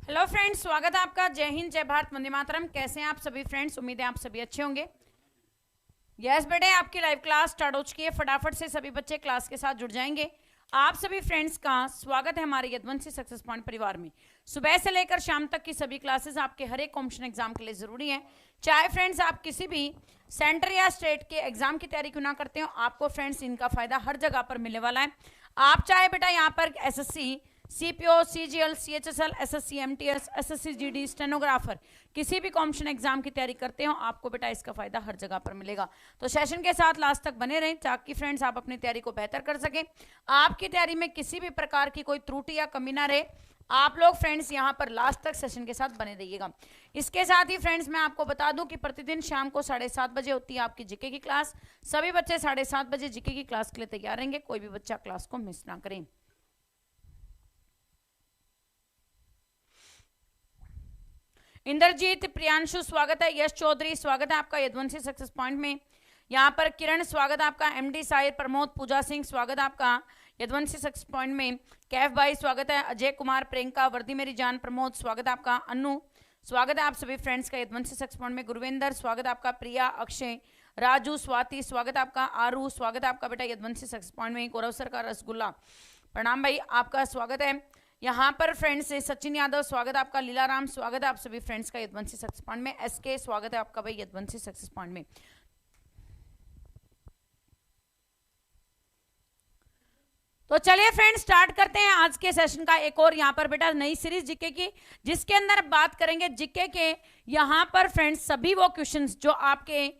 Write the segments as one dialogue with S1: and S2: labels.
S1: Hello friends, स्वागत है आपका। जय हिंद, जय भारत, वंदे मातरम। कैसे हैं आप सभी फ्रेंड्स? उम्मीद है आप सभी अच्छे होंगे। यस बेटे, आपकी लाइव क्लास स्टार्ट हो चुकी है। फटाफट से सभी बच्चे क्लास के साथ जुड़ जाएंगे। आप सभी फ्रेंड्स का स्वागत है हमारे यदुवंशी सक्सेस पॉइंट परिवार में। सुबह से लेकर शाम तक की सभी क्लासेस आपके हर एक कॉम्पिटिशन एग्जाम के लिए जरूरी है। चाहे फ्रेंड्स आप किसी भी सेंटर या स्टेट के एग्जाम की तैयारी क्यों ना करते हो, आपको फ्रेंड्स इनका फायदा हर जगह पर मिलने वाला है। आप चाहे बेटा यहाँ पर SSC, CPO, CGL, CHSL, SSC, MTS, SSC GD, stenographer, किसी भी कॉम्पिटिशन एग्जाम की तैयारी करते हो, आपको बेटा इसका फायदा हर जगह पर मिलेगा। तो सेशन के साथ लास्ट तक बने रहें ताकि फ्रेंड्स आप अपनी तैयारी को बेहतर कर सकें। आपकी तैयारी में किसी भी प्रकार की कोई त्रुटि या कमी ना रहे। आप लोग फ्रेंड्स यहाँ पर लास्ट तक सेशन के साथ बने रहिएगा। इसके साथ ही फ्रेंड्स मैं आपको बता दूं कि प्रतिदिन शाम को 7:30 बजे होती है आपकी जीके की क्लास। सभी बच्चे 7:30 बजे जीके की क्लास के लिए तैयार रहेंगे। कोई भी बच्चा क्लास को मिस ना करें। इंद्रजीत, प्रियांशु स्वागत है। यश चौधरी स्वागत है आपका यदुवंशी सक्सेस पॉइंट में। यहाँ पर किरण स्वागत है आपका। एमडी साहिर, प्रमोद, पूजा सिंह स्वागत है आपका यदुवंशी सक्सेस पॉइंट में। कैफ भाई स्वागत है। अजय कुमार, प्रियंका, वर्दी मेरी जान, प्रमोद स्वागत है आपका। अनु स्वागत है आप सभी फ्रेंड्स का यदुवंशी सक्सेस पॉइंट में। गुरविंदर स्वागत है आपका। प्रिया, अक्षय, राजू, स्वाति स्वागत है आपका। आरू स्वागत है आपका बेटा यदुवंशी सक्सेस पॉइंट में। गौरव सर का रसगुल्ला, प्रणाम भाई, आपका स्वागत है। यहाँ पर फ्रेंड्स सचिन यादव स्वागत है आपका। लीलाराम स्वागत है आप सभी फ्रेंड्स का यदुवंशी सक्सेस पॉइंट में। एसके स्वागत है आपका भाई यदुवंशी सक्सेस पॉइंट में। तो चलिए फ्रेंड्स स्टार्ट करते हैं आज के सेशन का एक और यहाँ पर बेटा नई सीरीज जीके की, जिसके अंदर बात करेंगे जीके के यहाँ पर फ्रेंड्स सभी वो क्वेश्चंस जो आपके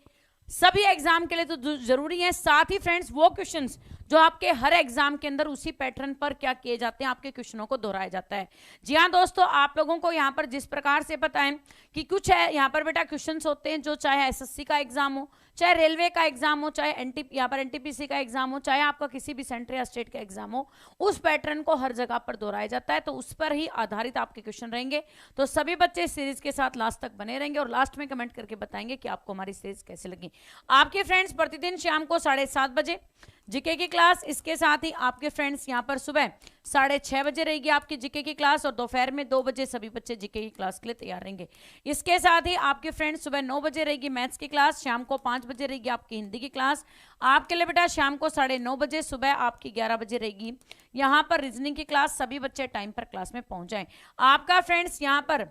S1: सभी एग्जाम के लिए तो जरूरी है, साथ ही फ्रेंड्स वो क्वेश्चंस जो आपके हर एग्जाम के अंदर उसी पैटर्न पर क्या किए जाते हैं, आपके क्वेश्चनों को दोहराया जाता है। जी हाँ दोस्तों, आप लोगों को यहाँ पर जिस प्रकार से पता है कि कुछ है यहाँ पर बेटा क्वेश्चंस होते हैं जो चाहे एसएससी का एग्जाम हो, चाहे रेलवे का एग्जाम हो, चाहे यहाँ पर एनटीपीसी का एग्जाम हो, चाहे आपका किसी भी सेंटर या स्टेट का एग्जाम हो, उस पैटर्न को हर जगह पर दोहराया जाता है। तो उस पर ही आधारित आपके क्वेश्चन रहेंगे। तो सभी बच्चे इस सीरीज के साथ लास्ट तक बने रहेंगे और लास्ट में कमेंट करके बताएंगे कि आपको हमारी सीरीज कैसे लगी। आपके फ्रेंड्स प्रतिदिन शाम को 7:30 बजे जीके की क्लास, इसके साथ ही आपके फ्रेंड्स यहाँ पर सुबह 6:30 बजे रहेगी आपकी जीके की क्लास और दोपहर में 2 बजे सभी बच्चे जीके की क्लास के लिए तैयार रहेंगे। इसके साथ ही आपके फ्रेंड्स सुबह 9 बजे रहेगी मैथ्स की क्लास, शाम को 5 बजे रहेगी आपकी हिंदी की क्लास। आपके लिए बेटा शाम को 9:30 बजे, सुबह आपकी 11 बजे रहेगी यहाँ पर रीजनिंग की क्लास। सभी बच्चे टाइम पर क्लास में पहुंच जाएं। आपका फ्रेंड्स यहाँ पर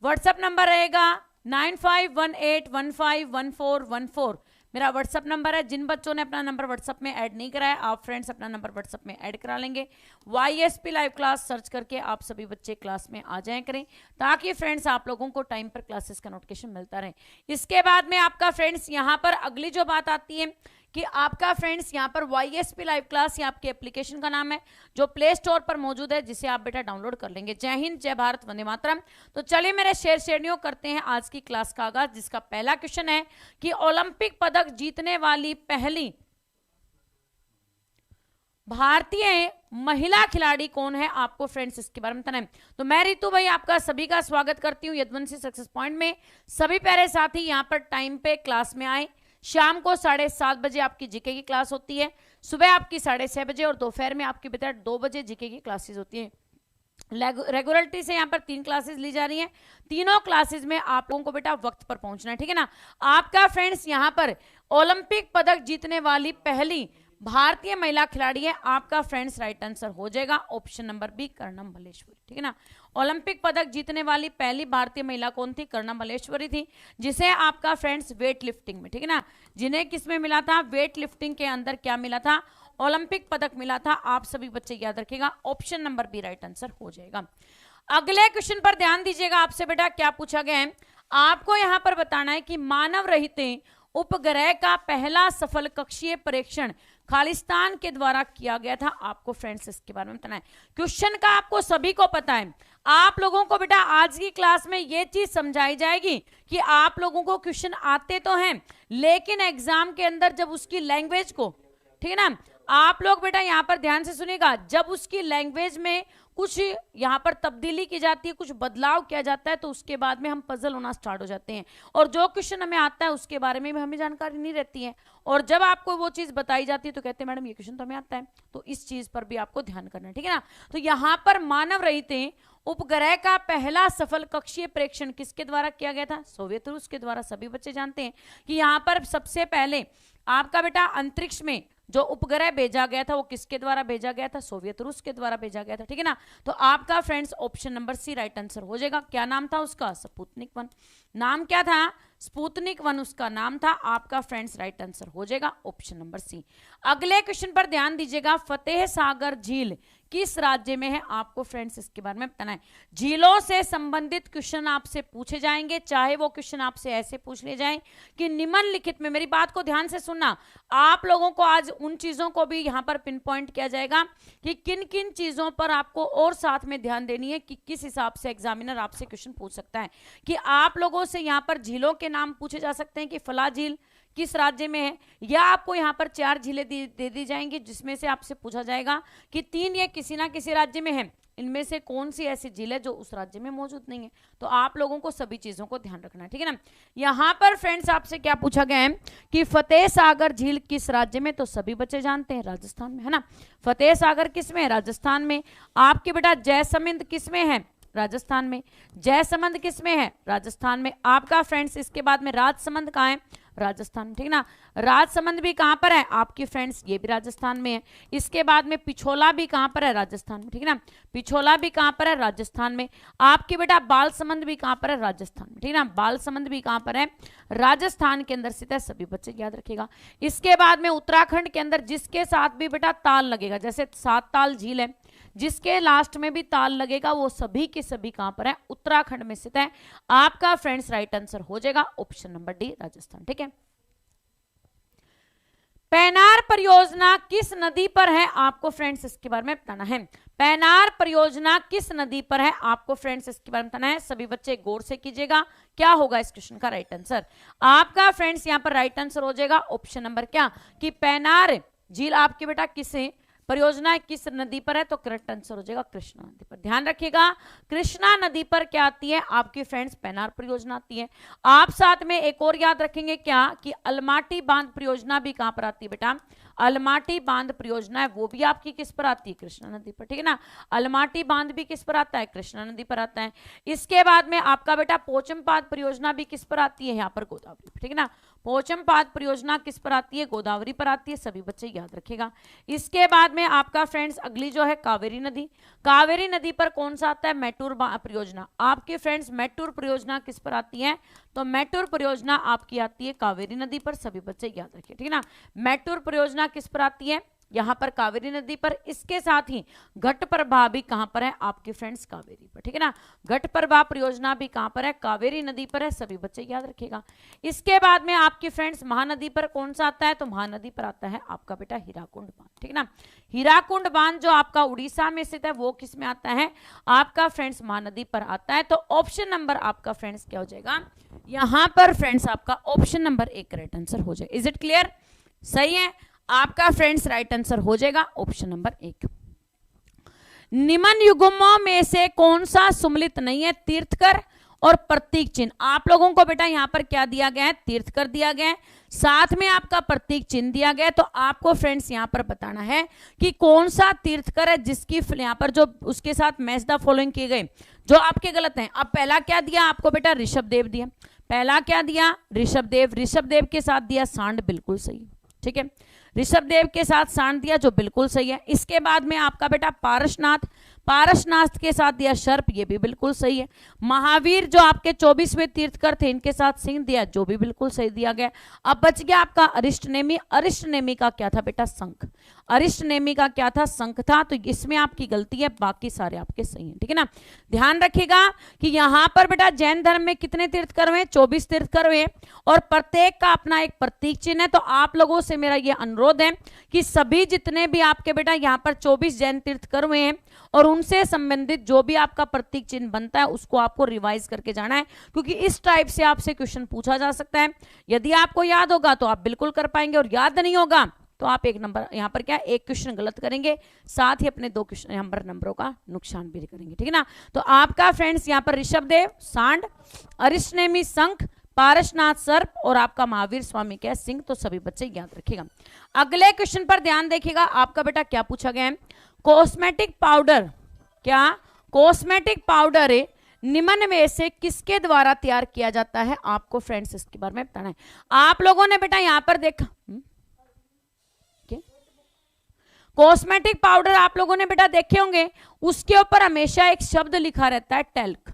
S1: व्हाट्सएप नंबर रहेगा 9518151414 मेरा व्हाट्सअप नंबर है। जिन बच्चों ने अपना नंबर व्हाट्सअप में ऐड नहीं कराया, आप फ्रेंड्स अपना नंबर व्हाट्सअप में ऐड करा लेंगे। YSP लाइव क्लास सर्च करके आप सभी बच्चे क्लास में आ जाएं करें, ताकि फ्रेंड्स आप लोगों को टाइम पर क्लासेस का नोटिफिकेशन मिलता रहे। इसके बाद में आपका फ्रेंड्स यहाँ पर अगली जो बात आती है कि आपका फ्रेंड्स यहाँ पर YSP लाइव क्लास, ये आपके एप्लीकेशन का नाम है जो प्ले स्टोर पर मौजूद है, जिसे आप बेटा डाउनलोड कर लेंगे। जय हिंद, जय भारत, वंदे मातरम। तो चलिए मेरे शेरनियों करते हैं आज की क्लास का आगाज, जिसका पहला क्वेश्चन है कि ओलंपिक पदक जीतने वाली पहली भारतीय महिला खिलाड़ी कौन है, आपको फ्रेंड्स इसके बारे में बताना है। तो मैं रितु भाई आपका सभी का स्वागत करती हूँ यदुवंशी सक्सेस पॉइंट में। सभी प्यारे साथी यहाँ पर टाइम पे क्लास में आए। शाम को 7:30 बजे आपकी जीके की क्लास होती है, सुबह आपकी 6:30 बजे और दोपहर में आपकी बेटा 2 बजे जीके की क्लासेस होती है। रेगुलरिटी से यहाँ पर 3 क्लासेस ली जा रही हैं। तीनों क्लासेस में आप लोगों को बेटा वक्त पर पहुंचना है, ठीक है ना। आपका फ्रेंड्स यहाँ पर ओलंपिक पदक जीतने वाली पहली भारतीय महिला खिलाड़ी है, आपका फ्रेंड्स राइट आंसर हो जाएगा option number B, Karnam Malleswari, ठीक है ना। ओलंपिक पदक जीतने वाली पहली भारतीय महिला कौन थी? कर्णम मल्लेश्वरी थी, जिसे आपका फ्रेंड्स वेट लिफ्टिंग में, ठीक है ना, जिन्हें किसमें मिला था? वेट लिफ्टिंग के अंदर क्या मिला था? ओलंपिक पदक मिला था। आप सभी बच्चे याद रखिएगा, option number B right answer हो जाएगा। अगले क्वेश्चन पर ध्यान दीजिएगा। आपसे बेटा क्या पूछा गया है, आपको यहां पर बताना है कि मानव रहित उपग्रह का पहला सफल कक्षीय परीक्षण खालिस्तान के द्वारा किया गया था। आपको फ्रेंड्स इसके बारे में बताना है। क्वेश्चन का आपको सभी को पता है। आप लोगों को बेटा आज की क्लास में यह चीज समझाई जाएगी कि आप लोगों को क्वेश्चन आते तो हैं, लेकिन एग्जाम के अंदर जब उसकी लैंग्वेज को, ठीक है ना, आप लोग बेटा यहाँ पर ध्यान से सुनिएगा, जब उसकी लैंग्वेज में कुछ यहाँ पर तब्दीली की जाती है, कुछ बदलाव किया जाता है, तो उसके बाद में हम पजल होना स्टार्ट हो जाते हैं, और जो क्वेश्चन हमें आता है उसके बारे में भी हमें जानकारी नहीं रहती है, और जब आपको वो चीज बताई जाती है तो कहते हैं मैडम ये क्वेश्चन तो हमें आता है। तो इस चीज पर भी आपको ध्यान करना है, ठीक है ना। तो यहाँ पर मानव रहित उपग्रह का पहला सफल कक्षीय प्रेक्षण किसके द्वारा किया गया था? सोवियत रूस के द्वारा। सभी बच्चे जानते हैं कि यहाँ पर सबसे पहले आपका बेटा अंतरिक्ष में जो उपग्रह भेजा गया था वो किसके द्वारा भेजा गया था? सोवियत रूस के द्वारा भेजा गया था, ठीक है ना। तो आपका friends option number C right answer हो जाएगा। क्या नाम था उसका? स्पुतनिक 1। नाम क्या था? स्पुतनिक 1 उसका नाम था। आपका फ्रेंड्स राइट आंसर हो जाएगा ऑप्शन नंबर सी। अगले क्वेश्चन पर ध्यान दीजिएगा, फतेह सागर झील किस राज्य में है? आपको फ्रेंड्स इसके बारे में बताना है। झीलों से संबंधित क्वेश्चन आपसे पूछे जाएंगे, चाहे वो क्वेश्चन आपसे ऐसे पूछ ले जाए कि निम्नलिखित में, मेरी बात को ध्यान से सुनना, आप लोगों को आज उन चीजों को भी यहां पर पिन पॉइंट किया जाएगा कि किन किन चीजों पर आपको और साथ में ध्यान देनी है कि किस हिसाब से एग्जामिनर आपसे क्वेश्चन पूछ सकता है। कि आप लोगों से यहां पर झीलों के नाम पूछे जा सकते हैं कि फला झील किस राज्य में है, या आपको यहाँ पर 4 झीलें दे दी जाएंगी जिसमें से आपसे पूछा जाएगा कि 3 ये किसी ना किसी राज्य में है, इनमें से कौन सी ऐसी झील है जो उस राज्य में मौजूद नहीं है। तो आप लोगों को सभी चीजों को ध्यान रखना है, ठीक है ना। यहाँ पर फ्रेंड्स आपसे क्या पूछा गया है कि फतेह सागर झील किस राज्य में? तो सभी बच्चे जानते हैं राजस्थान में, है ना। फतेह सागर किस में है? राजस्थान में। आपके बेटा जयसमंद किस में है? राजस्थान में। जयसमंद किस में है? राजस्थान में। आपका फ्रेंड्स इसके बाद में राजसमंद कहाँ है? राजस्थान, ठीक ना। राजसमंद भी कहां पर है? आपकी फ्रेंड्स ये भी राजस्थान में है। इसके बाद में पिछोला भी कहां पर है? राजस्थान में, ठीक है ना। पिछोला भी कहां पर है? राजस्थान में। आपके बेटा बालसमंद भी कहां पर है? राजस्थान में, ठीक है ना। बालसमंद भी कहां पर है? राजस्थान के अंदर स्थित है। सभी बच्चे याद रखिएगा। इसके बाद में उत्तराखंड के अंदर जिसके साथ भी बेटा ताल लगेगा, जैसे 7 ताल झील है, जिसके लास्ट में भी ताल लगेगा वो सभी के सभी कहां पर है? उत्तराखंड में स्थित है। आपका फ्रेंड्स राइट आंसर हो जाएगा ऑप्शन नंबर डी राजस्थान, ठीक है। पैनार परियोजना किस नदी पर है? आपको फ्रेंड्स इसके बारे में बताना है। पैनार परियोजना किस नदी पर है? आपको फ्रेंड्स इसके बारे में बताना है। सभी बच्चे गौर से कीजिएगा, क्या होगा इस क्वेश्चन का राइट आंसर? आपका फ्रेंड्स यहां पर राइट आंसर हो जाएगा ऑप्शन नंबर क्या, कि पैनार झील आपके बेटा किसे परियोजना किस नदी पर है? तो करेक्ट आंसर हो जाएगा कृष्णा नदी पर। ध्यान रखिएगा, कृष्णा नदी पर क्या आती है? आपकी फ्रेंड्स पैनार परियोजना आती है। आप साथ में एक और याद रखेंगे क्या, कि अलमाटी बांध परियोजना भी कहां पर आती है बेटा? अलमाटी बांध परियोजना है वो भी आपकी किस पर आती है? कृष्णा नदी पर, ठीक है ना। अलमाटी बांध भी किस पर आता है? कृष्णा नदी पर आता है। इसके बाद में आपका बेटा पोचमपाद परियोजना भी किस पर आती है? यहाँ पर गोदावरी, ठीक है ना। पोचमपाद परियोजना किस पर आती है? गोदावरी पर आती है। सभी बच्चे याद रखेगा। इसके बाद में आपका फ्रेंड्स अगली जो है कावेरी नदी। कावेरी नदी पर कौन सा आता है? मैटूर परियोजना। आपके फ्रेंड्स मैटूर परियोजना किस पर आती है? तो मैटूर परियोजना आपकी आती है कावेरी नदी पर। सभी बच्चे याद रखिए, ठीक है ना। मैटूर परियोजना किस पर आती है? यहां पर कावेरी नदी पर। इसके साथ ही घट प्रभा भी कहां पर है? आपके फ्रेंड्स कावेरी पर, ठीक है ना। घट प्रभा परियोजना भी कहां पर है? कावेरी नदी पर है। सभी बच्चे याद रखिएगा। इसके बाद में आपके फ्रेंड्स महानदी पर कौन सा आता है? तो महानदी पर आता है आपका बेटा हीराकुंड बांध, ठीक है ना। हीराकुंड बांध जो आपका उड़ीसा में स्थित है वो किस में आता है? आपका फ्रेंड्स महानदी पर आता है। तो ऑप्शन नंबर आपका फ्रेंड्स क्या हो जाएगा? यहां पर फ्रेंड्स आपका ऑप्शन नंबर 1 करेक्ट आंसर हो जाएगा। Is it clear? सही है। आपका फ्रेंड्स राइट आंसर हो जाएगा ऑप्शन नंबर 1। निम्न युग्मों में से कौन सा सुमलित नहीं है? तीर्थकर और प्रतीक चिन्ह। आप लोगों को बेटा यहां पर क्या दिया गया है? तीर्थकर दिया गया है, साथ में आपका प्रतीक चिन्ह दिया गया है। तो आपको फ्रेंड्स यहां पर बताना है कि कौन सा तीर्थकर है जिसकी यहां पर जो उसके साथ मैच द फॉलोइंग किए गए जो आपके गलत हैं। अब पहला क्या दिया आपको बेटा? ऋषभदेव दिया। पहला क्या दिया? ऋषभदेव। ऋषभदेव के साथ दिया सांड, बिल्कुल सही, ठीक है। ऋषभदेव के साथ सांड दिया जो बिल्कुल सही है। इसके बाद में आपका बेटा पारसनाथ, पारसनाथ के साथ दिया सर्प, ये भी बिल्कुल सही है। महावीर जो आपके 24वें तीर्थकर थे इनके साथ सिंह दिया, जो भी बिल्कुल सही दिया गया। अब बच गया आपका अरिष्टनेमी। अरिष्टनेमी का क्या था बेटा? शंख। अरिष्टनेमी का क्या था? शंख था। तो इसमें आपकी गलती है, बाकी सारे आपके सही हैं, ठीक है ना। ध्यान रखिएगा कि यहां पर बेटा जैन धर्म में कितने तीर्थकर हुए? 24 तीर्थकर हुए और प्रत्येक का अपना एक प्रतीक चिन्ह है। तो आप लोगों से मेरा यह अनुरोध है कि सभी जितने भी आपके बेटा यहां पर 24 जैन तीर्थकर हुए हैं और उनसे संबंधित जो भी आपका प्रतीक चिन्ह बनता है उसको आपको रिवाइज करके जाना है, क्योंकि इस टाइप से आपसे क्वेश्चन पूछा जा सकता है। यदि आपको याद होगा तो आप बिल्कुल कर पाएंगे और याद नहीं होगा तो आप एक नंबर यहाँ पर क्या एक क्वेश्चन गलत करेंगे, साथ ही अपने 2 क्वेश्चन यहाँ पर नंबरों का नुकसान भी करेंगे, ठीक है ना। तो आपका फ्रेंड्स यहाँ पर ऋषभदेव सांड, अरिष्टनेमी शंख, पारसनाथ सर्प और आपका महावीर स्वामी क्या सिंह। तो सभी बच्चे याद रखिएगा। अगले क्वेश्चन पर ध्यान देखिएगा, आपका बेटा क्या पूछा गया है, कॉस्मेटिक पाउडर, क्या कॉस्मेटिक पाउडर निम्न में से किसके द्वारा तैयार किया जाता है, आपको फ्रेंड्स इसके बारे में बताना है। आप लोगों ने बेटा यहां पर देखा कॉस्मेटिक पाउडर आप लोगों ने बेटा देखे होंगे, उसके ऊपर हमेशा एक शब्द लिखा रहता है टैल्क।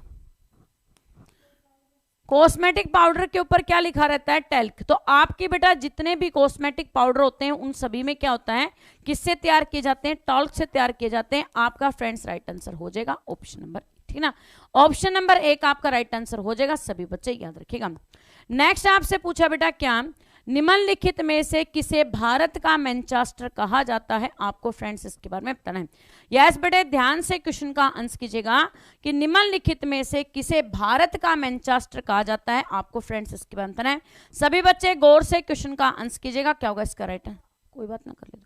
S1: कॉस्मेटिक पाउडर के ऊपर क्या लिखा रहता है, टैल्क। तो आपके बेटा जितने भी कॉस्मेटिक पाउडर होते हैं उन सभी में क्या होता है, किससे तैयार किए जाते हैं, टॉल्क से तैयार किए जाते हैं। आपका फ्रेंड्स राइट आंसर हो जाएगा ऑप्शन नंबर, ठीक ना। ऑप्शन नंबर 1 आपका राइट आंसर हो जाएगा, सभी बच्चे याद रखिएगा। नेक्स्ट आपसे पूछा बेटा क्या निम्नलिखित में से किसे भारत का मैनचेस्टर कहा जाता है, आपको फ्रेंड्स इसके बारे में बताना है। यस बेटे ध्यान से क्वेश्चन का आंसर कीजिएगा कि निम्नलिखित में से किसे भारत का मैनचेस्टर कहा जाता है, आपको फ्रेंड्स इसके बारे में बताना है। सभी बच्चे गौर से क्वेश्चन का आंसर कीजिएगा, क्या होगा इसका राइट है, कोई बात ना कर ले।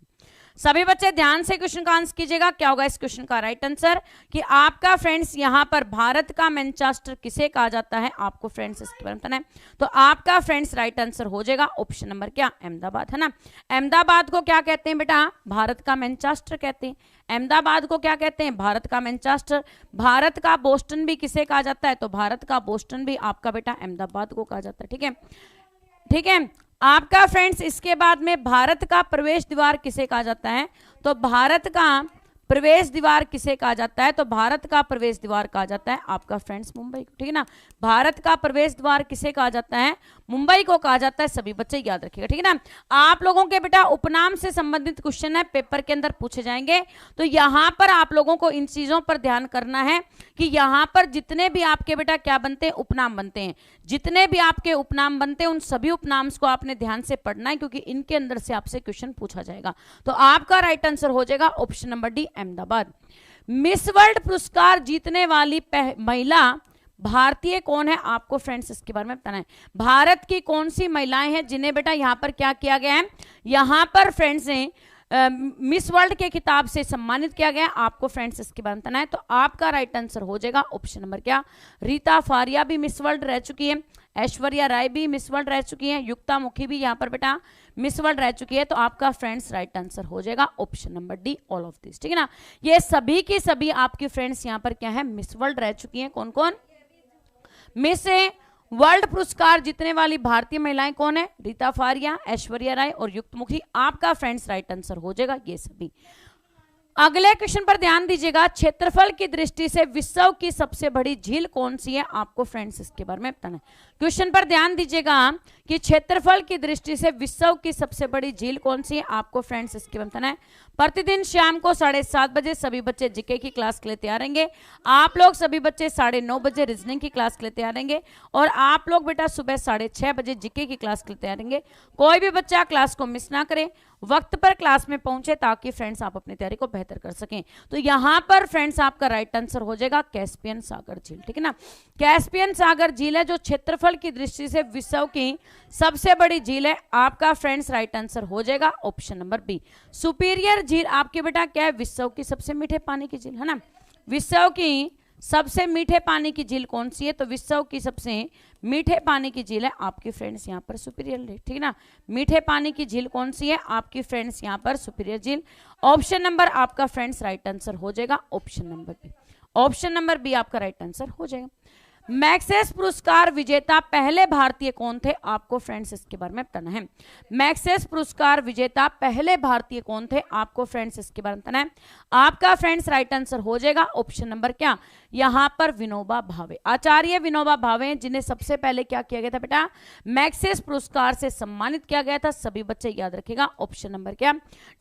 S1: सभी बच्चे ध्यान से क्वेश्चन का आंसर कीजिएगा, क्या होगा इस क्वेश्चन का राइट आंसर, कि आपका फ्रेंड्स यहां पर भारत का मैनचेस्टर किसे कहा जाता है, आपको फ्रेंड्स इसके बारे में बताना है। तो आपका फ्रेंड्स राइट आंसर हो जाएगा ऑप्शन नंबर क्या, अहमदाबाद, है ना। अहमदाबाद को क्या कहते हैं बेटा, भारत का मैनचेस्टर कहते हैं। अहमदाबाद को क्या कहते हैं, भारत का मैनचेस्टर। भारत का बोस्टन भी किसे कहा जाता है, तो भारत का बोस्टन भी आपका बेटा अहमदाबाद को कहा जाता है, ठीक है, ठीक है। आपका फ्रेंड्स इसके बाद में भारत का प्रवेश द्वार किसे कहा जाता है, तो भारत का प्रवेश द्वार किसे कहा जाता है, तो भारत का प्रवेश द्वार कहा जाता है आपका फ्रेंड्स मुंबई को, ठीक है ना। भारत का प्रवेश द्वार किसे कहा जाता है, मुंबई को कहा जाता है, सभी बच्चे याद रखिएगा, ठीक है ना। आप लोगों के बेटा उपनाम से संबंधित क्वेश्चन है, पेपर के अंदर पूछे जाएंगे। तो यहां पर आप लोगों को इन चीजों पर ध्यान करना है कि यहां पर जितने भी आपके बेटा क्या बनते हैं, उपनाम बनते हैं। जितने भी आपके उपनाम बनते हैं उन सभी उपनाम को आपने ध्यान से पढ़ना है, क्योंकि इनके अंदर से आपसे क्वेश्चन पूछा जाएगा। तो आपका राइट आंसर हो जाएगा option number D, Ahmedabad. Miss world पुरस्कार जीतने वाली महिला भारतीय कौन है, आपको फ्रेंड्स इसके बारे में बताना है। भारत की कौन सी महिलाएं हैं जिन्हें बेटा यहां पर क्या किया गया है, यहां पर फ्रेंड्स ने मिस वर्ल्ड के खिताब से सम्मानित किया गया, आपको फ्रेंड्स इसके बारे में बताना है। तो आपका राइट आंसर हो जाएगा ऑप्शन नंबर क्या, रीता फारिया भी मिस वर्ल्ड रह चुकी है, ऐश्वर्या राय भी मिस वर्ल्ड रह चुकी है, युक्ता मुखी भी यहाँ पर बेटा मिस वर्ल्ड रह चुकी है। तो आपका फ्रेंड्स राइट आंसर हो जाएगा option number D, all of this, ठीक है ना। ये सभी की सभी आपकी फ्रेंड्स यहाँ पर क्या है, मिस वर्ल्ड रह चुकी है। कौन कौन मिस वर्ल्ड पुरस्कार जीतने वाली भारतीय महिलाएं कौन है, रीता फारिया, ऐश्वर्या राय और युक्तमुखी। आपका फ्रेंड्स राइट आंसर हो जाएगा ये सभी। अगले क्वेश्चन पर ध्यान दीजिएगा, क्षेत्रफल की दृष्टि से विश्व की सबसे बड़ी झील कौन सी है, आपको फ्रेंड्स इसके बारे में बताना है। क्वेश्चन पर ध्यान दीजिएगा कि क्षेत्रफल की दृष्टि से विश्व की सबसे बड़ी झील कौन सी है, आपको फ्रेंड्स इसके बारे में बताना है। प्रतिदिन शाम को 7:30 बजे सभी बच्चे जीके की क्लास के लिए तैयार रहेंगे। आप लोग सभी बच्चे 9:30 बजे रीजनिंग की क्लास के लिए तैयार रहेंगे और आप लोग बेटा सुबह 6:30 बजे जीके की क्लास के लिए तैयार रहेंगे। कोई भी बच्चा क्लास को मिस ना करे, वक्त पर क्लास में पहुंचे, ताकि फ्रेंड्स आप अपनी तैयारी को बेहतर कर सकें। तो यहां पर फ्रेंड्स आपका राइट आंसर हो जाएगा कैस्पियन सागर झील, ठीक है ना। कैस्पियन सागर झील है जो क्षेत्रफल की दृष्टि से विश्व की सबसे बड़ी झील है, आपका फ्रेंड्स राइट आंसर हो जाएगा ऑप्शन नंबर बी। सुपीरियर झील आपके बेटा क्या है, विश्व की सबसे मीठे पानी की झील, है ना। विश्व की सबसे मीठे पानी की झील कौन सी है, तो विश्व की सबसे मीठे पानी की झील है आपकी फ्रेंड्स यहाँ पर सुपीरियर झील, ठीक है ना। मीठे पानी की झील कौन सी है, आपकी फ्रेंड्स यहाँ पर सुपीरियर झील। ऑप्शन नंबर आपका फ्रेंड्स राइट आंसर हो जाएगा option number B. Option number B आपका राइट आंसर हो जाएगा। मैक्सेस पुरस्कार विजेता पहले भारतीय कौन थे, आपको फ्रेंड्स इसके बारे में बताना है। मैक्सेस पुरस्कार विजेता पहले भारतीय कौन थे, आपको फ्रेंड्स इसके बारे में बताना है। आपका फ्रेंड्स राइट आंसर हो जाएगा ऑप्शन नंबर क्या, यहां पर विनोबा भावे, आचार्य विनोबा भावे, जिन्हें सबसे पहले क्या किया गया था बेटा, मैक्सेस पुरस्कार से सम्मानित किया गया था। सभी बच्चे याद रखेगा ऑप्शन नंबर क्या,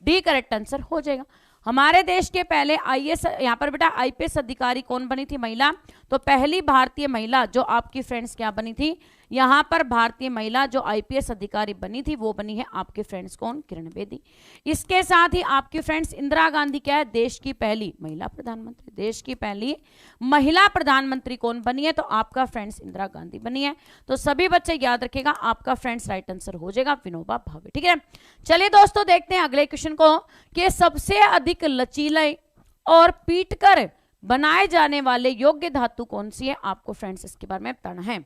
S1: डी करेक्ट आंसर हो जाएगा। हमारे देश के पहले आईएएस यहाँ पर बेटा आईपीएस अधिकारी कौन बनी थी, महिला। तो पहली भारतीय महिला जो आपकी फ्रेंड्स क्या बनी थी, यहां पर भारतीय महिला जो आईपीएस अधिकारी बनी थी वो बनी है आपके फ्रेंड्स कौन, किरण बेदी। इसके साथ ही आपकी फ्रेंड्स इंदिरा गांधी क्या है, देश की पहली महिला प्रधानमंत्री। देश की पहली महिला प्रधानमंत्री कौन बनी है, तो आपका फ्रेंड्स इंदिरा गांधी बनी है। तो सभी बच्चे याद रखेगा, आपका फ्रेंड्स राइट आंसर हो जाएगा विनोबा भावे। ठीक है, चलिए दोस्तों देखते हैं अगले क्वेश्चन को कि सबसे अधिक लचीले और पीटकर बनाए जाने वाले योग्य धातु कौन सी है, आपको फ्रेंड्स इसके बारे में बताना है।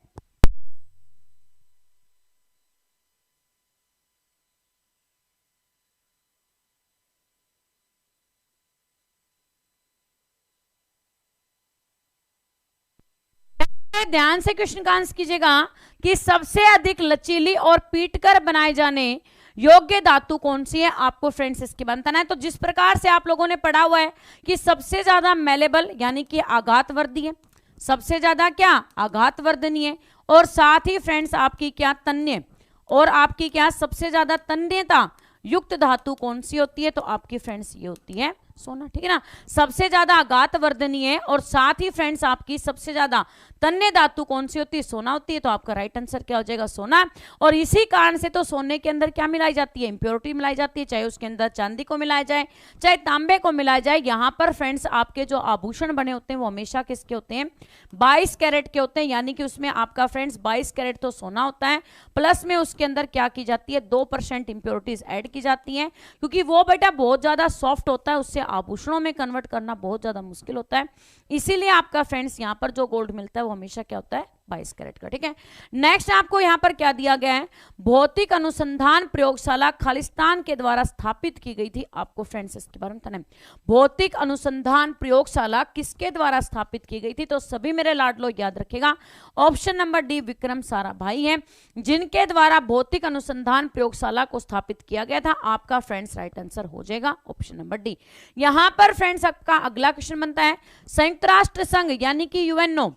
S1: ध्यान से क्वेश्चन का आंसर कीजिएगा कि सबसे अधिक लचीली और पीटकर बनाए जाने योग्य धातु कौन सी है, आपको फ्रेंड्स इसके बारे में बताना है। तो जिस प्रकार से आप लोगों ने पढ़ा हुआ है कि सबसे ज्यादा मेलेबल यानी कि आघातवर्धी है, सबसे ज्यादा क्या आघातवर्धनीय है, और साथ ही फ्रेंड्स आपकी क्या तन्य, और आपकी क्या सबसे ज्यादा तन्यता युक्त धातु कौन सी होती है, तो आपकी फ्रेंड्स ये होती है सोना। ठीक है ना, सबसे ज्यादा आघातवर्धनीय है और साथ ही फ्रेंड्स आपकी सबसे ज्यादा तन्य धातु कौन सी होती है, सोना होती है। तो आपका राइट आंसर क्या हो जाएगा, सोना। और इसी कारण से तो सोने के अंदर क्या मिलाई जाती है, इंप्योरिटी मिलाई जाती है, चाहे उसके अंदर चांदी को मिलाया जाए चाहे तांबे को मिलाया जाए। यहां पर फ्रेंड्स आपके जो आभूषण बने होते हैं वो हमेशा किसके होते हैं, 22 कैरेट के होते हैं, यानी कि उसमें आपका फ्रेंड्स 22 कैरेट तो सोना होता है, प्लस में उसके अंदर क्या की जाती है, 2% इंप्योरिटीज ऐड की जाती है, क्योंकि वो बेटा बहुत ज्यादा सॉफ्ट होता है, उससे आभूषणों में कन्वर्ट करना बहुत ज्यादा मुश्किल होता है। इसीलिए आपका फ्रेंड्स यहां पर जो गोल्ड मिलता है वो हमेशा क्या होता है, 22 कैरेट का। ठीक है, नेक्स्ट आपको यहां पर क्या दिया गया है, भौतिक अनुसंधान प्रयोगशाला खालिस्तान के द्वारा स्थापित की गई थी, आपको फ्रेंड्स इसके बारे में बताना है। भौतिक अनुसंधान प्रयोगशाला किसके द्वारा स्थापित की गई थी, तो सभी मेरे लाडलो याद रखेगा, option number D Vikram Sarabhai है जिनके द्वारा भौतिक अनुसंधान प्रयोगशाला को स्थापित किया गया था। आपका फ्रेंड्स राइट आंसर हो जाएगा ऑप्शन नंबर डी। यहां पर फ्रेंड्स आपका अगला क्वेश्चन बनता है, संयुक्त राष्ट्र संघ यानी कि यूएनओ,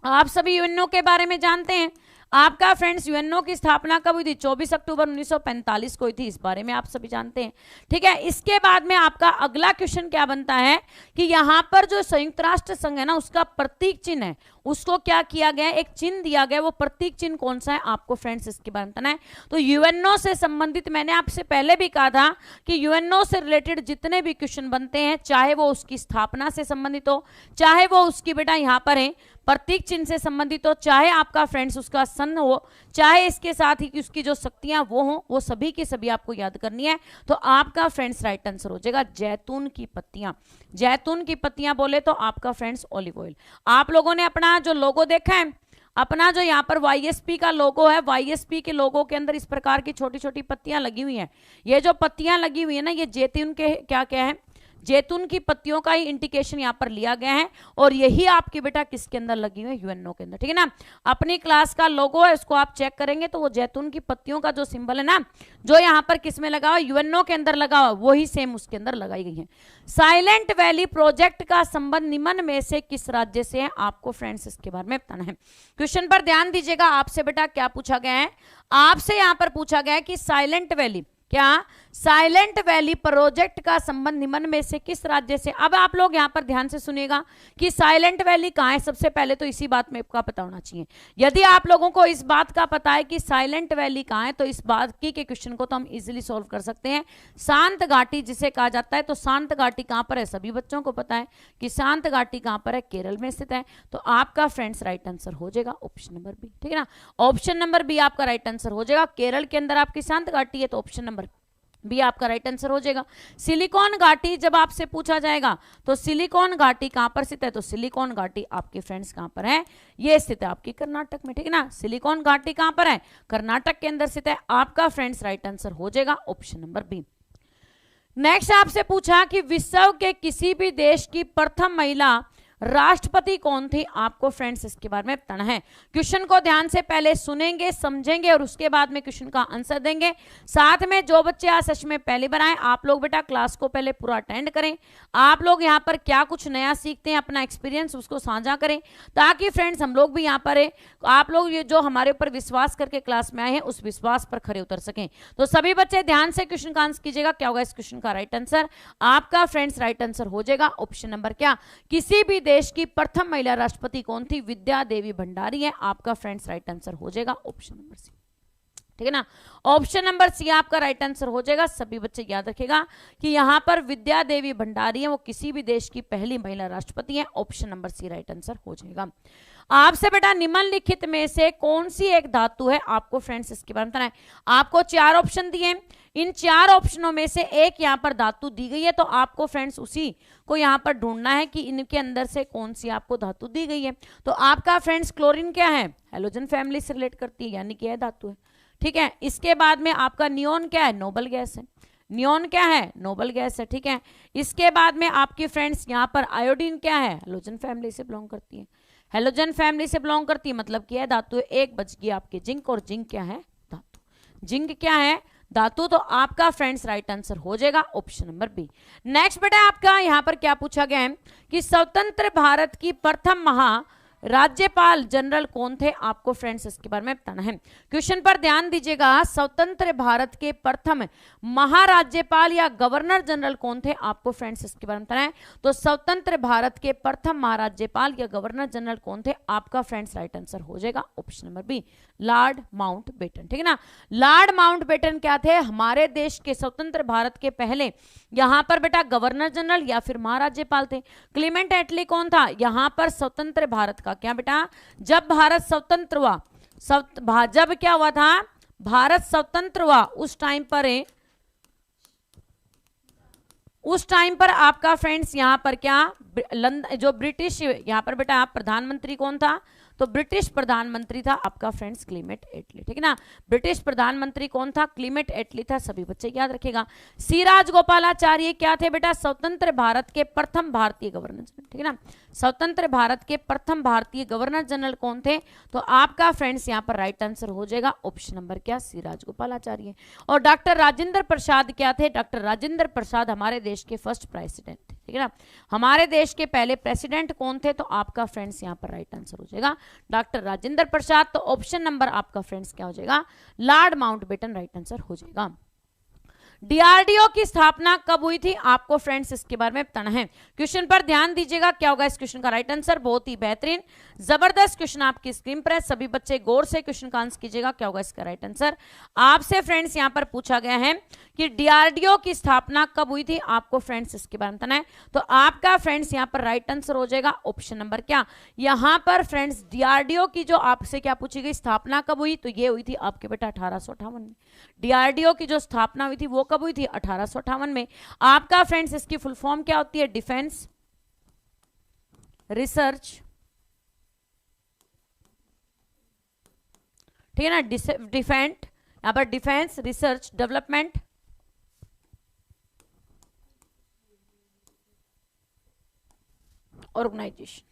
S1: आप सभी यूएनओ के बारे में जानते हैं। आपका फ्रेंड्स यूएनओ की स्थापना कब हुई थी, 24 अक्टूबर 1945 को हुई थी, इस बारे में आप सभी जानते हैं। ठीक है, इसके बाद में आपका अगला क्वेश्चन क्या बनता है कि यहां पर जो संयुक्त राष्ट्र संघ है ना, उसका प्रतीक चिन्ह है, उसको क्या किया गया, एक चिन्ह दिया गया, वो प्रतीक चिन्ह कौन सा है, आपको फ्रेंड्स इसके बारे में बताना है। तो यूएनओ से संबंधित मैंने आपसे पहले भी कहा था कि यूएनओ से रिलेटेड जितने भी क्वेश्चन बनते हैं, चाहे वो उसकी स्थापना से संबंधित हो, चाहे वो उसकी बेटा यहां पर है प्रतीक चिन्ह से संबंधित हो, चाहे आपका फ्रेंड्स उसका सन हो, चाहे इसके साथ ही उसकी जो शक्तियां वो हो, वो सभी की सभी आपको याद करनी है। तो आपका फ्रेंड्स राइट आंसर हो जाएगा जैतून की पत्तियां। जैतून की पत्तियां बोले तो आपका फ्रेंड्स ऑलिव ऑयल। आप लोगों ने अपना जो लोगो देखा है, अपना जो यहाँ पर वाईएसपी का लोगो है, वाईएसपी के लोगो के अंदर इस प्रकार की छोटी छोटी पत्तियां लगी हुई हैं। ये जो पत्तियां लगी हुई है ना, ये जैतून के क्या क्या है, जैतून की पत्तियों का ही इंडिकेशन यहाँ पर लिया गया है, और यही आपकी बेटा किसके अंदर लगी हुई है, यूएनओ के अंदर। ठीक है ना, अपनी क्लास का लोगो है, उसको आप चेक करेंगे तो वो जैतून की पत्तियों का जो सिंबल है ना, जो यहाँ पर किस में लगा हुआ, यूएनओ के अंदर लगा हुआ, वही सेम उसके अंदर लगाई गई है। साइलेंट वैली प्रोजेक्ट का संबंध निम्न में से किस राज्य से है, आपको फ्रेंड्स इसके बारे में बताना है। क्वेश्चन पर ध्यान दीजिएगा, आपसे बेटा क्या पूछा गया है, आपसे यहाँ पर पूछा गया है कि साइलेंट वैली, क्या साइलेंट वैली प्रोजेक्ट का संबंध निम्न में से किस राज्य से। अब आप लोग यहां पर ध्यान से सुनिएगा कि साइलेंट वैली कहां है, सबसे पहले तो इसी बात में आपका पता होना चाहिए। यदि आप लोगों को इस बात का पता है कि साइलेंट वैली कहां है, तो इस बात की के क्वेश्चन को तो हम इजीली सॉल्व कर सकते हैं। शांत घाटी जिसे कहा जाता है, तो शांत घाटी कहां पर है, सभी बच्चों को पता है कि शांत घाटी कहां पर है, केरल में स्थित है। तो आपका फ्रेंड्स राइट आंसर हो जाएगा ऑप्शन नंबर बी। ठीक है ना, ऑप्शन नंबर बी आपका राइट आंसर हो जाएगा। केरल के अंदर आपकी शांत घाटी है, तो ऑप्शन नंबर बी आपका राइट आंसर हो जाएगा। सिलिकॉन घाटी जब आपसे पूछा जाएगा तो सिलिकॉन घाटी कहां पर स्थित है, तो सिलिकॉन घाटी आपके फ्रेंड्स कहां पर है, ये स्थित है आपकी कर्नाटक में। ठीक है ना, सिलिकॉन घाटी कहां पर है, कर्नाटक के अंदर स्थित है। आपका फ्रेंड्स राइट आंसर हो जाएगा ऑप्शन नंबर बी। नेक्स्ट आपसे पूछा कि विश्व के किसी भी देश की प्रथम महिला राष्ट्रपति कौन थी, आपको फ्रेंड्स इसके बारे में बताना है। क्वेश्चन को ध्यान से पहले सुनेंगे, समझेंगे और उसके बाद में क्वेश्चन का आंसर देंगे। साथ में जो बच्चे आज सेशन में पहले बार आए, आप लोग बेटा क्लास को पहले पूरा अटेंड करें। आप लोग यहाँ पर क्या कुछ नया सीखते हैं, अपना एक्सपीरियंस उसको साझा करें, ताकि फ्रेंड्स हम लोग भी यहाँ पर आप लोग ये जो हमारे ऊपर विश्वास करके क्लास में आए हैं उस विश्वास पर खरे उतर सकें। तो सभी बच्चे ध्यान से क्वेश्चन का आंसर कीजिएगा। क्या होगा इस क्वेश्चन का राइट आंसर, आपका फ्रेंड्स राइट आंसर हो जाएगा ऑप्शन नंबर क्या, किसी भी देश की प्रथम महिला राष्ट्रपति कौन थी? विद्या देवी भंडारी है आपका फ्रेंड्स राइट आंसर हो जाएगा ऑप्शन नंबर सी, ठीक है ना। ऑप्शन नंबर सी आपका राइट आंसर हो जाएगा। सभी बच्चे याद रखेगा कि यहां पर विद्या देवी भंडारी है, वो किसी भी देश की पहली महिला राष्ट्रपति है। Option number C right answer हो जाएगा। आपसे बेटा निम्नलिखित में से कौन सी एक धातु है, आपको फ्रेंड्स इसके बारे में बताना है। आपको 4 ऑप्शन दिए, इन 4 ऑप्शनों में से एक यहां पर धातु दी गई है, तो आपको फ्रेंड्स उसी को यहां पर ढूंढना है कि इनके अंदर से कौन सी आपको धातु दी गई है। तो आपका फ्रेंड्स क्लोरीन क्या है? हैलोजन फैमिली से रिलेट करती है, यानी कि यह धातु है, ठीक है। इसके बाद में आपका नियोन क्या है? नोबल गैस है। नियोन क्या है? नोबल गैस है, ठीक है। इसके बाद में आपकी फ्रेंड्स यहाँ पर आयोडीन क्या है? हैलोजन फैमिली से बिलोंग करती है। हैलोजन फैमिली से बिलोंग करती है मतलब क्या है? धातु है। एक बच गई आपकी जिंक, और जिंक क्या है? धातु। जिंक क्या है? धातु। तो आपका फ्रेंड्स राइट आंसर हो जाएगा ऑप्शन नंबर बी। नेक्स्ट बेटा आपका यहाँ पर क्या पूछा गया है कि स्वतंत्र भारत की प्रथम राज्यपाल जनरल कौन थे? आपको फ्रेंड्स इसके बारे में बताना है। क्वेश्चन पर ध्यान दीजिएगा, स्वतंत्र भारत के प्रथम महाराज्यपाल या गवर्नर जनरल कौन थे? आपको फ्रेंड्स इसके बारे में बताना है। तो स्वतंत्र भारत के प्रथम महाराज्यपाल या गवर्नर जनरल कौन थे? आपका फ्रेंड्स राइट आंसर हो जाएगा option number B, Lord Mountbatten, ठीक है ना। लॉर्ड माउंटबेटन क्या थे? हमारे देश के स्वतंत्र भारत के पहले यहां पर बेटा गवर्नर जनरल या फिर महाराज्यपाल थे। क्लीमेंट एटली कौन था? यहां पर स्वतंत्र भारत का क्या बेटा, जब भारत स्वतंत्र हुआ, जब क्या हुआ था? भारत स्वतंत्र हुआ, उस टाइम पर आपका फ्रेंड्स यहां पर क्या जो ब्रिटिश यहां पर बेटा प्रधानमंत्री कौन था? तो ब्रिटिश प्रधानमंत्री था आपका फ्रेंड्स क्लीमेंट एटली, ठीक है ना। ब्रिटिश प्रधानमंत्री कौन था? क्लीमेंट एटली था। सभी बच्चे याद रखेगा। सी राजगोपालाचार्य क्या थे बेटा? स्वतंत्र भारत के प्रथम भारतीय गवर्नर जनरल, ठीक है ना। स्वतंत्र भारत के प्रथम भारतीय गवर्नर जनरल कौन थे? तो आपका फ्रेंड्स यहाँ पर राइट आंसर हो जाएगा ऑप्शन नंबर क्या? सी राजगोपालाचार्य। और डॉक्टर राजेंद्र प्रसाद क्या थे? डॉक्टर राजेंद्र प्रसाद हमारे देश के फर्स्ट प्रेसिडेंट थे, ठीक है ना। हमारे देश के पहले प्रेसिडेंट कौन थे? तो आपका फ्रेंड्स यहाँ पर राइट आंसर हो जाएगा डॉक्टर राजेंद्र प्रसाद। तो ऑप्शन नंबर आपका फ्रेंड्स क्या हो जाएगा? लॉर्ड माउंटबेटन राइट आंसर हो जाएगा। डीआरडीओ की स्थापना कब हुई थी? आपको फ्रेंड्स इसके बारे में बताना है। क्वेश्चन पर ध्यान दीजिएगा, क्या होगा इस क्वेश्चन का राइट आंसर? बहुत ही बेहतरीन जबरदस्त क्वेश्चन आपकी स्क्रीन पर है। सभी बच्चे गौर से क्वेश्चन का आंसर कीजिएगा, क्या होगा इसका राइट आंसर। आपसे फ्रेंड्स यहां पर पूछा गया है कि डीआरडीओ की स्थापना कब हुई थी? आपको फ्रेंड्स इसके बारे में बताना है। तो आपका फ्रेंड्स यहां पर राइट आंसर हो जाएगा ऑप्शन नंबर क्या? यहां पर फ्रेंड्स डीआरडीओ की जो आपसे क्या पूछी गई, स्थापना कब हुई? तो ये हुई थी आपके बेटा 1858 में। डीआरडीओ की जो स्थापना हुई थी वो कब हुई थी? 1858 में। आपका फ्रेंड्स इसकी फुल फॉर्म क्या होती है? डिफेंस रिसर्च, ठीक है ना। डिफेंट यहां पर डिफेंस रिसर्च डेवलपमेंट ऑर्गेनाइजेशन।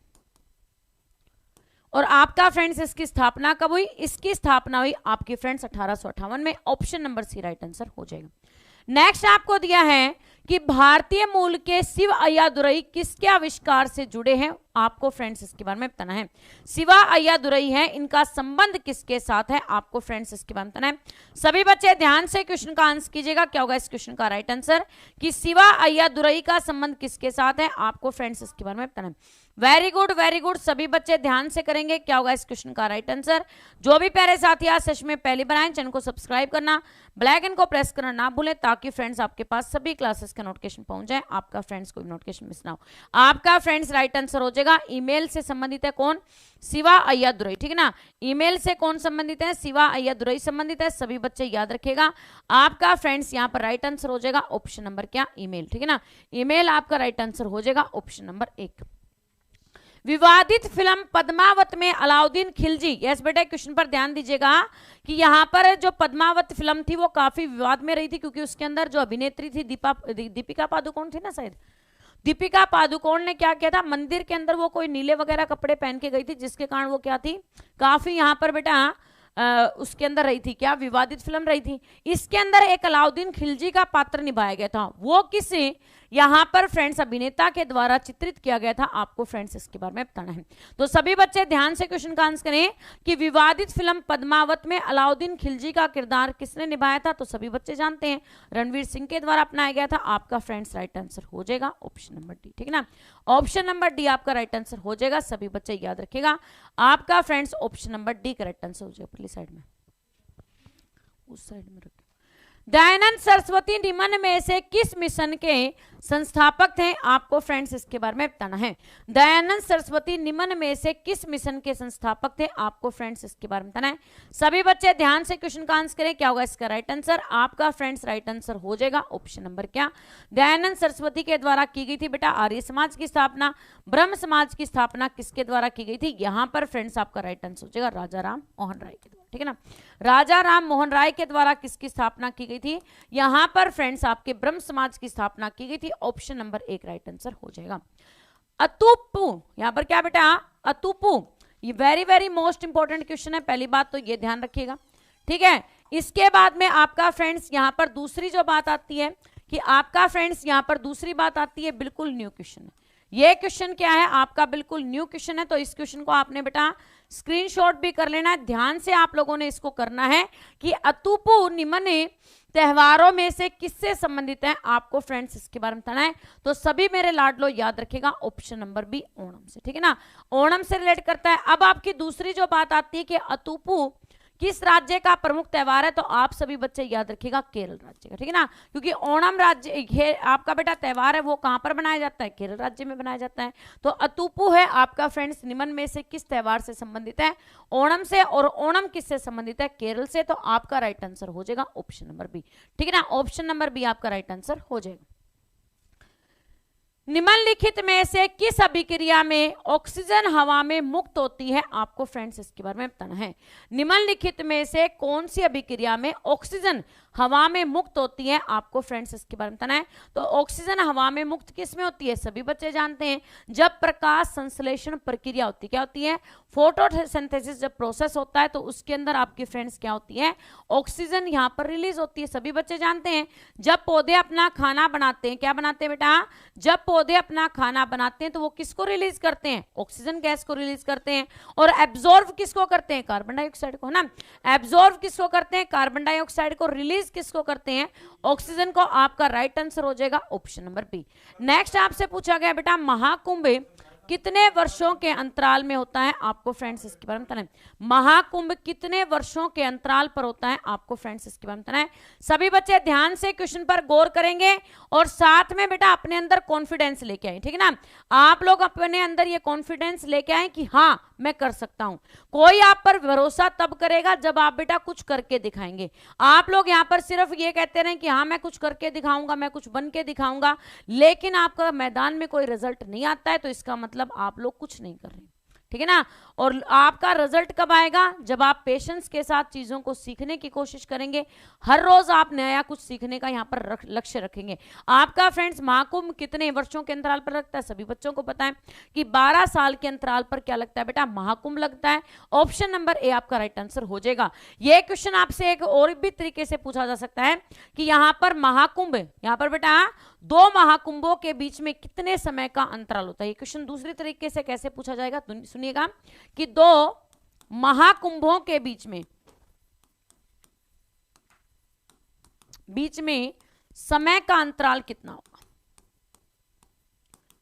S1: और आपका फ्रेंड्स इसकी स्थापना कब हुई? इसकी स्थापना हुई आपकी फ्रेंड्स 1858 में। Option number C right answer हो जाएगा। नेक्स्ट आपको दिया है कि भारतीय मूल के शिव अय्यादुरई किसके आविष्कार से जुड़े हैं? आपको फ्रेंड्स इसके बारे में बताना है। शिवा अय्यादुरई है, इनका संबंध किसके साथ है? आपको फ्रेंड्स इसके बारे में बताना है। सभी बच्चे ध्यान से क्वेश्चन का आंसर कीजिएगा, क्या होगा इस क्वेश्चन का राइट आंसर कि शिवा अय्यादुरई का संबंध किसके साथ है? आपको फ्रेंड्स इसके बारे में बताना है। वेरी गुड वेरी गुड, सभी बच्चे ध्यान से करेंगे, क्या होगा इस क्वेश्चन का राइट आंसर। जो भी प्यारे साथी आज सेशन में पहली बार आए, चैनल को सब्सक्राइब करना, बेल आइकन को प्रेस करना ना भूलें, ताकि फ्रेंड्स आपके पास सभी क्लासेस का नोटिफिकेशन पहुंच जाए, आपका फ्रेंड्स कोई नोटिफिकेशन मिस ना हो। आपका फ्रेंड्स राइट आंसर हो जाएगा। ईमेल से संबंधित है कौन? शिवा अय्यादुरई, ठीक है ना। ईमेल से कौन संबंधित है? शिवा अय्यादुरई संबंधित है। सभी बच्चे याद रखेगा, आपका फ्रेंड्स यहाँ पर राइट आंसर हो जाएगा ऑप्शन नंबर क्या? ईमेल, ठीक है ना। ईमेल आपका राइट आंसर हो जाएगा ऑप्शन नंबर 1। विवादित फिल्म पद्मावत में अलाउद्दीन खिलजी, यस बेटा क्वेश्चन पर ध्यान दीजिएगा कि यहाँ पर जो पद्मावत फिल्म थी वो काफी विवाद में रही थी, क्योंकि उसके अंदर जो अभिनेत्री थी दीपिका पादुकोण थी ना, शायद दीपिका पादुकोण ने क्या किया था, मंदिर के अंदर वो कोई नीले वगैरह कपड़े पहन के गई थी, जिसके कारण वो क्या थी, काफी यहाँ पर बेटा उसके अंदर रही थी, क्या विवादित फिल्म रही थी। इसके अंदर एक अलाउद्दीन खिलजी का पात्र निभाया गया था। वो किसी यहां पर फ्रेंड्स अभिनेता के द्वारा चित्रित किया गया था, आपको फ्रेंड्स इसके बारे में बताना है। तो सभी बच्चे ध्यान से क्वेश्चन का आंसर करें कि विवादित फिल्म पद्मावत में अलाउद्दीन खिलजी का किरदार किसने निभाया था, तो सभी बच्चे जानते हैं रणवीर सिंह के द्वारा अपनाया गया था। आपका फ्रेंड्स राइट आंसर हो जाएगा ऑप्शन नंबर डी, ठीक है ना, ऑप्शन नंबर डी आपका राइट आंसर हो जाएगा। सभी बच्चे याद रखेगा, आपका friends option number D correct answer हो जाएगा। पिछली साइड में, उस साइड में रखें। दयानंद सरस्वती निम्न में से किस मिशन के संस्थापक थे, आपको फ्रेंड्स इसके बारे में बताना है। दयानंद सरस्वती निम्न में से किस मिशन के संस्थापक थे, आपको फ्रेंड्स इसके बारे में बताना है। सभी बच्चे ध्यान से क्वेश्चन का आंसर करें, क्या होगा इसका राइट आंसर, आपका फ्रेंड्स राइट आंसर हो जाएगा ऑप्शन नंबर क्या, दयानंद सरस्वती के द्वारा की गई थी बेटा आर्य समाज की स्थापना। ब्रह्म समाज की स्थापना किसके द्वारा की गई थी, यहां पर फ्रेंड्स आपका राइट आंसर हो जाएगा राजा राम मोहन राय के द्वारा, ठीक है ना, राजा राम मोहन राय के द्वारा किसकी स्थापना की गई थी, यहां पर फ्रेंड्स आपके ब्रह्म समाज की स्थापना की गई थी। ऑप्शन नंबर एक राइट आंसर हो जाएगा। अतुपु, यहां पर क्या बेटा अतुपु, ये very very most important question है, पहली बात तो ये ध्यान रखिएगा, ठीक है। इसके बाद में आपका फ्रेंड्स यहां पर दूसरी जो बात आती है कि आपका फ्रेंड्स यहां पर दूसरी बात आती है, बिल्कुल न्यू क्वेश्चन है। ये क्वेश्चन क्या है, आपका बिल्कुल न्यू क्वेश्चन है, तो इस क्वेश्चन को आपने बेटा स्क्रीनशॉट भी कर लेना है। ध्यान से आप लोगों ने इसको करना है कि अतुपु निम्न त्योहारों में से किससे संबंधित है, आपको फ्रेंड्स इसके बारे में बताना है। तो सभी मेरे लाडलो याद रखेगा ऑप्शन नंबर बी ओणम से, ठीक है ना, ओणम से रिलेट करता है। अब आपकी दूसरी जो बात आती है कि अतुपु किस राज्य का प्रमुख त्योहार है, तो आप सभी बच्चे याद रखिएगा केरल राज्य का, ठीक है ना, क्योंकि ओणम राज्य आपका बेटा त्योहार है वो कहां पर बनाया जाता है, केरल राज्य में बनाया जाता है। तो अतुपु है आपका फ्रेंड्स निम्न में से किस त्योहार से संबंधित है, ओणम से, और ओणम किससे संबंधित है, केरल से। तो आपका राइट आंसर हो जाएगा ऑप्शन नंबर बी, ठीक है ना, ऑप्शन नंबर बी आपका राइट आंसर हो जाएगा। निम्नलिखित में से किस अभिक्रिया में ऑक्सीजन हवा में मुक्त होती है, आपको फ्रेंड्स इसके बारे में बताना है। निम्नलिखित में से कौन सी अभिक्रिया में ऑक्सीजन हवा में मुक्त होती है, आपको फ्रेंड्स इसके बारे में बताना है। तो ऑक्सीजन हवा में मुक्त किस में होती है, सभी बच्चे जानते हैं, जब प्रकाश संश्लेषण प्रक्रिया होती है, क्या होती है, फोटोसिंथेसिस जब प्रोसेस होता है तो उसके अंदर आपकी फ्रेंड्स क्या होती है, ऑक्सीजन यहां पर रिलीज होती है। सभी बच्चे जानते हैं जब पौधे अपना खाना बनाते हैं, क्या बनाते हैं बेटा, जब पौधे अपना खाना बनाते हैं तो वो किसको रिलीज करते हैं, ऑक्सीजन गैस को रिलीज करते हैं। और एब्जॉर्व किसको करते हैं, कार्बन डाइऑक्साइड को, है ना, एब्जॉर्व किसको करते हैं, कार्बन डाइऑक्साइड को, रिलीज किसको करते हैं, ऑक्सीजन को। आपका राइट आंसर हो जाएगा ऑप्शन नंबर बी। नेक्स्ट आपसे पूछा गया बेटा महाकुंभ कितने वर्षों के अंतराल में होता है, आपको फ्रेंड्स इसके बारे में बताना है। महाकुंभ कितने वर्षों के अंतराल पर होता है, आपको फ्रेंड्स इसके बारे में बताना है। सभी बच्चे ध्यान से क्वेश्चन पर गौर करेंगे और साथ में बेटा अपने अंदर कॉन्फिडेंस लेके आए, ठीक है ना, आप लोग अपने अंदर ये कॉन्फिडेंस लेके आए कि हाँ मैं कर सकता हूं। कोई आप पर भरोसा तब करेगा जब आप बेटा कुछ करके दिखाएंगे। आप लोग यहां पर सिर्फ ये कहते रहे कि हाँ मैं कुछ करके दिखाऊंगा, मैं कुछ बन के दिखाऊंगा, लेकिन आपका मैदान में कोई रिजल्ट नहीं आता है, तो इसका मतलब आप लोग कुछ नहीं कर रहे, ठीक है ना। और आपका रिजल्ट कब आएगा, जब आप पेशेंस के साथ चीजों को सीखने की कोशिश करेंगे। हर रोज आप नया कुछ सीखने का यहां पर लक्ष्य रखेंगे। आपका फ्रेंड्स महाकुंभ कितने वर्षों के अंतराल पर लगता है, सभी बच्चों को पता है कि 12 साल के अंतराल पर क्या लगता है बेटा, महाकुंभ लगता है। ऑप्शन नंबर ए आपका राइट आंसर हो जाएगा। यह क्वेश्चन आपसे एक और भी तरीके से पूछा जा सकता है कि यहां पर महाकुंभ, यहां पर बेटा 2 महाकुंभों के बीच में कितने समय का अंतराल होता है। ये क्वेश्चन दूसरी तरीके से कैसे पूछा जाएगा, सुनिएगा कि 2 महाकुंभों के बीच में समय का अंतराल कितना होगा,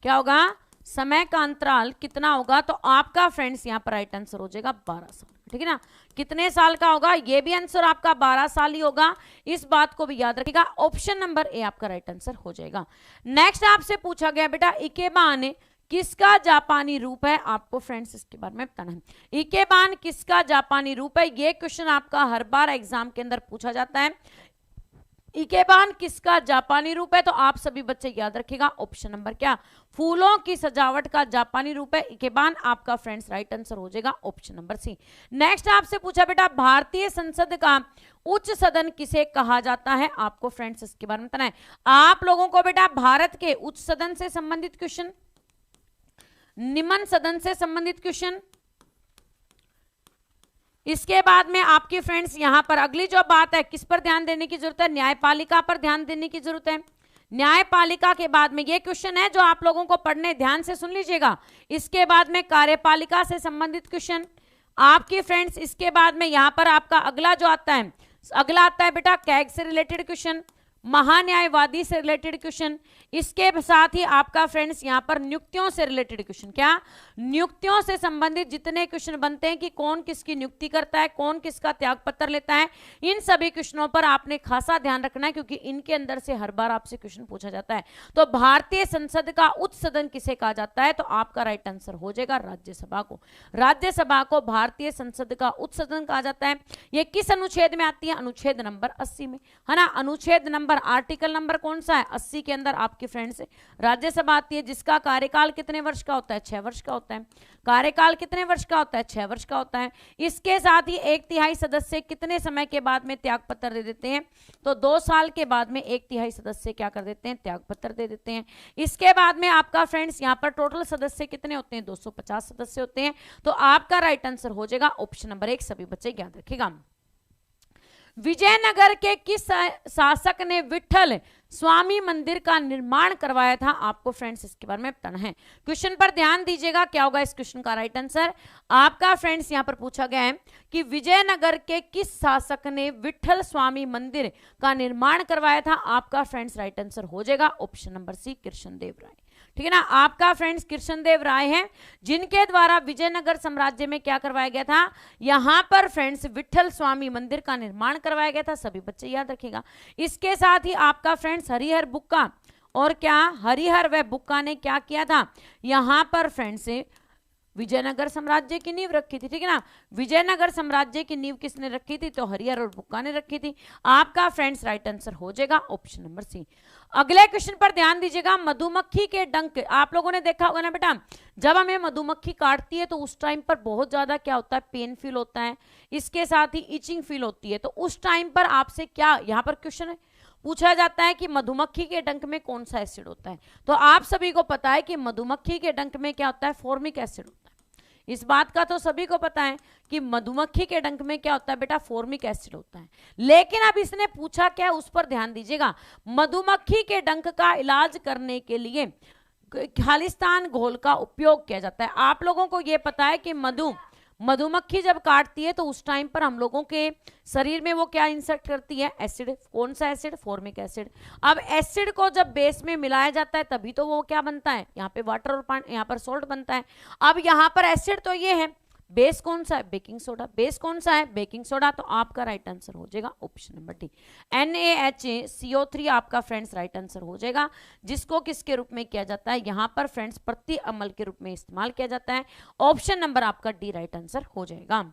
S1: क्या होगा, समय का अंतराल कितना होगा। तो आपका फ्रेंड्स यहां पर राइट आंसर हो जाएगा 12 साल, ठीक है ना। कितने साल का होगा, ये भी आंसर आपका 12 साल ही होगा, इस बात को भी याद रखिएगा। ऑप्शन नंबर ए आपका राइट आंसर हो जाएगा। नेक्स्ट आपसे पूछा गया बेटा इकेबान किसका जापानी रूप है, आपको फ्रेंड्स इसके बारे में बताना है। इकेबान किसका जापानी रूप है, ये क्वेश्चन आपका हर बार एग्जाम के अंदर पूछा जाता है। इकेबान किसका जापानी रूप है, तो आप सभी बच्चे याद रखिएगा ऑप्शन नंबर क्या, फूलों की सजावट का जापानी रूप है इकेबान। आपका फ्रेंड्स राइट आंसर हो जाएगा ऑप्शन नंबर सी। नेक्स्ट आपसे पूछा बेटा भारतीय संसद का उच्च सदन किसे कहा जाता है, आपको फ्रेंड्स इसके बारे में बताना है। आप लोगों को बेटा भारत के उच्च सदन से संबंधित क्वेश्चन, निम्न सदन से संबंधित क्वेश्चन, इसके बाद में आपकी फ्रेंड्स यहां पर अगली जो बात है किस पर ध्यान देने की जरूरत है, न्यायपालिका पर ध्यान देने की जरूरत है। न्यायपालिका के बाद में, ये क्वेश्चन है जो आप लोगों को पढ़ने, ध्यान से सुन लीजिएगा। इसके बाद में कार्यपालिका से संबंधित क्वेश्चन आपकी फ्रेंड्स। इसके बाद में यहां पर आपका अगला जो आता है, अगला आता है बेटा कैग से रिलेटेड क्वेश्चन, महान्यायवादी से रिलेटेड क्वेश्चन। इसके साथ ही आपका फ्रेंड्स यहां पर नियुक्तियों से रिलेटेड क्वेश्चन, क्या नियुक्तियों से संबंधित जितने क्वेश्चन बनते हैं कि कौन किसकी नियुक्ति करता है, कौन किसका त्यागपत्र लेता है, इन सभी क्वेश्चनों पर आपने खासा ध्यान रखना है, क्योंकि इनके अंदर से हर बार आपसे क्वेश्चन पूछा जाता है। तो भारतीय संसद का उच्च सदन किसे कहा जाता है, तो आपका राइट आंसर हो जाएगा राज्यसभा को। राज्यसभा को भारतीय संसद का उच्च सदन कहा जाता है। यह किस अनुच्छेद में आती है, अनुच्छेद नंबर 80 में, है ना। अनुच्छेद नंबर, आर्टिकल नंबर कौन सा है, 80 के अंदर आपकी फ्रेंड्स राज्यसभा आती है, जिसका कार्यकाल कितने वर्ष का होता है, 6 वर्ष का होता है। कार्यकाल कितने वर्ष का होता है, 6 वर्ष का होता है। इसके साथ ही 1/3 सदस्य कितने समय के बाद में त्यागपत्र दे देते हैं, तो 2 साल के बाद में 1/3 सदस्य क्या कर देते हैं, त्यागपत्र दे देते हैं। इसके बाद में आपका फ्रेंड्स यहाँ पर टोटल सदस्य कितने होते हैं, 250 सदस्य होते हैं। तो आपका राइट आंसर हो जाएगा ऑप्शन नंबर 1। सभी बच्चे याद रखिएगा। विजयनगर के किस शासक ने विठल स्वामी मंदिर का निर्माण करवाया था, आपको फ्रेंड्स इसके बारे में बताना है। क्वेश्चन पर ध्यान दीजिएगा, क्या होगा इस क्वेश्चन का राइट आंसर। आपका फ्रेंड्स यहां पर पूछा गया है कि विजयनगर के किस शासक ने विठल स्वामी मंदिर का निर्माण करवाया था, आपका फ्रेंड्स राइट आंसर हो जाएगा ऑप्शन नंबर सी, कृष्णदेव राय। ठीक है ना, आपका फ्रेंड्स कृष्णदेव राय हैं, जिनके द्वारा विजयनगर साम्राज्य में क्या करवाया गया था, यहां पर फ्रेंड्स विठल स्वामी मंदिर का निर्माण करवाया गया था। सभी बच्चे याद रखिएगा। इसके साथ ही आपका फ्रेंड्स हरिहर बुक्का, और क्या हरिहर व बुक्का ने क्या किया था, यहां पर फ्रेंड्स विजयनगर साम्राज्य की नींव रखी थी। ठीक है ना, विजयनगर साम्राज्य की नींव किसने रखी थी, तो हरिहर और बुक्का ने रखी थी। आपका फ्रेंड्स राइट आंसर हो जाएगा ऑप्शन नंबर सी। अगले क्वेश्चन पर ध्यान दीजिएगा। मधुमक्खी के डंक, आप लोगों ने देखा होगा ना बेटा, जब हमें मधुमक्खी काटती है तो उस टाइम पर बहुत ज्यादा क्या होता है, पेन फील होता है, इसके साथ ही इचिंग फील होती है। तो उस टाइम पर आपसे क्या यहाँ पर क्वेश्चन पूछा जाता है कि मधुमक्खी के डंक में कौन सा एसिड होता है। तो आप सभी को पता है कि मधुमक्खी के डंक में क्या होता है, फॉर्मिक एसिड होता है। इस बात का तो सभी को पता है कि मधुमक्खी के डंक में क्या होता है बेटा, फॉर्मिक एसिड होता है। लेकिन अब इसने पूछा क्या, उस पर ध्यान दीजिएगा। मधुमक्खी के डंक का इलाज करने के लिए खालिस्तान घोल का उपयोग किया जाता है। आप लोगों को यह पता है कि मधुमक्खी जब काटती है तो उस टाइम पर हम लोगों के शरीर में वो क्या इंसर्ट करती है, एसिड। कौन सा एसिड, फॉर्मिक एसिड। अब एसिड को जब बेस में मिलाया जाता है तभी तो वो क्या बनता है, यहाँ पे वाटर और पानी, यहाँ पर सोल्ट बनता है। अब यहाँ पर एसिड तो ये है, बेस कौन सा है, बेकिंग सोडा। बेस कौन सा है, बेकिंग सोडा। तो आपका राइट आंसर हो जाएगा ऑप्शन नंबर डी, NaHCO3 आपका फ्रेंड्स राइट आंसर हो जाएगा, जिसको किसके रूप में किया जाता है, यहां पर फ्रेंड्स प्रति अम्ल के रूप में इस्तेमाल किया जाता है। ऑप्शन नंबर आपका डी राइट आंसर हो जाएगा।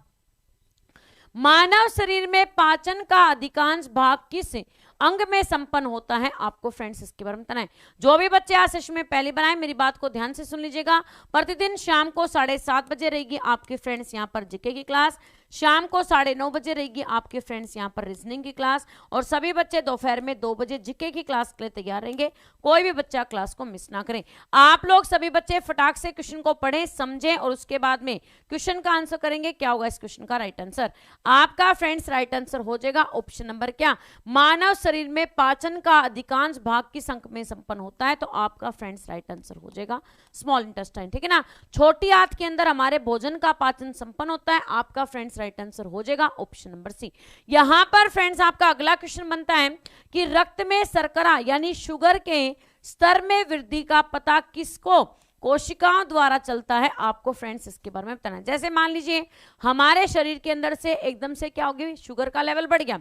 S1: मानव शरीर में पाचन का अधिकांश भाग किस अंग में संपन्न होता है, आपको फ्रेंड्स इसके बारे में बताना है। जो भी बच्चे आज सेशन में पहली बार आए, मेरी बात को ध्यान से सुन लीजिएगा। प्रतिदिन शाम को 7:30 बजे रहेगी आपके फ्रेंड्स यहाँ पर जीके की क्लास, शाम को 9:30 बजे रहेगी आपके फ्रेंड्स यहाँ पर रीजनिंग की क्लास, और सभी बच्चे दोपहर में 2 बजे जीके की क्लास के लिए तैयार रहेंगे। कोई भी बच्चा क्लास को मिस ना करें। आप लोग सभी बच्चे फटाक से क्वेश्चन को पढ़ें, समझें, और उसके बाद में क्वेश्चन का आंसर करेंगे। क्या होगा इस क्वेश्चन का राइट आंसर, आपका फ्रेंड्स राइट आंसर हो जाएगा ऑप्शन नंबर क्या, मानव शरीर में पाचन का अधिकांश भाग किस अंग में संपन्न होता है। तो आपका फ्रेंड्स राइट आंसर हो जाएगा स्मॉल इंटेस्टाइन। ठीक है ना, छोटी आंत के अंदर हमारे भोजन का पाचन संपन्न होता है। आपका फ्रेंड्स राइट आंसर हो जाएगा ऑप्शन नंबर सी। यहां पर फ्रेंड्स आपका अगला क्वेश्चन बनता है कि रक्त में शर्करा यानी शुगर के स्तर में वृद्धि का पता किसको कोशिकाओं द्वारा चलता है, आपको फ्रेंड्स इसके बारे में बताना है। जैसे मान लीजिए हमारे शरीर के अंदर से एकदम से क्या होगी, शुगर का लेवल बढ़ गया,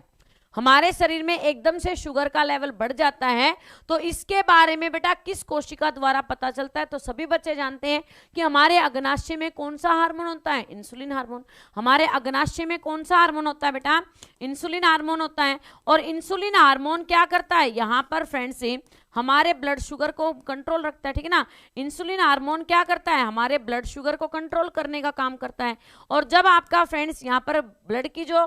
S1: हमारे शरीर में एकदम से शुगर का लेवल बढ़ जाता है, तो इसके बारे में बेटा किस कोशिका द्वारा पता चलता है। तो सभी बच्चे जानते हैं कि हमारे अग्नाशय में कौन सा हार्मोन होता है, इंसुलिन हार्मोन। हमारे अग्नाशय में कौन सा हार्मोन होता है बेटा, इंसुलिन हार्मोन होता है। और इंसुलिन हार्मोन क्या करता है, यहाँ पर फ्रेंड्स हमारे ब्लड शुगर को कंट्रोल रखता है। ठीक है ना, इंसुलिन हार्मोन क्या करता है, हमारे ब्लड शुगर को कंट्रोल करने का काम करता है। और जब आपका फ्रेंड्स यहाँ पर ब्लड की जो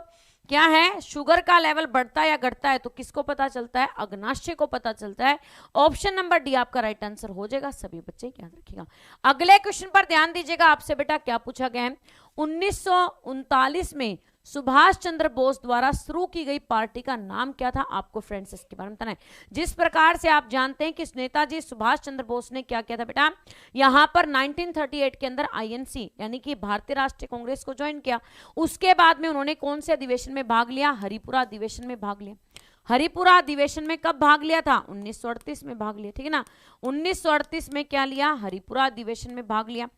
S1: क्या है, शुगर का लेवल बढ़ता है या घटता है, तो किसको पता चलता है, अग्नाशय को पता चलता है। ऑप्शन नंबर डी आपका राइट आंसर हो जाएगा। सभी बच्चे याद रखिएगा। अगले क्वेश्चन पर ध्यान दीजिएगा। आपसे बेटा क्या पूछा गया है, 1939 में सुभाष चंद्र बोस द्वारा शुरू की गई पार्टी का नाम क्या था? आपको फ्रेंड्स इसके बारे में बताना है। जिस प्रकार से आप जानते हैं कि नेताजी सुभाष चंद्र बोस ने क्या किया था बेटा, यहां पर 1938 के अंदर आईएनसी यानी कि भारतीय राष्ट्रीय कांग्रेस को ज्वाइन किया। उसके बाद में उन्होंने कौन से अधिवेशन में भाग लिया? हरिपुरा अधिवेशन में भाग लिया। हरिपुरा अधिवेशन में कब भाग लिया था? 1938 में भाग लिया, ठीक है ना। 1938 में क्या लिया? हरिपुरा अधिवेशन में भाग लिया।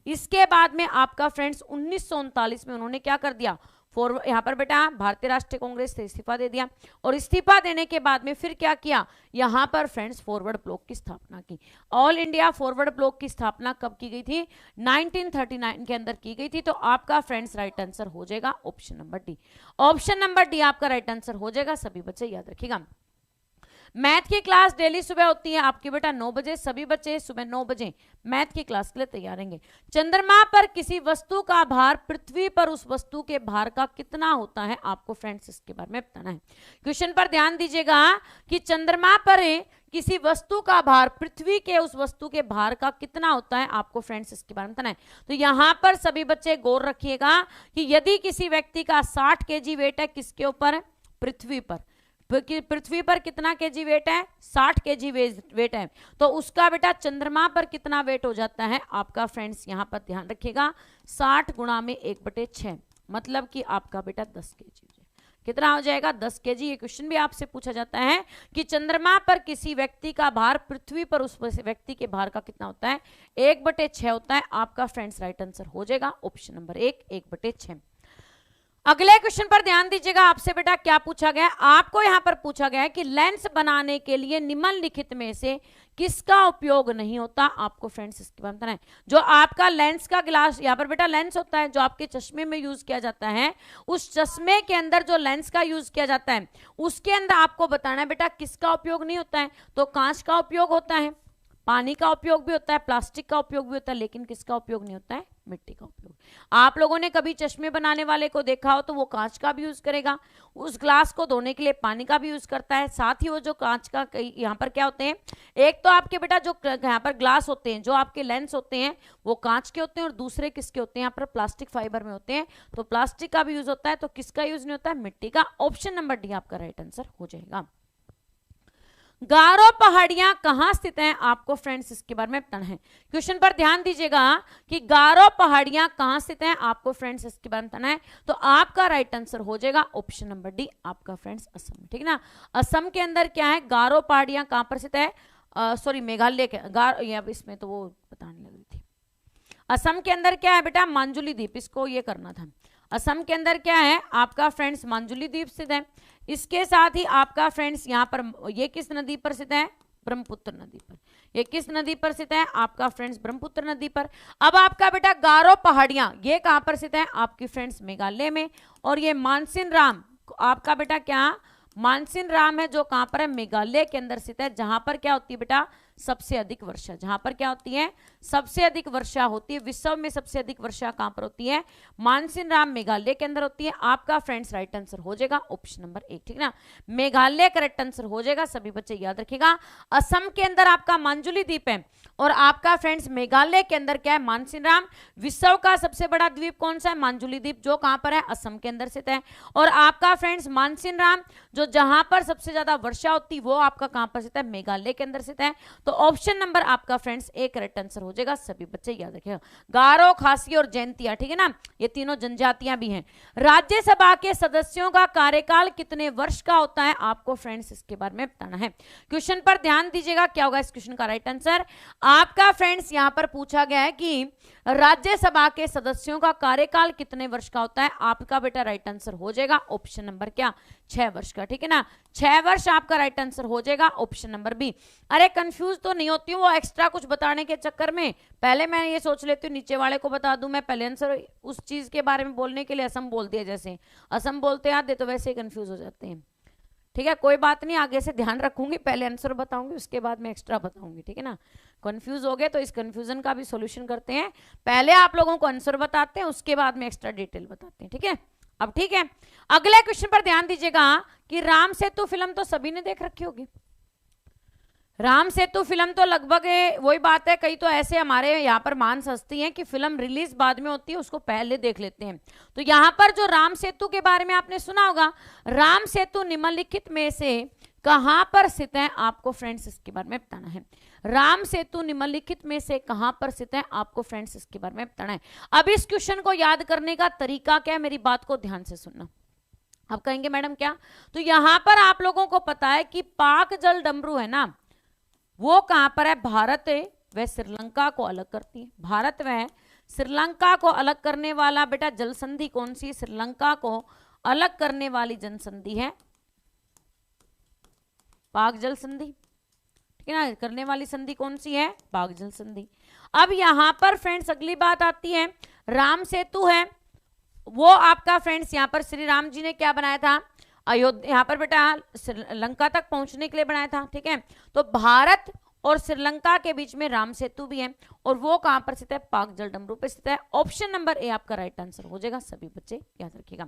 S1: इसके बाद में आपका फ्रेंड्स 1939 में उन्होंने क्या कर दिया? यहाँ पर बेटा भारतीय राष्ट्रीय कांग्रेस से इस्तीफा दे दिया, और इस्तीफा देने के बाद में फिर क्या किया? यहाँ पर फ्रेंड्स फॉरवर्ड ब्लॉक की स्थापना की। ऑल इंडिया फॉरवर्ड ब्लॉक की स्थापना कब की गई थी? 1939 के अंदर की गई थी। तो आपका फ्रेंड्स राइट आंसर हो जाएगा option number D. Option number D आपका राइट आंसर हो जाएगा। सभी बच्चे याद रखिएगा। मैथ की क्लास डेली सुबह होती है आपकी बेटा 9 बजे। सभी बच्चे सुबह 9 बजे मैथ की क्लास के लिए तैयार रहेंगे। चंद्रमा पर किसी वस्तु का भार पृथ्वी पर उस वस्तु के भार का कितना होता है? आपको फ्रेंड्स इसके बारे में बताना है। क्वेश्चन पर ध्यान दीजिएगा कि चंद्रमा पर किसी वस्तु का भार पृथ्वी के उस वस्तु के भार का कितना होता है? आपको फ्रेंड्स इसके बारे में बताना है। तो यहां पर सभी बच्चे गौर रखिएगा कि यदि किसी व्यक्ति का 60 केजी वेट है, किसके ऊपर? पृथ्वी पर। पृथ्वी पर कितना केजी वेट है? 60 केजी वेट है। तो उसका बेटा चंद्रमा पर कितना वेट हो जाता है? आपका फ्रेंड्स यहां पर ध्यान रखिएगा 60 गुणा में 1/6, मतलब कि आपका बेटा 10 केजी। कितना हो जाएगा? 10 केजी। ये क्वेश्चन भी आपसे पूछा जाता है कि चंद्रमा पर किसी व्यक्ति का भार पृथ्वी पर उस व्यक्ति के भार का कितना होता है? 1/6 होता है। आपका फ्रेंड्स राइट आंसर हो जाएगा ऑप्शन नंबर 1/6। अगले क्वेश्चन पर ध्यान दीजिएगा। आपसे बेटा क्या पूछा गया? आपको यहां पर पूछा गया है कि लेंस बनाने के लिए निम्नलिखित में से किसका उपयोग नहीं होता? आपको फ्रेंड्स इसके बारे में बताना है। जो आपका लेंस का ग्लास, यहां पर बेटा लेंस होता है जो आपके चश्मे में यूज किया जाता है, उस चश्मे के अंदर जो लेंस का यूज किया जाता है उसके अंदर आपको बताना है बेटा किसका उपयोग नहीं होता है। तो कांच का उपयोग होता है, पानी का उपयोग भी होता है, प्लास्टिक का उपयोग भी होता है, लेकिन किसका उपयोग नहीं होता है? मिट्टी का उपयोग। आप लोगों ने कभी चश्मे बनाने वाले को देखा हो तो वो कांच का भी यूज करेगा, उस ग्लास को धोने के लिए पानी का भी यूज करता है। साथ ही वो जो कांच का यहाँ पर क्या होते हैं, एक तो आपके बेटा जो यहाँ पर ग्लास होते हैं, जो आपके लेंस होते हैं वो कांच के होते हैं, और दूसरे किसके होते हैं? यहाँ पर प्लास्टिक फाइबर में होते हैं। तो प्लास्टिक का भी यूज होता है। तो किसका यूज नहीं होता है? मिट्टी का। ऑप्शन नंबर डी आपका राइट आंसर हो जाएगा। गारो पहाड़ियां कहां स्थित हैं? आपको फ्रेंड्स इसके बारे में बताना है। क्वेश्चन पर ध्यान दीजिएगा कि गारो पहाड़ियां कहां स्थित हैं। आपको फ्रेंड्स इसके बारे में बताना है। तो आपका राइट आंसर हो जाएगा ऑप्शन नंबर डी आपका फ्रेंड्स असम, ठीक है ना। असम के अंदर क्या है? गारो पहाड़ियां कहां पर स्थित है? सॉरी मेघालय के इसमें तो वो बताने लगी थी। असम के अंदर क्या है बेटा? मांजुली द्वीप। इसको ये करना था। असम के अंदर क्या है आपका फ्रेंड्स? मांजुली द्वीप स्थित है। इसके साथ ही आपका फ्रेंड्स यहाँ पर ये किस नदी पर स्थित है? ब्रह्मपुत्र नदी पर। ये किस नदी पर स्थित है? आपका फ्रेंड्स ब्रह्मपुत्र नदी पर। अब आपका बेटा गारो पहाड़ियां ये कहां पर स्थित है? आपकी फ्रेंड्स मेघालय में। और ये मानसिन राम आपका बेटा क्या? मानसिन राम है जो कहां पर है? मेघालय के अंदर स्थित है, जहां पर क्या होती है बेटा? सबसे अधिक वर्षा। जहां पर क्या होती है? सबसे अधिक वर्षा होती है। विश्व में सबसे अधिक वर्षा कहां पर होती है? मानसिन राम मेघालय के अंदर होती है। आपका फ्रेंड्स राइट आंसर हो जाएगा ऑप्शन नंबर 1, ठीक ना। मेघालय करेक्ट आंसर हो जाएगा। सभी बच्चे याद रखिएगा। असम के अंदर आपका मांजुली द्वीप है, और आपका फ्रेंड्स मेघालय के अंदर क्या है? मानसिन राम। विश्व का सबसे बड़ा द्वीप कौन सा है? मांजुली द्वीप, जो कहां पर है? असम के अंदर स्थित है। और आपका फ्रेंड्स मानसिन राम जो जहां पर सबसे ज्यादा वर्षा होती है वो आपका कहां पर स्थित है? मेघालय के अंदर स्थित है। तो ऑप्शन नंबर आपका फ्रेंड्स 1 करेक्ट आंसर हो जाएगा। सभी बच्चे याद रखिएगा। गारो, खासी और जैंतिया, ठीक है ना, ये तीनों जनजातियां भी हैं। राज्यसभा के सदस्यों का कार्यकाल कितने वर्ष का होता है? आपको फ्रेंड्स इसके बारे में बताना है। क्वेश्चन पर ध्यान दीजिएगा। क्या होगा इस क्वेश्चन का राइट आंसर? आपका फ्रेंड्स यहां पर पूछा गया है कि राज्यसभा के सदस्यों का कार्यकाल कितने वर्ष का होता है? आपका बेटा राइट आंसर हो जाएगा ऑप्शन नंबर क्या? 6 वर्ष का, ठीक है ना। 6 वर्ष आपका राइट आंसर हो जाएगा ऑप्शन नंबर बी। अरे कंफ्यूज तो नहीं होती हूँ वो एक्स्ट्रा कुछ बताने के चक्कर में। पहले मैं ये सोच लेती हूँ नीचे वाले को बता दूं मैं, पहले आंसर उस चीज के बारे में बोलने के लिए असम बोल दिया, जैसे असम बोलते आते तो वैसे ही कंफ्यूज हो जाते हैं। ठीक है, कोई बात नहीं, आगे से ध्यान रखूंगी, पहले आंसर बताऊंगी उसके बाद मैं एक्स्ट्रा बताऊंगी, ठीक है ना। कंफ्यूज हो गए तो इस कंफ्यूजन का भी सॉल्यूशन करते हैं। पहले आप लोगों को आंसर बताते हैं, उसके बाद में एक्स्ट्रा डिटेल बताते हैं, ठीक है। अब ठीक है, अगले क्वेश्चन पर ध्यान दीजिएगा कि राम सेतु फिल्म तो सभी ने देख रखी होगी। राम सेतु फिल्म तो लगभग वही बात है, कई तो ऐसे हमारे यहाँ पर मांस हस्ती हैं कि फिल्म रिलीज बाद में होती है, उसको पहले देख लेते हैं। तो यहाँ पर जो राम सेतु के बारे में आपने सुना होगा, राम सेतु निम्नलिखित में से कहां पर स्थित है, आपको फ्रेंड्स इसके बारे में बताना है। राम सेतु निम्नलिखित में से कहां पर स्थित है, आपको फ्रेंड्स इसके बारे में बताना है। अब इस क्वेश्चन को याद करने का तरीका क्या है, मेरी बात को ध्यान से सुनना। आप कहेंगे मैडम क्या, तो यहां पर आप लोगों को पता है कि पाक जल डमरू है ना, वो कहां पर है, भारत व श्रीलंका को अलग करती है। भारत व श्रीलंका को अलग करने वाला बेटा जल संधि कौन सी, श्रीलंका को अलग करने वाली जल संधि है पाक जल संधि, ठीक है ना। करने वाली संधि कौन सी है, पाक जल संधि। अब यहां पर फ्रेंड्स अगली बात आती है, राम सेतु है वो आपका फ्रेंड्स यहां पर श्री राम जी ने क्या बनाया था, अयोध्या, यहाँ पर बेटा श्रीलंका तक पहुंचने के लिए बनाया था, ठीक है। तो भारत और श्रीलंका के बीच में राम सेतु भी है, और वो कहां पर स्थित है, पाक जल डमरू पे स्थित है। ऑप्शन नंबर ए आपका राइट आंसर हो जाएगा, सभी बच्चे याद रखिएगा।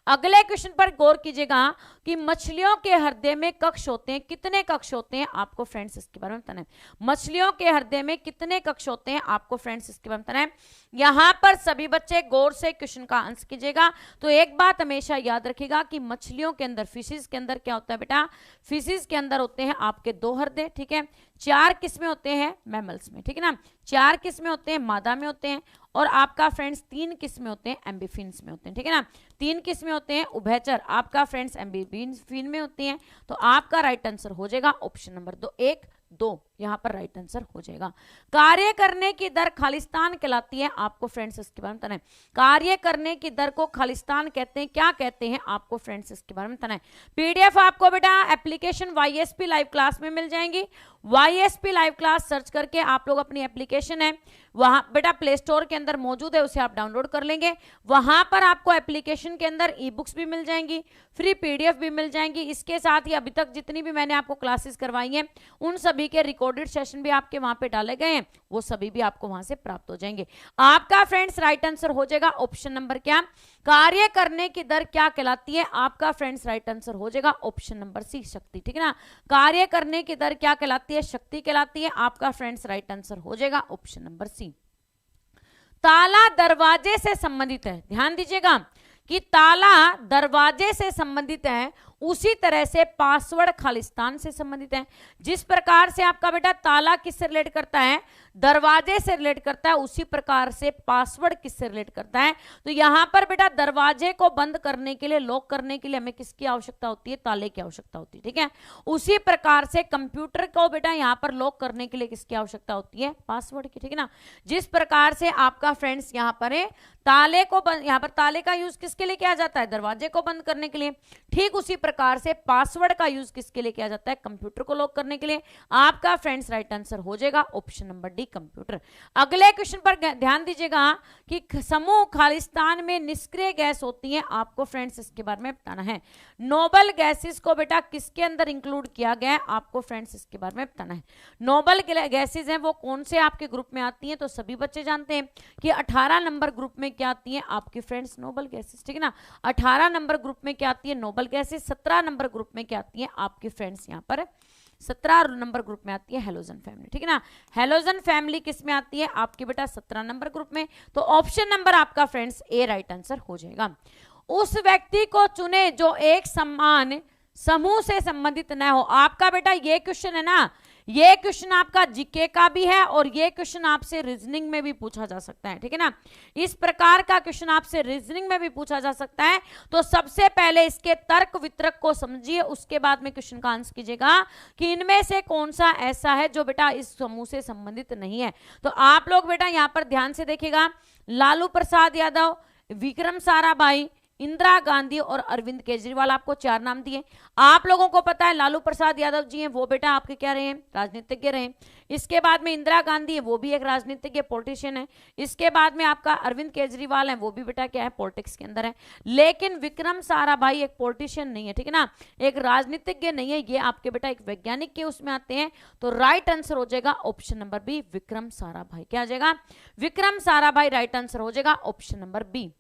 S1: अगले क्वेश्चन पर गौर कीजिएगा कि मछलियों के हृदय में कक्ष होते हैं, कितने कक्ष होते हैं, आपको फ्रेंड्स इसके बारे में बताना है। मछलियों के हृदय में कितने कक्ष होते हैं, आपको फ्रेंड्स इसके बारे में बताना है। यहां पर सभी बच्चे गौर से क्वेश्चन का आंसर कीजिएगा। तो एक बात हमेशा याद रखिएगा कि मछलियों के अंदर, फिशेज के अंदर क्या होता है बेटा, फिशेज के अंदर होते हैं आपके 2 हृदय, ठीक है। 4 किस्में होते हैं मैमल्स में, ठीक है ना, 4 किस्में होते हैं मादा में होते हैं, और आपका फ्रेंड्स 3 किस्में होते हैं एम्बीफिन्स में होते हैं, ठीक है ना। 3 किस्में होते हैं उभयचर, आपका फ्रेंड्स एम्बीफिन में होती हैं। तो आपका राइट आंसर हो जाएगा ऑप्शन नंबर 2, 1, 2 यहां पर राइट आंसर हो जाएगा। कार्य करने की दर खालिस्तान कहलाती है, आपको फ्रेंड्स इसके बारे में बताना है। कार्य करने की दर को खालिस्तान कहते हैं, क्या कहते हैं, आपको फ्रेंड्स इसके बारे में बताना है। पीडीएफ आपको बेटा एप्लीकेशन वाईएसपी लाइव क्लास में मिल जाएंगी। वाईएसपी लाइव क्लास सर्च करके आप लोग अपनी एप्लीकेशन है वहां बेटा प्ले स्टोर के अंदर मौजूद है, उसे आप डाउनलोड कर लेंगे। वहां पर आपको एप्लीकेशन के अंदर ई बुक्स भी मिल जाएंगी, फ्री पीडीएफ भी मिल जाएंगी। इसके साथ ही अभी तक जितनी भी मैंने आपको क्लासेस करवाई हैं उन सभी के रिकॉर्डेड सेशन भी आपके वहां पे डाले गए हैं, वो सभी भी आपको वहां से प्राप्त हो जाएंगे। आपका फ्रेंड्स राइट आंसर हो जाएगा ऑप्शन नंबर क्या, कार्य करने की दर क्या कहलाती है, आपका फ्रेंड्स राइट आंसर हो जाएगा ऑप्शन नंबर सी, शक्ति, ठीक है ना। कार्य करने की दर क्या कहलाती है, शक्ति कहलाती है। आपका फ्रेंड्स राइट आंसर हो जाएगा ऑप्शन नंबर सी। ताला दरवाजे से संबंधित है, ध्यान दीजिएगा कि ताला दरवाजे से संबंधित है, उसी तरह से पासवर्ड खालिस्तान से संबंधित है। जिस प्रकार से आपका बेटा ताला किससे रिलेट करता है, दरवाजे से रिलेट करता है, उसी प्रकार से पासवर्ड किससे रिलेट करता है। तो यहां पर बेटा दरवाजे को बंद करने के लिए, लॉक करने के लिए हमें किसकी आवश्यकता होती है, ताले की आवश्यकता होती है, ठीक है। उसी प्रकार से कंप्यूटर को बेटा यहां पर लॉक करने के लिए किसकी आवश्यकता होती है, पासवर्ड की, ठीक है ना। जिस प्रकार से आपका फ्रेंड्स यहां पर है ताले को बंद, यहां पर ताले का यूज किसके लिए किया जाता है, दरवाजे को बंद करने के लिए। ठीक उसी प्रकार से पासवर्ड का यूज किसके लिए किया जाता है, कंप्यूटर को लॉक करने के लिए। आपका फ्रेंड्स राइट आंसर हो जाएगा ऑप्शन नंबर डी, कंप्यूटर। अगले क्वेश्चन पर ध्यान दीजिएगा कि समूह खालिस्तान में निष्क्रिय गैस होती है, आपको फ्रेंड्स इसके बारे में बताना है। नोबल गैसेस को बेटा किसके अंदर इंक्लूड किया गया है, आपको फ्रेंड्स इसके बारे में बताना है। नोबल गैसेस हैं वो कौन से आपके ग्रुप में आती हैं, तो सभी बच्चे जानते हैं कि 18 नंबर ग्रुप में क्या आती है आपके फ्रेंड्स, नोबल गैसेस, ठीक है ना। 18 नंबर ग्रुप में क्या आती है, नोबल गैसेस। 17 नंबर ग्रुप में क्या आती है आपके फ्रेंड्स, यहाँ पर 17 नंबर ग्रुप में आती है हेलोजन फैमिली, ठीक है ना। हेलोजन फैमिली किस में आती है आपकी बेटा 17 नंबर ग्रुप में। तो ऑप्शन नंबर आपका फ्रेंड्स ए राइट आंसर हो जाएगा। उस व्यक्ति को चुने जो एक समान समूह से संबंधित न हो, आपका बेटा ये क्वेश्चन है ना, ये क्वेश्चन आपका जीके का भी है और ये क्वेश्चन आपसे रीजनिंग में भी पूछा जा सकता है, ठीक है ना। इस प्रकार का क्वेश्चन आपसे रीजनिंग में भी पूछा जा सकता है। तो सबसे पहले इसके तर्क वितरक को समझिए, उसके बाद में क्वेश्चन का आंसर कीजिएगा कि इनमें से कौन सा ऐसा है जो बेटा इस समूह से संबंधित नहीं है। तो आप लोग बेटा यहां पर ध्यान से देखिएगा, लालू प्रसाद यादव, विक्रम साराभाई, इंदिरा गांधी और अरविंद केजरीवाल, आपको 4 नाम दिए। आप लोगों को पता है लालू प्रसाद यादव जी हैं वो बेटा आपके क्या रहे हैं, राजनीतिज्ञ रहे। इसके बाद में इंदिरा गांधी है वो भी एक राजनीतिज्ञ पॉलिटिशियन है। इसके बाद में आपका अरविंद केजरीवाल है वो भी बेटा क्या है, पॉलिटिक्स के अंदर है। लेकिन विक्रम साराभाई एक पॉलिटिशियन नहीं है, ठीक है ना, एक राजनीतिज्ञ नहीं है, ये आपके बेटा एक वैज्ञानिक के उसमें आते हैं। तो राइट आंसर हो जाएगा option number B, Vikram Sarabhai. क्या आ जाएगा, विक्रम साराभाई राइट आंसर हो जाएगा ऑप्शन नंबर बी।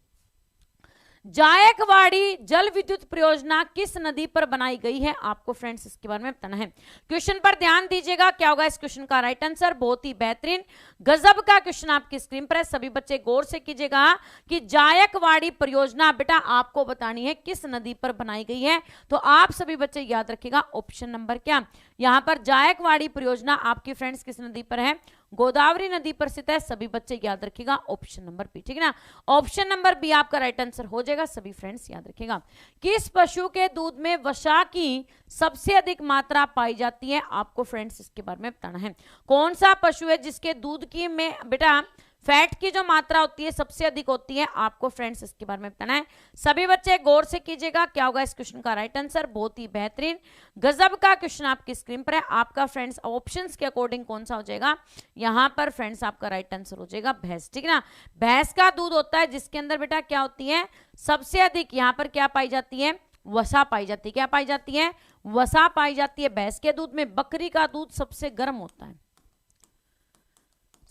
S1: जायकवाड़ी जल विद्युत परियोजना किस नदी पर बनाई गई है, आपको फ्रेंड्स इसके बारे में बताना है। क्वेश्चन पर ध्यान दीजिएगा, क्या होगा इस क्वेश्चन का राइट आंसर, बहुत ही बेहतरीन गजब का क्वेश्चन आपकी स्क्रीन पर है। सभी बच्चे गौर से कीजिएगा कि जायकवाड़ी परियोजना बेटा आपको बतानी है किस नदी पर बनाई गई है। तो आप सभी बच्चे याद रखिएगा ऑप्शन नंबर क्या, यहां पर जायकवाड़ी परियोजना आपकी फ्रेंड्स किस नदी पर है, गोदावरी नदी पर स्थित है। सभी बच्चे याद रखिएगा ऑप्शन नंबर बी, ठीक है ना। ऑप्शन नंबर बी आपका राइट आंसर हो जाएगा। सभी फ्रेंड्स याद रखिएगा, किस पशु के दूध में वसा की सबसे अधिक मात्रा पाई जाती है, आपको फ्रेंड्स इसके बारे में बताना है। कौन सा पशु है जिसके दूध की में बेटा फैट की जो मात्रा होती है सबसे अधिक होती है, आपको फ्रेंड्स इसके बारे में बताना है। सभी बच्चे गौर से कीजिएगा, क्या होगा इस क्वेश्चन का राइट आंसर, बहुत ही बेहतरीन गजब का क्वेश्चन आपकी स्क्रीन पर है। आपका फ्रेंड्स ऑप्शंस के अकॉर्डिंग कौन सा हो जाएगा, यहां पर फ्रेंड्स आपका राइट आंसर हो जाएगा भैंस, ठीक है ना। भैंस का दूध होता है जिसके अंदर बेटा क्या होती है सबसे अधिक, यहां पर क्या पाई जाती है, वसा पाई जाती है। क्या पाई जाती है, वसा पाई जाती है भैंस के दूध में। बकरी का दूध सबसे गर्म होता है,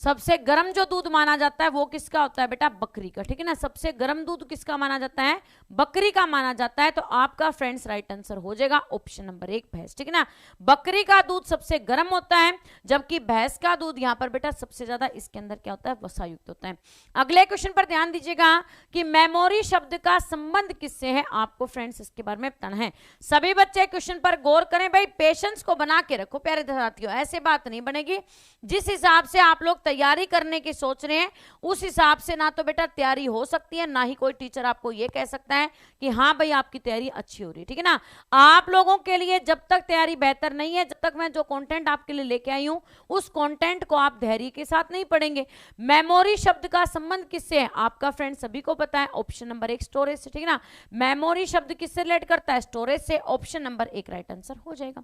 S1: सबसे गर्म जो दूध माना जाता है वो किसका होता है बेटा, बकरी का, ठीक है ना। सबसे गर्म दूध किसका माना जाता है, बकरी का माना जाता है। तो आपका फ्रेंड्स राइट आंसर हो जाएगा ऑप्शन नंबर 1 भैंस, ठीक है ना। बकरी का दूध सबसे गर्म होता है, जबकि भैंस का दूध यहां पर बेटा सबसे ज्यादा इसके अंदर क्या होता है, वसा युक्त होता है। अगले क्वेश्चन पर ध्यान दीजिएगा कि मेमोरी शब्द का संबंध किससे है, आपको फ्रेंड्स इसके बारे में बताना है। सभी बच्चे क्वेश्चन पर गौर करें भाई, पेशेंस को बना के रखो प्यारे साथियों, ऐसे बात नहीं बनेगी। जिस हिसाब से आप लोग तैयारी करने की सोच रहे हैं उस हिसाब से ना तो बेटा तैयारी हो सकती है, ना ही कोई टीचर आपको यह कह सकता है कि हाँ भाई आपकी तैयारी अच्छी हो रही है, ठीक है ना। आप लोगों के लिए जब तक तैयारी बेहतर नहीं है, जब तक मैं जो कंटेंट आपके लिए लेके आई हूं उस कंटेंट को आप धैर्य के साथ नहीं पढ़ेंगे। मेमोरी शब्द का संबंध किससे है, आपका फ्रेंड सभी को पता है ऑप्शन नंबर 1 स्टोरेज से, ठीक है ना। मेमोरी शब्द किससे रिलेट करता है, स्टोरेज से। ऑप्शन नंबर 1 राइट आंसर हो जाएगा।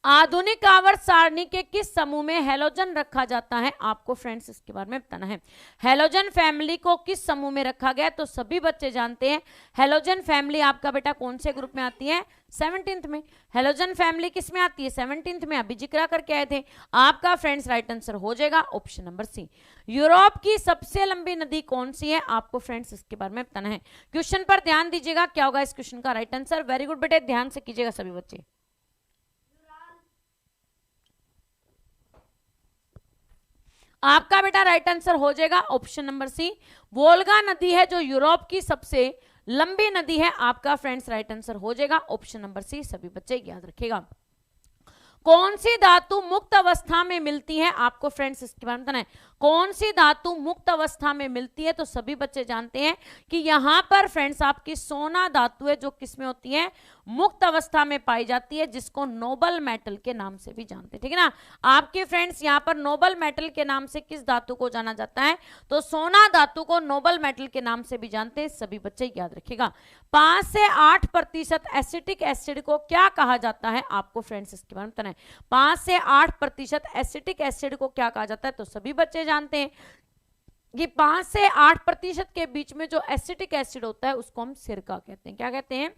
S1: आधुनिक आवर्त सारणी के किस समूह में हैलोजन रखा जाता है, आपको फ्रेंड्स इसके बारे में बताना है। हैलोजन फैमिली को किस समूह में रखा गया, तो सभी बच्चे जानते हैं हैलोजन फैमिली आपका बेटा कौन से ग्रुप में आती है, 17th में। हैलोजन फैमिली किस में आती है, 17th में, अभी जिक्र करके आए थे। आपका फ्रेंड्स राइट आंसर हो जाएगा ऑप्शन नंबर सी। यूरोप की सबसे लंबी नदी कौन सी है, आपको फ्रेंड्स इसके बारे में बताना है। क्वेश्चन पर ध्यान दीजिएगा, क्या होगा इस क्वेश्चन का राइट आंसर, वेरी गुड बेटे, ध्यान से कीजिएगा सभी बच्चे। आपका बेटा राइट आंसर हो जाएगा ऑप्शन नंबर सी, वोल्गा नदी है जो यूरोप की सबसे लंबी नदी है। आपका फ्रेंड्स राइट आंसर हो जाएगा ऑप्शन नंबर सी। सभी बच्चे याद रखिएगा। कौन सी धातु मुक्त अवस्था में मिलती है, आपको फ्रेंड्स इसके बारे में बताना है। कौन सी धातु मुक्त अवस्था में मिलती है, तो सभी बच्चे जानते हैं कि यहां पर फ्रेंड्स आपकी सोना धातु है जो किसमें होती है, मुक्त अवस्था में पाई जाती है, जिसको नोबल मेटल के नाम से भी जानते हैं, ठीक है ना। आपके फ्रेंड्स यहां पर नोबल मेटल के नाम से किस धातु को जाना जाता है, तो सोना धातु को नोबल मेटल के नाम से भी जानते हैं। सभी बच्चे याद रखिएगा। 5 से 8% एसिटिक एसिड को क्या कहा जाता है, आपको फ्रेंड्स इसके बारे में बताना है। 5 से 8% एसिटिक एसिड को क्या कहा जाता है, तो सभी बच्चे जानते हैं कि 5 से 8% के बीच में जो एसिटिक एसिड होता है उसको हम सिरका कहते हैं। क्या कहते हैं,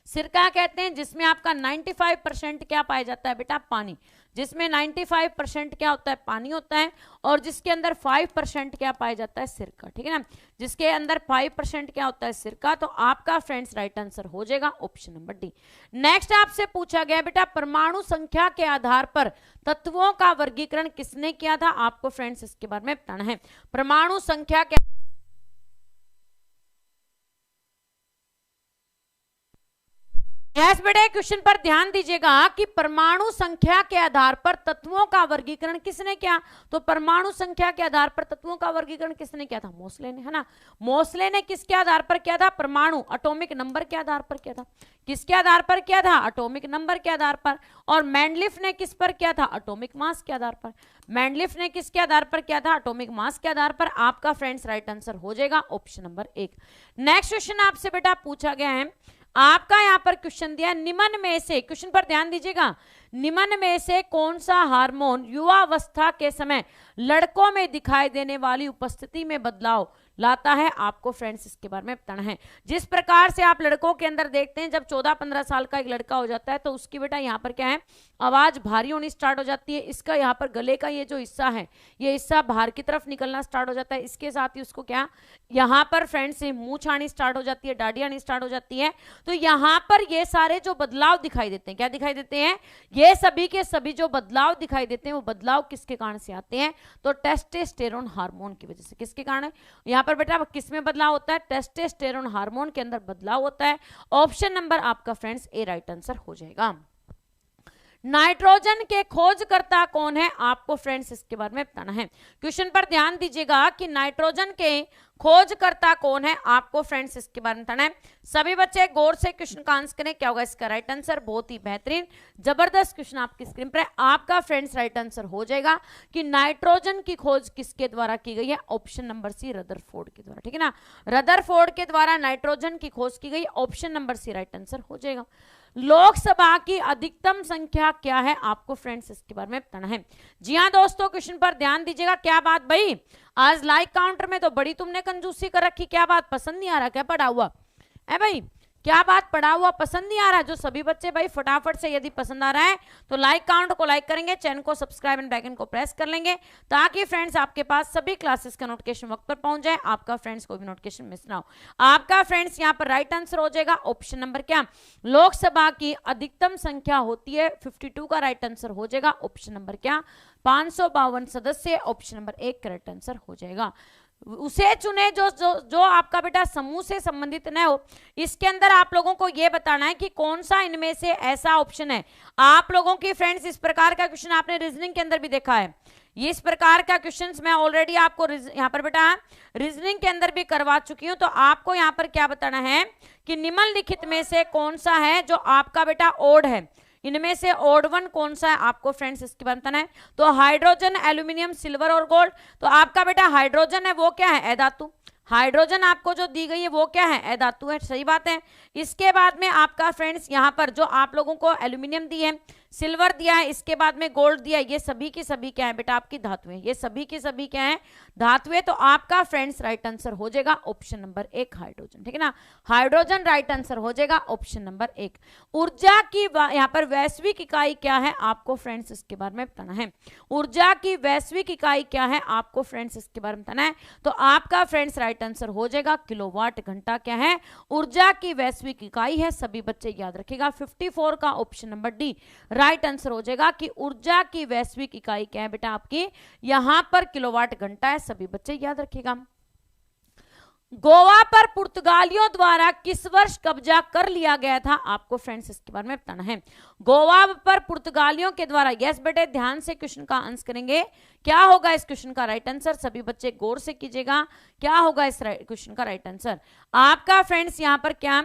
S1: सिरका कहते हैं। जिसमें आपका 95% क्या पाया जाता है बेटा, पानी। जिसमें 95% क्या होता है, पानी होता है, और जिसके अंदर 5% क्या पाया जाता है, सिरका, ठीक है ना। जिसके अंदर 5% क्या होता है, सिरका। तो आपका फ्रेंड्स राइट आंसर हो जाएगा ऑप्शन नंबर डी। नेक्स्ट आपसे पूछा गया बेटा, परमाणु संख्या के आधार पर तत्वों का वर्गीकरण किसने किया था, आपको फ्रेंड्स इसके बारे में बताना है। परमाणु संख्या के यस बेटे, क्वेश्चन पर ध्यान दीजिएगा कि परमाणु संख्या के आधार पर तत्वों का वर्गीकरण किसने किया, तो परमाणु संख्या के आधार पर तत्वों का वर्गीकरण किसने किया था, मोसले ने, है ना। मोसले ने किसके आधार पर किया था, परमाणु एटॉमिक नंबर के आधार पर किया था। किसके आधार पर किया था, एटॉमिक नंबर के आधार पर। और मेंडलिफ ने किस पर किया था, एटॉमिक मास के आधार पर। मेंडलिफ ने किसके आधार पर किया था, एटॉमिक मास के आधार पर। आपका फ्रेंड्स राइट आंसर हो जाएगा ऑप्शन नंबर 1। नेक्स्ट क्वेश्चन आपसे बेटा पूछा गया है, आपका यहां पर क्वेश्चन दिया, निम्न में से, क्वेश्चन पर ध्यान दीजिएगा, निम्न में से कौन सा हार्मोन युवावस्था के समय लड़कों में दिखाई देने वाली उपस्थिति में बदलाव लाता है, आपको फ्रेंड्स इसके बारे में बताना है। जिस प्रकार से आप लड़कों के अंदर देखते हैं, जब 14-15 साल का एक लड़का हो जाता है तो उसकी बेटा यहाँ पर क्या है, आवाज भारी होनी स्टार्ट हो जाती है। इसका यहाँ पर गले का ये जो हिस्सा है, ये हिस्सा बाहर की तरफ निकलना स्टार्ट हो जाता है। इसके साथ ही उसको क्या, यहां पर फ्रेंड्स से मूंछ आनी स्टार्ट हो जाती है, दाढ़ी आनी स्टार्ट हो जाती है। तो यहां पर ये सारे जो बदलाव दिखाई देते हैं, क्या दिखाई देते हैं, ये सभी के सभी जो बदलाव दिखाई देते हैं वो बदलाव किसके कारण से आते हैं, तो टेस्टोस्टेरोन हार्मोन की वजह से। किसके कारण? यहां पर बेटा किस में बदलाव होता है, टेस्टोस्टेरोन हार्मोन के अंदर बदलाव होता है। ऑप्शन नंबर आपका फ्रेंड्स ए राइट आंसर हो जाएगा। नाइट्रोजन के खोजकर्ता कौन है, आपको फ्रेंड्स इसके बारे में बताना है। क्वेश्चन पर ध्यान दीजिएगा कि नाइट्रोजन के खोजकर्ता कौन है, आपको फ्रेंड्स इसके बारे में बताना है। सभी बच्चे गौर से क्वेश्चन का आंसर करें, क्या होगा इसका राइट आंसर। बहुत ही बेहतरीन जबरदस्त क्वेश्चन आपकी स्क्रीन पर है। आपका फ्रेंड्स राइट आंसर हो जाएगा कि नाइट्रोजन की खोज किसके द्वारा की गई है, ऑप्शन नंबर सी रदरफोर्ड के द्वारा। ठीक है ना, रदरफोर्ड के द्वारा नाइट्रोजन की खोज की गई, option number C right answer हो जाएगा। लोकसभा की अधिकतम संख्या क्या है, आपको फ्रेंड्स इसके बारे में बताना है। जी हाँ दोस्तों, क्वेश्चन पर ध्यान दीजिएगा। क्या बात भाई, आज लाइक काउंटर में तो बड़ी तुमने कंजूसी कर रखी, क्या बात पसंद नहीं आ रहा, क्या पढ़ा हुआ है भाई, क्या बात पढ़ा हुआ पसंद नहीं आ रहा। जो सभी बच्चे भाई फटाफट से यदि पसंद आ रहा है तो लाइक काउंट को लाइक करेंगे, चैनल को सब्सक्राइब एंड बेल आइकन को प्रेस कर लेंगे, ताकि फ्रेंड्स आपके पास सभी क्लासेस का नोटिफिकेशन वक्त पर पहुंच जाए, आपका फ्रेंड्स कोई भी नोटिफिकेशन मिस ना हो। आपका फ्रेंड्स यहाँ पर राइट आंसर हो जाएगा ऑप्शन नंबर क्या, लोकसभा की अधिकतम संख्या होती है 52 का राइट आंसर हो जाएगा ऑप्शन नंबर क्या 552 सदस्य, ऑप्शन नंबर 1 करेक्ट आंसर हो जाएगा। उसे चुने जो जो जो आपका बेटा समूह से संबंधित न हो। इसके अंदर आप लोगों को यह बताना है कि कौन सा इनमें से ऐसा ऑप्शन है। आप लोगों की फ्रेंड्स इस प्रकार का क्वेश्चन आपने रीजनिंग के अंदर भी देखा है, ये इस प्रकार का क्वेश्चंस मैं ऑलरेडी आपको यहाँ पर बेटा रीजनिंग के अंदर भी करवा चुकी हूं। तो आपको यहाँ पर क्या बताना है कि निम्नलिखित में से कौन सा है जो आपका बेटा ओड है, इनमें से ओड वन कौन सा है, आपको फ्रेंड्स इसके बारे में बताना है। तो हाइड्रोजन, एल्यूमिनियम, सिल्वर और गोल्ड। तो आपका बेटा हाइड्रोजन है वो क्या है, अधातु। हाइड्रोजन आपको जो दी गई है वो क्या है, अधातु है, सही बात है। इसके बाद में आपका फ्रेंड्स यहाँ पर जो आप लोगों को एल्यूमिनियम दी है, सिल्वर दिया है, इसके बाद में गोल्ड दिया है, ये सभी की सभी क्या है बेटा आपकी धातुएं, ये सभी की सभी क्या है धातुएं। तो आपका फ्रेंड्स राइट आंसर हो जाएगा ऑप्शन नंबर 1 हाइड्रोजन। ठीक है ना, हाइड्रोजन राइट आंसर हो जाएगा ऑप्शन नंबर 1। ऊर्जा की यहाँ पर वैश्विक इकाई क्या है, आपको फ्रेंड्स इसके बारे में बताना है। ऊर्जा की वैश्विक इकाई क्या है, आपको फ्रेंड्स इसके बारे में बताना है। तो आपका फ्रेंड्स राइट आंसर हो जाएगा किलोवाट घंटा क्या है, ऊर्जा की वैश्विक इकाई है। सभी बच्चे याद रखिएगा 54 का option number D right answer हो जाएगा कि ऊर्जा की वैश्विक इकाई क्या है बेटा आपकी, यहां पर किलोवाट घंटा है। सभी बच्चे याद रखिएगा। गोवा पर पुर्तगालियों द्वारा किस वर्ष कब्जा कर लिया गया था, आपको फ्रेंड्स इसके बारे में बताना है। गोवा पर पुर्तगालियों के द्वारा, यस बेटे ध्यान से क्वेश्चन का आंसर करेंगे, क्या होगा इस क्वेश्चन का राइट आंसर, सभी बच्चे गौर से कीजिएगा, क्या होगा इस क्वेश्चन का राइट आंसर। आपका फ्रेंड्स यहां पर क्या,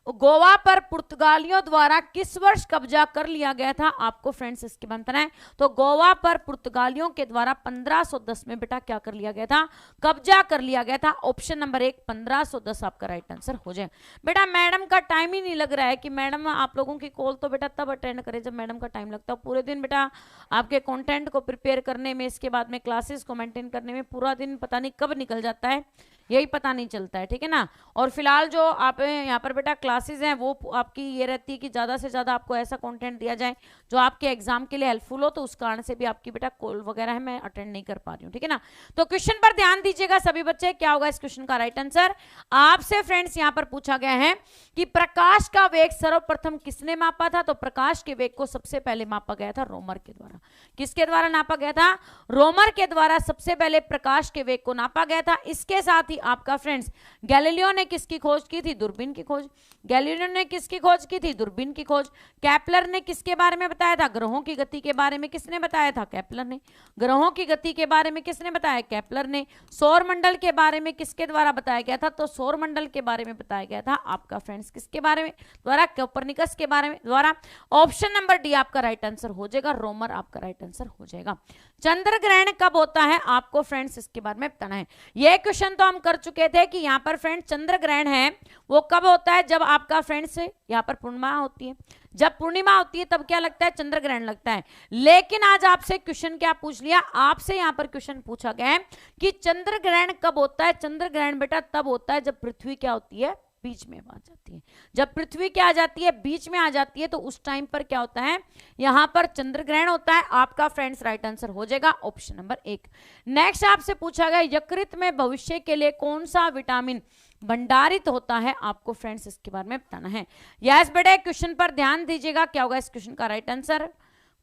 S1: गोवा पर पुर्तगालियों द्वारा किस वर्ष कब्जा कर लिया गया था, आपको फ्रेंड्स इसके बारे में बताना है। तो गोवा पर पुर्तगालियों के द्वारा 1510 में बेटा क्या कर लिया गया था, कब्जा कर लिया गया था। ऑप्शन नंबर 1 1510 आपका राइट आंसर हो जाए। बेटा मैडम का टाइम ही नहीं लग रहा है कि मैडम आप लोगों की कॉल तो बेटा तब अटेंड करें जब मैडम का टाइम लगता है। पूरे दिन बेटा आपके कंटेंट को प्रिपेयर करने में, इसके बाद में क्लासेस को मेंटेन करने में पूरा दिन पता नहीं कब निकल जाता है, यही पता नहीं चलता है। ठीक है ना, और फिलहाल जो आप यहाँ पर बेटा क्लासेस हैं वो आपकी ये रहती है कि ज़्यादा से ज़्यादा आपको ऐसा कंटेंट दिया जाए जो आपके एग्जाम के लिए हेल्पफुल हो। तो उस कारण से भी आपकी बेटा कॉल वगैरह है मैं अटेंड नहीं कर पा रही हूँ। ठीक है ना, तो क्वेश्चन पर ध्यान दीजिएगा सभी बच्चे, क्या होगा इस क्वेश्चन का राइट आंसर। आपसे फ्रेंड्स यहाँ पर पूछा गया है कि प्रकाश का वेग सर्वप्रथम किसने मापा था। तो प्रकाश के वेग को सबसे पहले मापा गया था रोमर के द्वारा। किसके द्वारा नापा गया था, रोमर के द्वारा सबसे पहले प्रकाश के वेग को नापा गया था। इसके साथ ही आपका फ्रेंड्स गैलीलियो ने किसकी खोज की थी, दूरबीन की खोज। गैलीलियो ने किसकी खोज की थी, दूरबीन की खोज। केपलर ने किसके बारे में बताया था, ग्रहों की गति के बारे में किसने बताया था, केपलर ने। ग्रहों की गति के बारे में किसने बताया, केपलर ने। सौर मंडल के बारे में किसके द्वारा बताया गया था, तो सौर मंडल के बारे में बताया गया था आपका फ्रेंड्स किसके बारे में द्वारा, कोपरनिकस के बारे में द्वारा। ऑप्शन नंबर डी आपका राइट आंसर हो जाएगा, रोमर आपका राइट आंसर हो जाएगा। चंद्र ग्रहण कब होता है, आपको फ्रेंड्स इसके बारे में बताना है। यह क्वेश्चन तो हम कर चुके थे कि यहाँ पर फ्रेंड्स चंद्र ग्रहण है वो कब होता है, जब आपका फ्रेंड्स यहाँ पर पूर्णिमा होती है। जब पूर्णिमा होती है तब क्या लगता है, चंद्र ग्रहण लगता है। लेकिन आज आपसे क्वेश्चन क्या पूछ लिया, आपसे यहाँ पर क्वेश्चन पूछा गया है कि चंद्र ग्रहण कब होता है। चंद्र ग्रहण बेटा तब होता है जब पृथ्वी क्या होती है, बीच में आ जाती है। जब पृथ्वी क्या आ जाती है, बीच में आ जाती है, तो उस टाइम पर क्या होता है, यहां पर चंद्र ग्रहण होता है। आपका फ्रेंड्स राइट आंसर हो जाएगा ऑप्शन नंबर 1। नेक्स्ट आपसे पूछा गया यकृत में भविष्य के लिए कौन सा विटामिन भंडारित होता है, आपको फ्रेंड्स इसके बारे में बताना है। यस बेटा, क्वेश्चन पर ध्यान दीजिएगा, क्या होगा इस क्वेश्चन का राइट आंसर।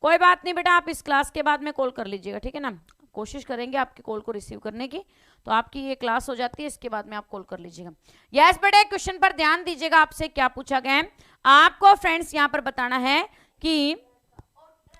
S1: कोई बात नहीं बेटा, आप इस क्लास के बाद में कॉल कर लीजिएगा, ठीक है ना, कोशिश करेंगे आपकी कॉल को रिसीव करने की, तो आपकी ये क्लास हो जाती है, इसके बाद में आप कॉल कर लीजिएगा। यस बेटा, क्वेश्चन पर ध्यान दीजिएगा, आपसे क्या पूछा गया है, आपको फ्रेंड्स यहां पर बताना है कि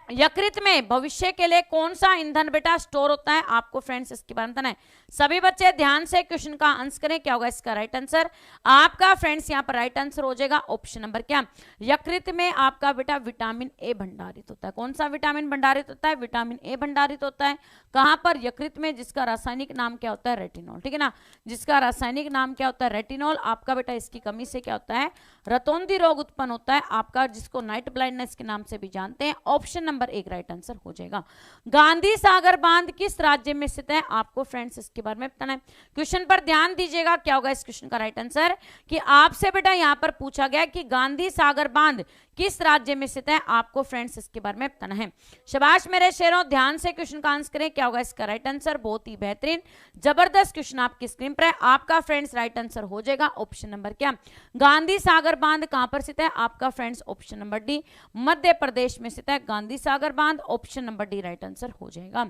S1: यकृत में भविष्य के लिए कौन सा ईंधन बेटा स्टोर होता है, आपको फ्रेंड्स इसके बारे में बताना है। सभी बच्चे ध्यान से क्वेश्चन का आंसर करें, क्या होगा इसका राइट आंसर। आपका फ्रेंड्स यहां पर राइट आंसर हो जाएगा ऑप्शन नंबर क्या, यकृत में आपका बेटा विटामिन ए भंडारित होता है। कौन सा विटामिन भंडारित होता है, विटामिन ए भंडारित होता है। कहां पर, यकृत में, जिसका रासायनिक नाम क्या होता है, रेटिनॉल, ठीक है ना, जिसका रासायनिक नाम क्या होता है, रेटिनॉल। आपका बेटा इसकी कमी से क्या होता है, रतौंधी रोग उत्पन्न होता है आपका, जिसको नाइट ब्लाइंडनेस के नाम से भी जानते हैं। ऑप्शन नंबर 1 राइट आंसर हो जाएगा। गांधी सागर बांध किस राज्य में स्थित है, आपको फ्रेंड्स इसके बारे में बताना है। क्वेश्चन पर ध्यान दीजिएगा, क्या होगा इस क्वेश्चन का राइट आंसर, कि आपसे बेटा यहां पर पूछा गया कि गांधी सागर बांध किस राज्य में स्थित है, आपको फ्रेंड्स इसके बारे में बताना है। शाबाश मेरे शेरों, ध्यान से क्वेश्चन का आंसर करें, क्या होगा इसका राइट आंसर। बहुत ही बेहतरीन, जबरदस्त क्वेश्चन आपकी स्क्रीन पर है। आपका फ्रेंड्स राइट आंसर हो जाएगा ऑप्शन नंबर क्या, गांधी सागर बांध कहां पर स्थित है, आपका friends option number D, Madhya Pradesh में स्थित है गांधी सागर बांध। Option number D right answer हो जाएगा।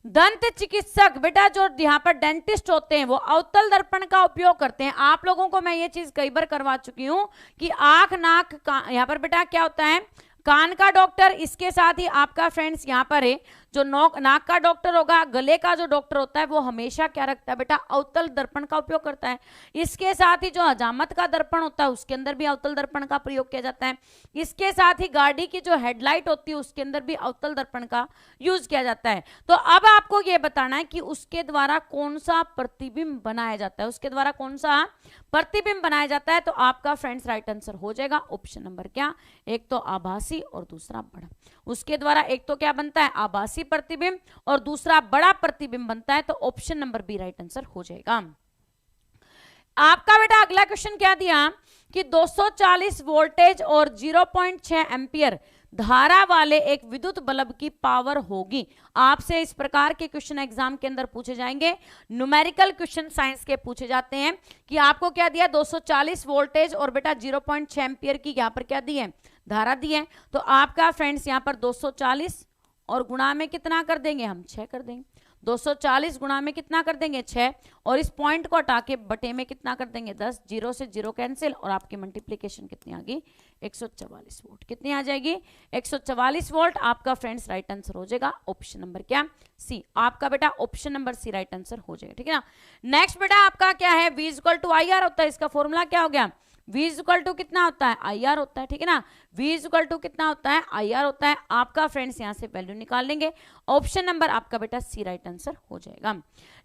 S1: दंत चिकित्सक बेटा, जो यहाँ पर डेंटिस्ट होते हैं, वो अवतल दर्पण का उपयोग करते हैं। आप लोगों को मैं ये चीज कई बार करवा चुकी हूं कि आंख नाक यहाँ पर बेटा क्या होता है, कान का डॉक्टर, इसके साथ ही आपका फ्रेंड्स यहाँ पर है जो नाक का डॉक्टर होगा, गले का जो डॉक्टर होता है वो हमेशा क्या रखता है बेटा, अवतल दर्पण का उपयोग करता है। इसके साथ ही जो हजामत का दर्पण होता है उसके अंदर भी अवतल दर्पण का प्रयोग किया जाता है। इसके साथ ही गाड़ी की जो हेडलाइट होती है उसके अंदर भी अवतल दर्पण का यूज किया जाता है। तो अब आपको ये बताना है कि उसके द्वारा कौन सा प्रतिबिंब बनाया जाता है, उसके द्वारा कौन सा प्रतिबिंब बनाया जाता है। तो आपका फ्रेंड्स राइट आंसर हो जाएगा ऑप्शन नंबर क्या, एक तो आभासी और दूसरा बड़ा। उसके द्वारा एक तो क्या बनता है, आभासी प्रतिबिंब, और दूसरा बड़ा प्रतिबिंब बनता है। तो option number B right answer हो जाएगा। आपका बेटा अगला क्वेश्चन क्या दिया कि 240 वोल्टेज और 0.6 एम्पियर धारा वाले एक विद्युत बल्ब की पावर होगी। आपसे इस प्रकार के क्वेश्चन एग्जाम के अंदर पूछे जाएंगे, न्यूमेरिकल क्वेश्चन साइंस के पूछे जाते हैं कि आपको क्या दिया, 240 वोल्टेज और बेटा 0.6 एम्पियर की यहाँ पर क्या दी है, धारा दी है। तो आपका फ्रेंड्स यहाँ पर 240 और गुणा में कितना कर देंगे हम, 6 कर देंगे। 240 गुणा में कितना कर देंगे, 6, और इस पॉइंट को हटा के बटे में कितना कर देंगे, 10। 0 से 0 कैंसिल, और आपकी मल्टीप्लीकेशन कितनी आ गई, 144 वोल्ट। कितनी आ जाएगी, 144 वोल्ट। आपका फ्रेंड्स राइट आंसर हो जाएगा ऑप्शन नंबर क्या, सी। आपका बेटा option number C right answer हो जाएगा, ठीक है ना। नेक्स्ट बेटा आपका क्या है, V = IR होता है। इसका फॉर्मूला क्या हो गया, V = कितना होता है, IR होता है, ठीक है ना। V = कितना होता है, IR होता है। आपका फ्रेंड्स यहां से वैल्यू निकाल लेंगे, ऑप्शन नंबर आपका बेटा सी राइट आंसर हो जाएगा।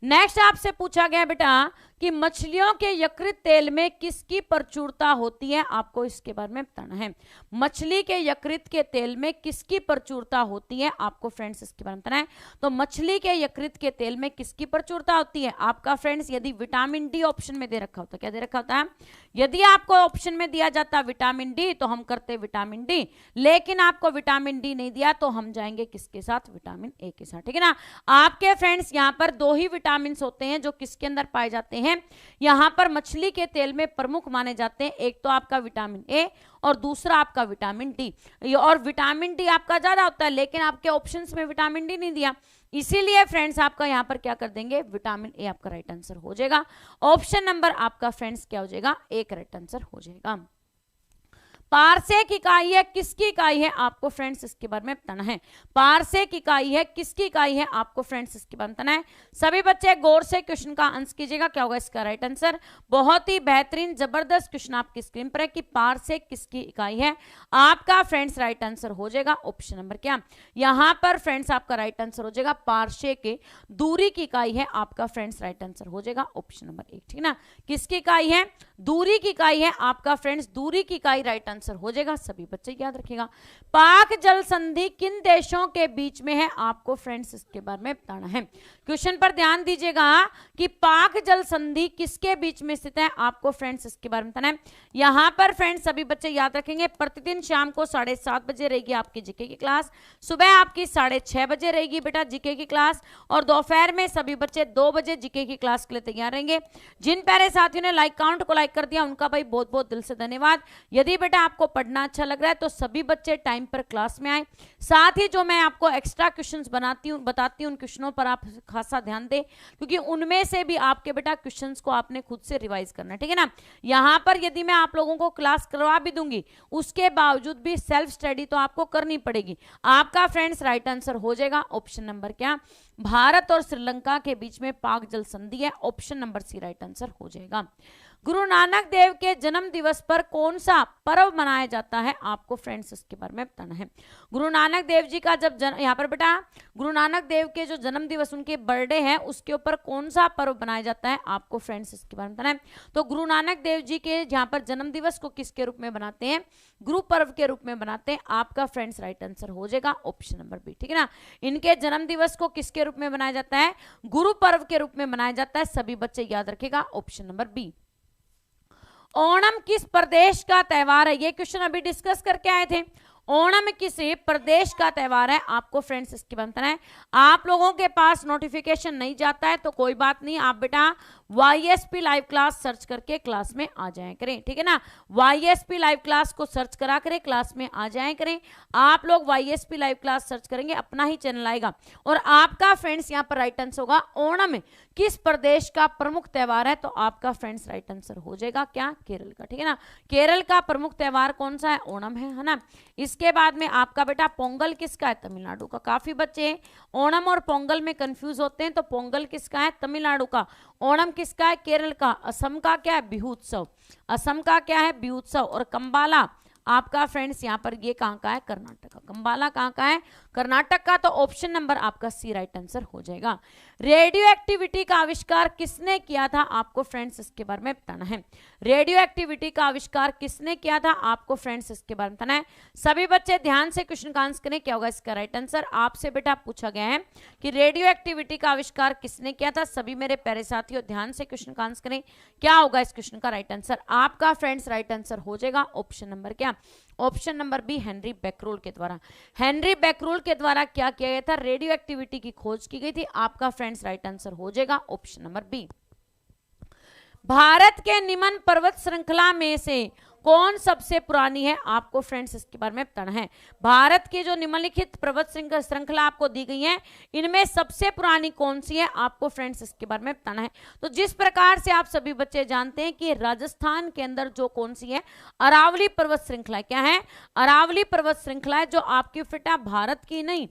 S1: नेक्स्ट आपसे पूछा गया बेटा कि मछलियों के यकृत तेल में किसकी प्रचुरता होती है, आपको इसके बारे में बताना है। मछली के यकृत के तेल में किसकी प्रचुरता होती है, आपको फ्रेंड्स इसके बारे में बताना है। तो मछली के यकृत के तेल में किसकी प्रचुरता होती है, आपका फ्रेंड्स यदि विटामिन डी ऑप्शन में दे रखा होता, क्या दे रखा होता है, यदि आपको ऑप्शन में दिया जाता विटामिन डी तो हम करते विटामिन डी, लेकिन आपको विटामिन डी नहीं दिया तो हम जाएंगे किसके साथ, विटामिन ए के साथ, ठीक है ना। आपके फ्रेंड्स यहाँ पर 2 ही विटामिन होते हैं जो किसके अंदर पाए जाते हैं, यहां पर मछली के तेल में प्रमुख माने जाते हैं। एक तो आपका विटामिन ए और दूसरा आपका विटामिन डी। और विटामिन डी आपका ज्यादा होता है, लेकिन आपके ऑप्शंस में विटामिन डी नहीं दिया, इसीलिए फ्रेंड्स आपका यहां पर क्या कर देंगे, विटामिन ए आपका राइट आंसर हो जाएगा। ऑप्शन नंबर आपका फ्रेंड्स क्या हो जाएगा, एक राइट आंसर हो जाएगा। पारसेक इकाई है, किसकी इकाई है, आपको फ्रेंड्स इसके बारे में बताना है। पारसेक इकाई है, किसकी इकाई है, आपको फ्रेंड्स इसके बारे में बताना है। सभी बच्चे गौर से क्वेश्चन का आंसर कीजिएगा, क्या होगा इसका राइट आंसर। बहुत ही बेहतरीन जबरदस्त क्वेश्चन आपकी स्क्रीन पर है कि पारसेक किसकी इकाई है, आपका फ्रेंड्स राइट आंसर हो जाएगा ऑप्शन नंबर क्या, यहां पर फ्रेंड्स आपका राइट आंसर हो जाएगा पारसेक के दूरी की इकाई है, आपका फ्रेंड्स राइट आंसर हो जाएगा ऑप्शन नंबर 1, ठीक है ना। किसकी इकाई है, दूरी की इकाई है, आपका फ्रेंड्स दूरी की इकाई राइट आंसर आंसर हो जाएगा, सभी बच्चे याद रखिएगा। पाक जल संधि किन देशों के बीच में है, आपको फ्रेंड्स इसके बारे में बताना है। क्वेश्चन पर ध्यान दीजिएगा कि पाक जल संधि किसके बीच में स्थित है, आपको फ्रेंड्स इसके बारे में बताना है। यहां पर फ्रेंड्स सभी बच्चे याद रखेंगे, प्रतिदिन शाम को 7:30 बजे रहेगी आपकी जीके की क्लास, सुबह आपकी 6:30 बजे रहेगी बेटा जीके की क्लास, और दोपहर में सभी बच्चे 2 बजे जीके की क्लास के लिए तैयार रहेंगे। जिन प्यारे साथियों ने लाइक काउंट को लाइक कर दिया उनका भाई बहुत बहुत दिल से धन्यवाद। यदि बेटा आपको पढ़ना अच्छा लग रहा है तो सभी बच्चे टाइम पर क्लास में आए। साथ ही जो मैं आपको एक्स्ट्रा क्वेश्चंस बताती हूं उन क्वेश्चनों पर आप खासा ध्यान दें, क्योंकि उनमें से भी आपके बेटा क्वेश्चंस को आपने खुद से रिवाइज करना है, ठीक है ना। यहां पर यदि मैं आप लोगों को क्लास करवा भी दूंगी उसके बावजूद भी सेल्फ स्टडी तो आपको करनी पड़ेगी। आपका फ्रेंड्स राइट आंसर हो जाएगा ऑप्शन नंबर क्या, भारत और श्रीलंका के बीच में पाक जल संधि है, option number C right answer हो जाएगा। गुरु नानक देव के जन्म दिवस पर कौन सा पर्व मनाया जाता है, आपको फ्रेंड्स इसके बारे में बताना है। गुरु नानक देव जी का जब यहाँ पर बेटा गुरु नानक देव के जो जन्म दिवस उनके बर्थडे है उसके ऊपर कौन सा पर्व मनाया जाता है, आपको फ्रेंड्स इसके बारे में बताना है। तो गुरु नानक देव जी के यहाँ पर जन्म दिवस को किसके रूप में बनाते हैं, गुरु पर्व के रूप में बनाते हैं, आपका फ्रेंड्स राइट आंसर हो जाएगा ऑप्शन नंबर बी, ठीक है ना। इनके जन्म दिवस को किसके रूप में बनाया जाता है, गुरु पर्व के रूप में मनाया जाता है, सभी बच्चे याद रखेगा ऑप्शन नंबर बी। ओणम किस प्रदेश का त्योहार है, ये क्वेश्चन अभी डिस्कस करके आए थे। ओणम किसी प्रदेश का त्योहार है, आपको फ्रेंड्स इसकी बनता है। आप लोगों के पास नोटिफिकेशन नहीं जाता है तो कोई बात नहीं, आप बेटा YSP लाइव क्लास सर्च करके क्लास में आ जाए करें, ठीक है ना। YSP लाइव क्लास को सर्च करा करें, क्लास में आ जाए करें। आप लोग YSP लाइव क्लास सर्च करेंगे अपना ही चैनल आएगा, और आपका फ्रेंड्स यहाँ पर राइट आंसर होगा ओणम किस प्रदेश का प्रमुख त्योहार है, तो आपका फ्रेंड्स राइट आंसर हो जाएगा क्या, केरल का, ठीक है ना। केरल का प्रमुख त्योहार कौन सा है, ओणम है ना। इसके बाद में आपका बेटा पोंगल किसका है, तमिलनाडु का। काफी बच्चे ओणम और पोंगल में कंफ्यूज होते हैं, तो पोंगल किसका है, तमिलनाडु का। ओणम किसका है, केरल का। असम का क्या है, बिहू उत्सव। असम का क्या है, बिहू उत्सव। और कंबाला आपका फ्रेंड्स यहाँ पर ये कहाँ का है, कर्नाटक का। कंबाला कहाँ का है, कर्नाटक का। तो ऑप्शन नंबर आपका सी राइट आंसर हो जाएगा। रेडियो एक्टिविटी का आविष्कार किसने किया था, आपको फ्रेंड्स इसके बारे में बताना है। रेडियो एक्टिविटी का आविष्कार किसने किया था, आपको फ्रेंड्स इसके बारे में बताना है। सभी बच्चे ध्यान से क्वेश्चन का आंसर करें, क्या होगा इसका राइट आंसर। आपसे बेटा पूछा गया है कि रेडियो एक्टिविटी का आविष्कार किसने किया था, सभी मेरे प्यारे साथियों ध्यान से क्वेश्चन का आंसर करें, क्या होगा इस क्वेश्चन का राइट आंसर। आपका फ्रेंड्स राइट आंसर हो जाएगा ऑप्शन नंबर क्या, ऑप्शन नंबर बी, हेनरी बैकरूल के द्वारा। हेनरी बैकरूल के द्वारा क्या किया गया था, रेडियो एक्टिविटी की खोज की गई थी। आपका फ्रेंड्स राइट आंसर हो जाएगा ऑप्शन नंबर बी। भारत के निम्न पर्वत श्रृंखला में से कौन सबसे पुरानी है, आपको फ्रेंड्स इसके बारे में बताना है। भारत की जो निम्नलिखित पर्वत श्रृंखला आपको दी गई है इनमें सबसे पुरानी कौन सी है, आपको फ्रेंड्स इसके बारे में बताना है। तो जिस प्रकार से आप सभी बच्चे जानते हैं कि राजस्थान के अंदर जो कौन सी है, अरावली पर्वत श्रृंखला। क्या है, अरावली पर्वत श्रृंखला है, जो आपकी बेटा भारत की नहीं,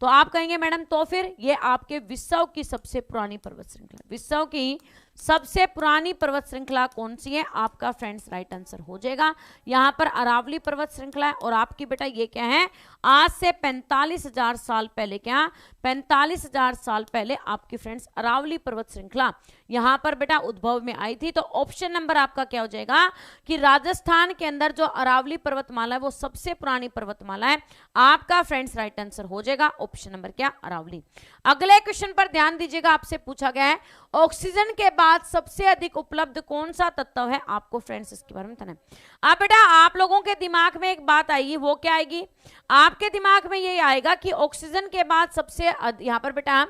S1: तो आप कहेंगे मैडम तो फिर ये आपके विश्व की सबसे पुरानी पर्वत श्रृंखला। विश्व की सबसे पुरानी पर्वत श्रृंखला कौन सी है, आपका फ्रेंड्स राइट आंसर हो जाएगा यहां पर अरावली पर्वत श्रृंखला है। और आपकी बेटा ये क्या है, आज से 45,000 साल पहले, क्या 45,000 साल पहले आपकी फ्रेंड्स अरावली पर्वत श्रृंखला यहां पर बेटा उद्भव में आई थी। तो ऑप्शन नंबर आपका क्या हो जाएगा कि राजस्थान के अंदर जो अरावली पर्वतमाला है वो सबसे पुरानी पर्वतमाला है। आपका फ्रेंड्स राइट आंसर हो जाएगा ऑप्शन नंबर क्या, अरावली। अगले क्वेश्चन पर ध्यान दीजिएगा, आपसे पूछा गया है ऑक्सीजन के बाद सबसे अधिक उपलब्ध कौन सा तत्व है, आपको फ्रेंड्स इसके बारे में बताना है। अब बेटा आप लोगों के दिमाग में एक बात आएगी, वो क्या आएगी, आपके दिमाग में ये आएगा कि ऑक्सीजन के बाद सबसे यहां पर बेटा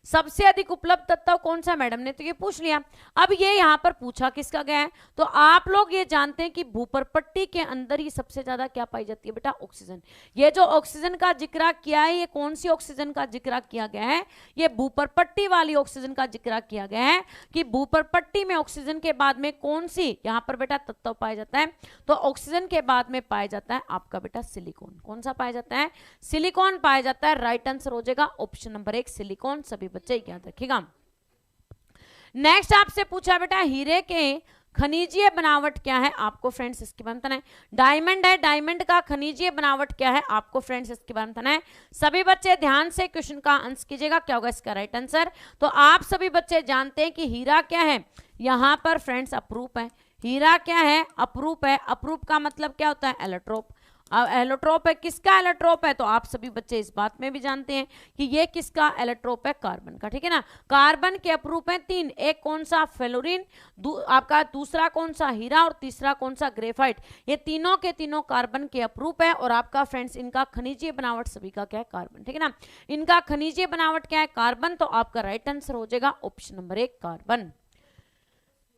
S1: सबसे अधिक उपलब्ध तत्व कौन सा, मैडम ने तो ये पूछ लिया। अब ये यहाँ पर पूछा किसका गया है, तो आप लोग ये जानते हैं कि भूपरपट्टी के अंदर ही सबसे ज्यादा क्या पाई जाती है बेटा, ऑक्सीजन। ये जो ऑक्सीजन का जिक्र किया है, ये कौन सी ऑक्सीजन का जिक्र किया गया है, ये भूपरपट्टी वाली ऑक्सीजन का जिक्र किया गया है कि भूपरपट्टी में ऑक्सीजन के बाद में कौन सी यहाँ पर बेटा तत्व पाया जाता है। तो ऑक्सीजन के बाद में पाया जाता है आपका बेटा सिलिकॉन। कौन सा पाया जाता है, सिलिकॉन पाया जाता है। राइट आंसर हो जाएगा ऑप्शन नंबर 1 सिलिकॉन, सभी बच्चे याद रखिएगा। नेक्स्ट आपसे पूछा बेटा हीरे के खनिजीय बनावट क्या है, आपको फ्रेंड्स इसके बारे में बताना है। डायमंड है, डायमंड का खनिजीय बनावट क्या है, आपको फ्रेंड्स इसके बारे में बताना है। सभी बच्चे ध्यान से क्वेश्चन का आंसर कीजिएगा, क्या होगा इसका राइट आंसर। तो आप सभी बच्चे जानते हैं कि हीरा क्या है, यहां पर फ्रेंड्स अपरूप है। हीरा क्या है, अपरूप है। अपरूप का मतलब क्या होता है, एलोट्रोप। अब एलोट्रोप है, किसका एलोट्रोप है, तो आप सभी बच्चे इस बात में भी जानते हैं कि ये किसका एलोट्रोप है, कार्बन का, ठीक है ना। कार्बन के अपरूप हैं 3, एक कौन सा, फ्लोरीन, आपका दूसरा कौन सा, हीरा, और तीसरा कौन सा, ग्रेफाइट। ये तीनों के तीनों कार्बन के अपरूप है। और आपका फ्रेंड्स इनका खनिजीय बनावट सभी का क्या है, कार्बन, ठीक है ना। इनका खनिजीय बनावट क्या है, कार्बन। तो आपका राइट आंसर हो जाएगा ऑप्शन नंबर 1 कार्बन।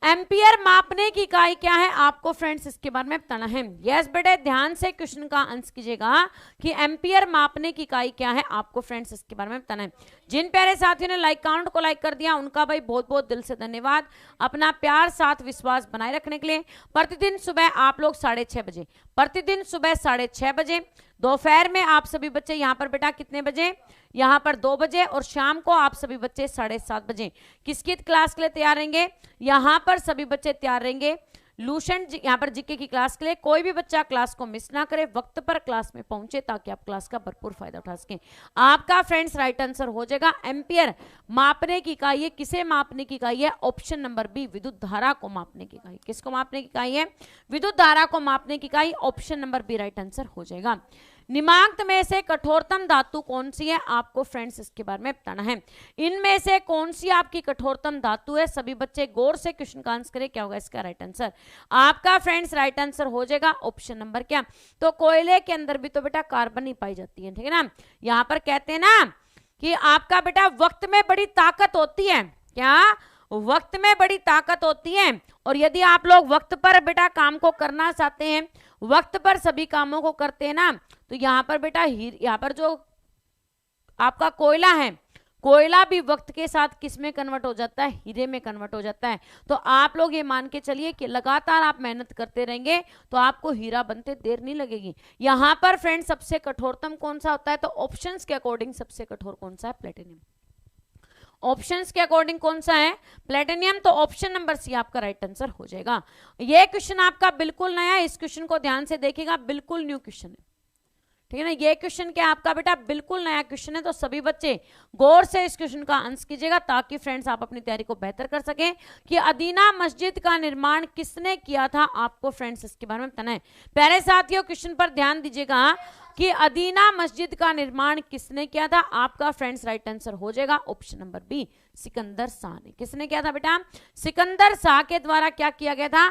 S1: एम्पियर मापने की इकाई क्या है, आपको फ्रेंड्स इसके बारे में बताना है। यस बेटे, ध्यान से क्वेश्चन का आंसर कीजिएगा कि एम्पियर मापने की इकाई क्या है, आपको फ्रेंड्स इसके बारे में बताना है। जिन प्यारे साथियों ने लाइक काउंट को लाइक कर दिया उनका भाई बहुत बहुत दिल से धन्यवाद, अपना प्यार साथ विश्वास बनाए रखने के लिए। प्रतिदिन सुबह आप लोग 6:30 बजे, प्रतिदिन सुबह 6:30 बजे, दोपहर में आप सभी बच्चे यहाँ पर बेटा कितने बजे, यहाँ पर 2 बजे, और शाम को आप सभी बच्चे 7:30 बजे किसकी क्लास के लिए तैयार रहेंगे, यहाँ पर सभी बच्चे तैयार रहेंगे लूसेंट यहाँ पर जीके की क्लास के लिए। कोई भी बच्चा क्लास को मिस ना करे, वक्त पर क्लास में पहुंचे ताकि आप क्लास का भरपूर फायदा उठा सकें। आपका फ्रेंड्स राइट आंसर हो जाएगा एम्पियर मापने की इकाई है। किसे मापने की इकाई है, ऑप्शन नंबर बी, विद्युत धारा को मापने की इकाई। किसको मापने की इकाई है, विद्युत धारा को मापने की इकाई, option number B right answer हो जाएगा। निमांक में से कठोरतम धातु कौन सी है, आपको फ्रेंड्स इसके बारे में बताना है। इनमें से कौन सी आपकी कठोरतम धातु है, सभी बच्चे गौर से क्वेश्चन का आंसर करें, क्या होगा इसका राइट आंसर। आपका फ्रेंड्स राइट आंसर हो जाएगा ऑप्शन नंबर क्या, तो कोयले के अंदर भी तो बेटा कार्बन ही पाई जाती है, ठीक है ना। यहां पर कहते हैं ना कि आपका बेटा वक्त में बड़ी ताकत होती है, क्या वक्त में बड़ी ताकत होती है। और यदि आप लोग वक्त पर बेटा काम को करना चाहते हैं, वक्त पर सभी कामों को करते हैं ना, तो यहां पर बेटा यहां पर जो आपका कोयला है, कोयला भी वक्त के साथ किस में कन्वर्ट हो जाता है, हीरे में कन्वर्ट हो जाता है। तो आप लोग ये मान के चलिए कि लगातार आप मेहनत करते रहेंगे तो आपको हीरा बनते देर नहीं लगेगी। यहां पर फ्रेंड सबसे कठोरतम कौन सा होता है, तो ऑप्शंस के अकॉर्डिंग सबसे कठोर कौन सा है, प्लेटिनियम। ऑप्शंस के अकॉर्डिंग कौन सा है, प्लेटिनियम। तो ऑप्शन नंबर सी आपका राइट आंसर हो जाएगा। ये क्वेश्चन आपका बिल्कुल नया है, इस क्वेश्चन को ध्यान से देखिएगा, बिल्कुल न्यू क्वेश्चन है, ठीक है ना। ये क्वेश्चन क्या आपका बेटा बिल्कुल नया क्वेश्चन है, तो सभी बच्चे गौर से इस क्वेश्चन का आंसर कीजिएगा ताकि फ्रेंड्स आप अपनी तैयारी को बेहतर कर सकें। कि अदीना मस्जिद का निर्माण किसने किया था, आपको फ्रेंड्स इसके बारे में बताना है। प्यारे साथियों क्वेश्चन पर ध्यान दीजिएगा कि अदीना मस्जिद का निर्माण किसने किया था, आपका फ्रेंड्स राइट आंसर हो जाएगा option number B, Sikandar Shah ने। किसने किया था बेटा, सिकंदर शाह के द्वारा क्या किया गया था,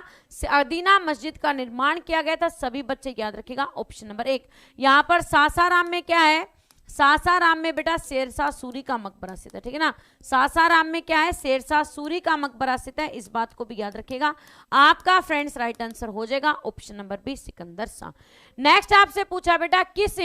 S1: अदीना मस्जिद का निर्माण किया गया था। सभी बच्चे याद रखिएगा ऑप्शन नंबर 1। यहां पर सासाराम में क्या है, सासाराम में बेटा शेरशाह सूरी का मकबरा स्थित है, ठीक है ना। सासाराम में क्या है, शेरशाह सूरी का मकबरा स्थित है, इस बात को भी याद रखिएगा। आपका फ्रेंड्स राइट आंसर हो जाएगा option number B, Sikandar Shah. Next आपसे पूछा बेटा किस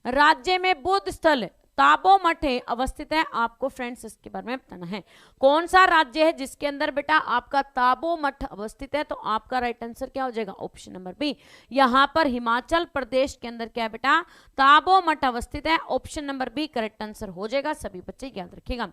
S1: राज्य में बुद्ध स्थल ताबो मठ अवस्थित है, आपको फ्रेंड्स इसके बारे में बताना है। कौन सा राज्य है जिसके अंदर बेटा आपका ताबो मठ अवस्थित है, तो आपका राइट आंसर क्या हो जाएगा ऑप्शन नंबर बी। यहां पर हिमाचल प्रदेश के अंदर क्या है बेटा, ताबो मठ अवस्थित है, option number B correct answer हो जाएगा। सभी बच्चे याद रखिएगा।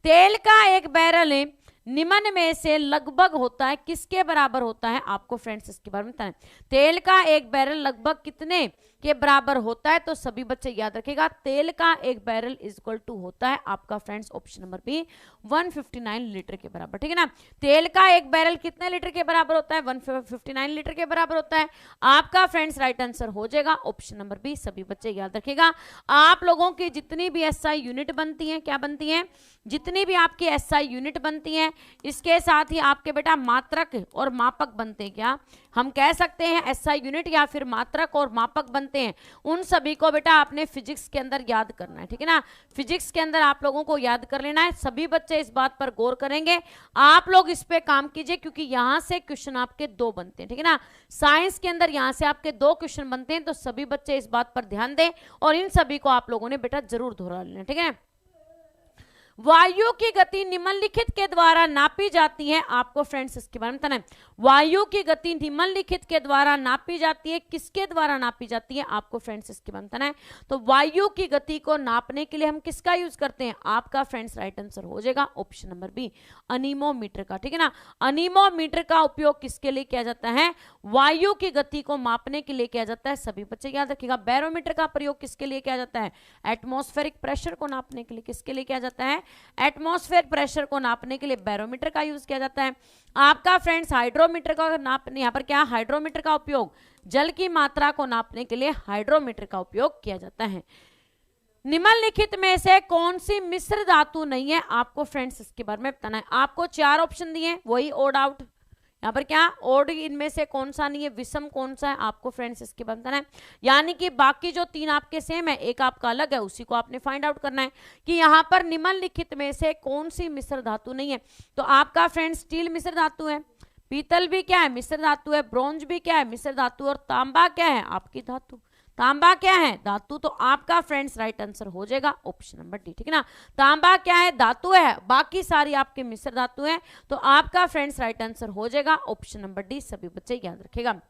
S1: तेल का एक बैरल निम्न में से लगभग होता है, किसके बराबर होता है, आपको फ्रेंड्स इसके बारे में बताना है। तेल का एक बैरल लगभग कितने के बराबर होता है, तो सभी बच्चे याद रखिएगा तेल का एक बैरल इक्वल टू होता है आपका friends option number B 159 litre के बराबर, ठीक है ना। तेल का एक बैरल कितने लीटर के बराबर होता है, 159 लीटर के बराबर होता है। आपका फ्रेंड्स राइट आंसर हो जाएगा ऑप्शन नंबर बी। सभी बच्चे याद रखिएगा। आप लोगों की जितनी भी एसआई यूनिट बनती है, क्या बनती है, जितनी भी आपकी एसआई यूनिट बनती है, इसके साथ ही आपके बेटा मात्रक और मापक बनते हैं। क्या हम कह सकते हैं एसआई यूनिट या फिर मात्रक और मापक बनते हैं, उन सभी को बेटा आपने फिजिक्स के अंदर याद करना है, ठीक है ना। फिजिक्स के अंदर आप लोगों को याद कर लेना है। सभी बच्चे इस बात पर गौर करेंगे, आप लोग इस पे काम कीजिए क्योंकि यहां से क्वेश्चन आपके 2 बनते हैं, ठीक है ना। साइंस के अंदर यहां से आपके 2 क्वेश्चन बनते हैं, तो सभी बच्चे इस बात पर ध्यान दें और इन सभी को आप लोगों ने बेटा जरूर दोहरा लेना, ठीक है। वायु की गति निम्नलिखित के द्वारा नापी जाती है, आपको फ्रेंड्स इसके बारे में बताना है। वायु की गति निम्नलिखित के द्वारा नापी जाती है, किसके द्वारा नापी जाती है, आपको फ्रेंड्स इसके बारे में बताना है। तो वायु की गति को नापने के लिए हम किसका यूज करते हैं, आपका फ्रेंड्स राइट आंसर हो जाएगा ऑप्शन नंबर बी अनीमोमीटर का, ठीक है ना। अनीमोमीटर का उपयोग किसके लिए किया जाता है, वायु की गति को मापने के लिए किया जाता है। सभी बच्चे याद रखिएगा। बैरोमीटर का प्रयोग किसके लिए किया जाता है, एटमॉस्फेरिक प्रेशर को नापने के लिए। किसके लिए किया जाता है, एटमॉस्फेयर प्रेशर को नापने के लिए बैरोमीटर का यूज किया जाता है। आपका फ्रेंड्स हाइड्रोमीटर का नापने, यहाँ पर क्या हाइड्रोमीटर का उपयोग जल की मात्रा को नापने के लिए हाइड्रोमीटर का उपयोग किया जाता है। निम्नलिखित में से कौन सी मिश्र धातु नहीं है, आपको फ्रेंड्स इसके बारे में बताना है। आपको 4 ऑप्शन दिए, वही ओड आउट, यहाँ पर क्या ओड इनमें से कौन सा नहीं है, विषम कौन सा है, आपको फ्रेंड्स इसके बारे में बताना है। यानी कि बाकी जो 3 आपके सेम है, एक आपका अलग है, उसी को आपने फाइंड आउट करना है कि यहाँ पर निम्नलिखित में से कौन सी मिश्र धातु नहीं है। तो आपका फ्रेंड्स स्टील मिश्र धातु है, पीतल भी क्या है मिश्र धातु है, ब्रॉन्ज भी क्या है मिश्र धातु, और तांबा क्या है आपकी धातु, तांबा क्या है धातु। तो आपका फ्रेंड्स राइट आंसर हो जाएगा ऑप्शन नंबर डी, ठीक है ना। तांबा क्या है धातु है, बाकी सारी आपके मिश्र धातु है, तो आपका फ्रेंड्स राइट आंसर हो जाएगा ऑप्शन नंबर डी। सभी बच्चे याद रखेगा।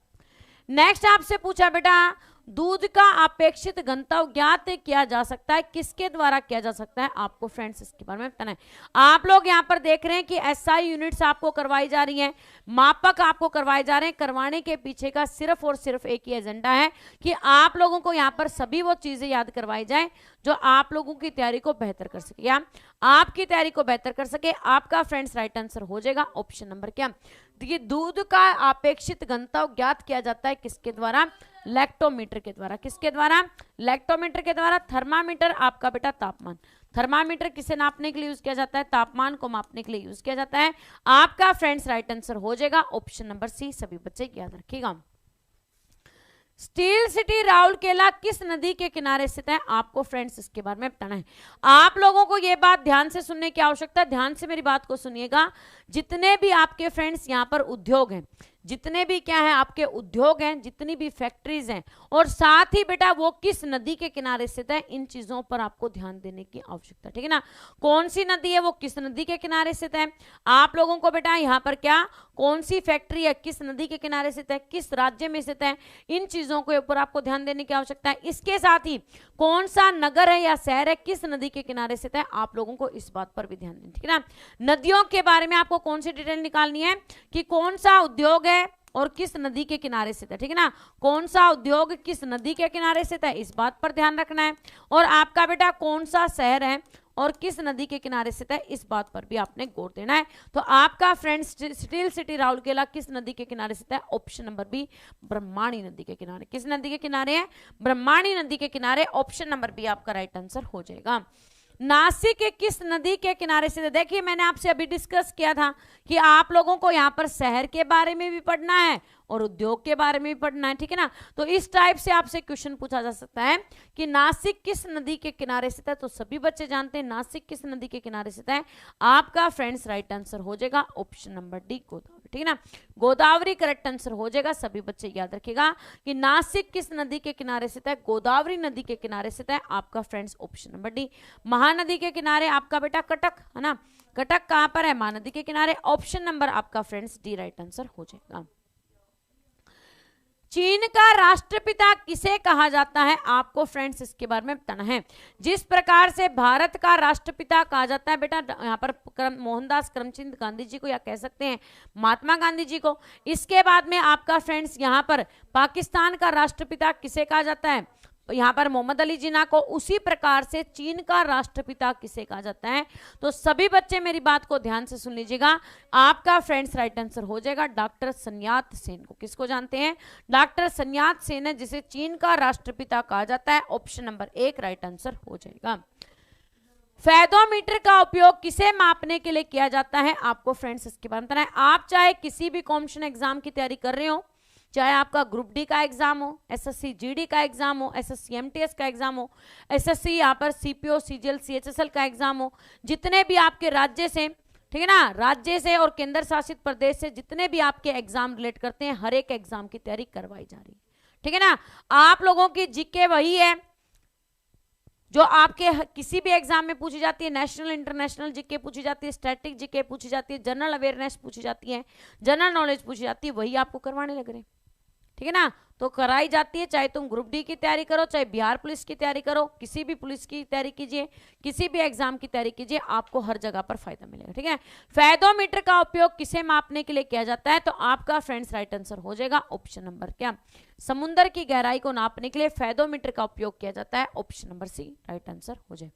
S1: नेक्स्ट आपसे पूछा बेटा दूध का अपेक्षित घनत्व ज्ञात किया जा सकता है, किसके द्वारा किया जा सकता है, आपको फ्रेंड्स इसके बारे में बताना है। आप लोग यहाँ पर देख रहे हैं कि एसआई यूनिट्स आपको करवाई जा रही हैं, मापक आपको करवाए जा रहे हैं। करवाने के पीछे का सिर्फ और सिर्फ एक ही एजेंडा है कि आप लोगों को यहाँ पर सभी वो चीजें याद करवाई जाए जो आप लोगों की तैयारी को बेहतर कर सके, या आपकी तैयारी को बेहतर कर सके। आपका फ्रेंड्स राइट आंसर हो जाएगा ऑप्शन नंबर क्या, देखिए दूध का अपेक्षित घनत्व ज्ञात किया जाता है किसके द्वारा, लैक्टोमीटर के द्वारा। किसके द्वारा, लैक्टोमीटर के द्वारा। थर्मामीटर आपका बेटा तापमान, थर्मामीटर किसे नापने के लिए यूज किया जाता है, तापमान को मापने के लिए यूज किया जाता है। आपका फ्रेंड्स राइट आंसर हो जाएगा ऑप्शन नंबर सी। सभी बच्चे याद रखिएगा। स्टील सिटी राउरकेला किस नदी के किनारे स्थित है, आपको फ्रेंड्स इसके बारे में बताना है। आप लोगों को यह बात ध्यान से सुनने की आवश्यकता है, ध्यान से मेरी बात को सुनिएगा। जितने भी आपके फ्रेंड्स यहाँ पर उद्योग हैं, जितने भी क्या है आपके उद्योग हैं, जितनी भी फैक्ट्रीज हैं, और साथ ही बेटा वो किस नदी के किनारे स्थित है, इन चीजों पर आपको ध्यान देने की आवश्यकता, ठीक है ना। कौन सी नदी है, वो किस नदी के किनारे स्थित है। आप लोगों को बेटा यहाँ पर क्या कौन सी फैक्ट्री है, किस नदी के किनारे स्थित है, किस राज्य में स्थित है, इन चीजों के ऊपर आपको ध्यान देने की आवश्यकता है। इसके साथ ही कौन सा नगर है या शहर है, किस नदी के किनारे स्थित है, आप लोगों को इस बात पर भी ध्यान देना, ठीक है ना। नदियों के बारे में आपको कौन सी डिटेल निकालनी है कि कौन सा उद्योग है और किस नदी के किनारे स्थित है, ठीक है ना। कौन सा उद्योग किस नदी के किनारे स्थित है, इस बात पर ध्यान रखना है। और आपका बेटा कौन सा शहर है और किस नदी के किनारे स्थित है, इस बात पर भी आपने गौर देना है। तो आपका फ्रेंड्स स्टील सिटी राउरकेला किस नदी के किनारे स्थित है, ऑप्शन नंबर बी ब्रह्माणी नदी के किनारे। किस नदी के किनारे है, ब्रह्माणी नदी के किनारे। ऑप्शन नंबर बी आपका राइट आंसर हो जाएगा। नासिक के किस नदी के किनारे से, देखिए मैंने आपसे अभी डिस्कस किया था कि आप लोगों को यहाँ पर शहर के बारे में भी पढ़ना है और उद्योग के बारे में भी पढ़ना है, ठीक है ना। तो इस टाइप से आपसे क्वेश्चन पूछा जा सकता है कि नासिक किस नदी के किनारे स्थित है। तो सभी बच्चे जानते हैं नासिक किस नदी के किनारे स्थित है। आपका फ्रेंड्स राइट आंसर हो जाएगा ऑप्शन नंबर डी गोदावरी, ठीक है ना। गोदावरी करेक्ट आंसर हो जाएगा। सभी बच्चे याद रखिएगा कि नासिक किस नदी के किनारे स्थित है, गोदावरी नदी के किनारे स्थित है। आपका friends option number D. Mahanadi के किनारे आपका बेटा कटक है ना, कटक कहां पर है, महानदी के किनारे। ऑप्शन नंबर आपका फ्रेंड्स डी राइट आंसर हो जाएगा। चीन का राष्ट्रपिता किसे कहा जाता है, आपको फ्रेंड्स इसके बारे में बताना है। जिस प्रकार से भारत का राष्ट्रपिता कहा जाता है बेटा यहाँ पर मोहनदास करमचंद गांधी जी को, या कह सकते हैं महात्मा गांधी जी को। इसके बाद में आपका फ्रेंड्स यहाँ पर पाकिस्तान का राष्ट्रपिता किसे कहा जाता है, यहाँ पर मोहम्मद अली जिन्ना को। उसी प्रकार से चीन का राष्ट्रपिता किसे कहा जाता है। तो सभी बच्चे मेरी बात को ध्यान से सुन लीजिएगा। आपका फ्रेंड्स राइट आंसर हो जाएगा डॉक्टर sun यat-sen को। किसको जानते हैं, डॉक्टर sun यat-sen है जिसे चीन का राष्ट्रपिता कहा जाता है। ऑप्शन नंबर 1 राइट आंसर हो जाएगा। फेदोमीटर का उपयोग किसे मापने के लिए किया जाता है, आपको फ्रेंड्स इसके बारे में बताना है। आप चाहे किसी भी कॉम्पिटिशन एग्जाम की तैयारी कर रहे हो, चाहे आपका ग्रुप डी का एग्जाम हो, एसएससी जीडी का एग्जाम हो, एसएससी एमटीएस का एग्जाम हो, एसएससी यहाँ पर सीपीओ सीजीएल सीएचएसएल का एग्जाम हो, जितने भी आपके राज्य से, ठीक है ना, राज्य से और केंद्र शासित प्रदेश से जितने भी आपके एग्जाम रिलेट करते हैं, हर एक एग्जाम की तैयारी करवाई जा रही है, ठीक है ना। आप लोगों की जीके वही है जो आपके किसी भी एग्जाम में पूछी जाती है। नेशनल इंटरनेशनल जीके पूछी जाती है, स्टैटिक जीके पूछी जाती है, जनरल अवेयरनेस पूछी जाती है, जनरल नॉलेज पूछी जाती है, वही आपको करवाने लग रहे हैं, ठीक है ना। तो कराई जाती है, चाहे तुम ग्रुप डी की तैयारी करो, चाहे बिहार पुलिस की तैयारी करो, किसी भी पुलिस की तैयारी कीजिए, किसी भी एग्जाम की तैयारी कीजिए, आपको हर जगह पर फायदा मिलेगा, ठीक है। फेदोमीटर का उपयोग किसे मापने के लिए किया जाता है, तो आपका फ्रेंड्स राइट आंसर हो जाएगा ऑप्शन नंबर क्या, समुद्र की गहराई को नापने के लिए फेदोमीटर का उपयोग किया जाता है। Option number C right answer हो जाए।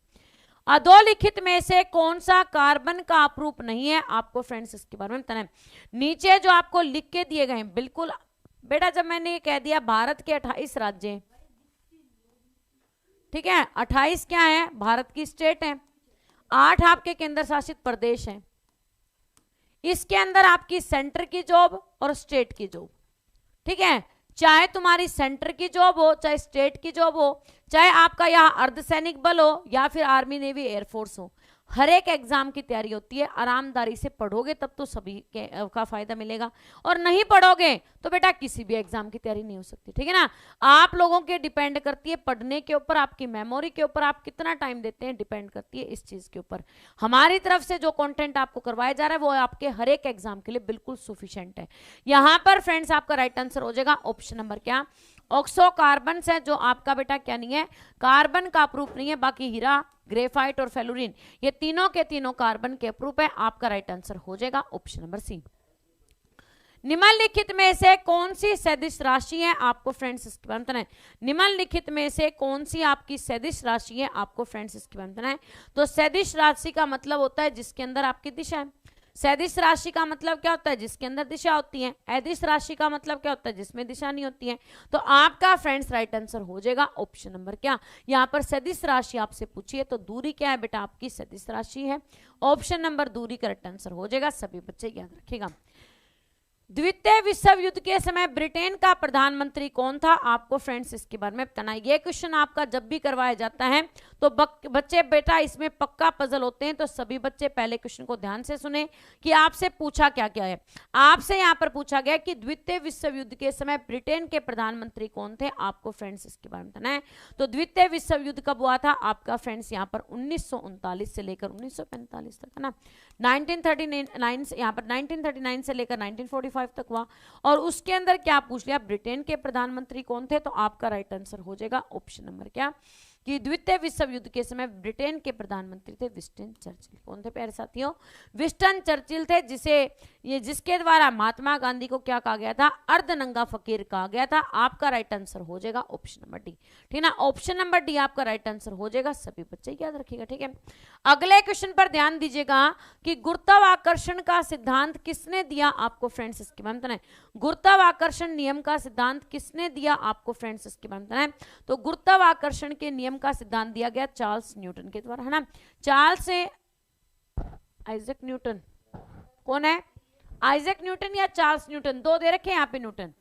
S1: अधोलिखित में से कौन सा कार्बन का अपरूप नहीं है, आपको फ्रेंड्स इसके बारे में बताना है। नीचे जो आपको लिख के दिए गए हैं, बिल्कुल बेटा, जब मैंने ये कह दिया भारत के 28 राज्य हैं, ठीक है, 28 क्या है, भारत की स्टेट है, 8 आपके केंद्र शासित प्रदेश हैं। इसके अंदर आपकी सेंटर की जॉब और स्टेट की जॉब, ठीक है, चाहे तुम्हारी सेंटर की जॉब हो, चाहे स्टेट की जॉब हो, चाहे आपका यहाँ अर्धसैनिक बल हो या फिर आर्मी नेवी एयरफोर्स हो, हर एक एग्जाम की तैयारी होती है। आरामदारी से पढ़ोगे तब तो सभी का फायदा मिलेगा, और नहीं पढ़ोगे तो बेटा किसी भी एग्जाम की तैयारी नहीं हो सकती, ठीक है ना। आप लोगों के डिपेंड करती है पढ़ने के ऊपर, आपकी मेमोरी के ऊपर, आप कितना टाइम देते हैं, डिपेंड करती है इस चीज के ऊपर। हमारी तरफ से जो कंटेंट आपको करवाया जा रहा है वो आपके हर एक एग्जाम के लिए बिल्कुल सफिशिएंट है। यहां पर फ्रेंड्स आपका राइट आंसर हो जाएगा ऑप्शन नंबर क्या, ऑक्सो कार्बन है, जो आपका बेटा क्या नहीं है, कार्बन का प्रूफ नहीं है। बाकी हीरा, ग्रेफाइट और फेलुरिन ये तीनों के तीनों कार्बन के प्रूफ है। आपका राइट आंसर हो जाएगा ऑप्शन नंबर सी। निम्नलिखित में से कौन सी सदिश राशि है, आपको फ्रेंड्स इसके बारे में बताना है। निम्नलिखित में से कौन सी आपकी सदिश राशि है, आपको फ्रेंड्स इसके बारे में बताना है। तो सदिश राशि का मतलब होता है जिसके अंदर आपकी दिशा है। सदिश राशि का मतलब क्या होता है, जिसके अंदर दिशा होती है। अदिश राशि का मतलब क्या होता है, जिसमें दिशा नहीं होती है। तो आपका फ्रेंड्स राइट आंसर हो जाएगा ऑप्शन नंबर क्या, यहाँ पर सदिश राशि आपसे पूछी है तो दूरी क्या है बेटा, आपकी सदिश राशि है। ऑप्शन नंबर दूरी करेक्ट आंसर हो जाएगा, सभी बच्चे याद रखिएगा। द्वितीय विश्व युद्ध के समय ब्रिटेन का प्रधानमंत्री कौन था, आपको फ्रेंड्स इसके बारे में बताना है। ये क्वेश्चन आपका जब भी करवाया जाता है तो बच्चे बेटा इसमें पक्का पजल होते हैं, तो सभी बच्चे पहले क्वेश्चन को ध्यान से सुने कि आपसे पूछा क्या क्या है। आपसे यहाँ पर पूछा गया कि द्वितीय विश्व युद्ध के समय ब्रिटेन के प्रधानमंत्री कौन थे, आपको फ्रेंड्स इसके बारे में बताना है। तो द्वितीय विश्व युद्ध कब हुआ था, आपका फ्रेंड्स यहाँ पर 1939 से लेकर 1945 तक है ना। 1939 यहाँ पर 1939 से लेकर 1945 तक हुआ। और उसके अंदर क्या पूछ लिया, ब्रिटेन के प्रधानमंत्री कौन थे, तो आपका राइट आंसर हो जाएगा ऑप्शन नंबर क्या, कि द्वितीय विश्व युद्ध के समय ब्रिटेन के प्रधानमंत्री थे विंस्टन चर्चिल। कौन थे प्यारे साथियों, विंस्टन चर्चिल थे, जिसके द्वारा महात्मा गांधी को क्या कहा गया था, अर्धनंगा फकीर कहा गया था। आपका राइट आंसर हो जाएगा ऑप्शन नंबर डी, ठीक ना। ऑप्शन नंबर डी आपका राइट आंसर हो जाएगा, सभी बच्चे याद रखिएगा, ठीक है। अगले क्वेश्चन पर ध्यान दीजिएगा कि गुरुत्वाकर्षण का सिद्धांत किसने दिया, आपको फ्रेंड्स इसके बारे में बताना है। गुरुत्वाकर्षण नियम का सिद्धांत किसने दिया, आपको फ्रेंड्स इसके बारे में बताना है। तो गुरुत्वाकर्षण के नियम का सिद्धांत दिया गया चार्ल्स न्यूटन के द्वारा, है ना। चार्ल्स से आइजैक न्यूटन, कौन है, आइजैक न्यूटन या चार्ल्स न्यूटन, दो दे रखे हैं यहाँ पे न्यूटन,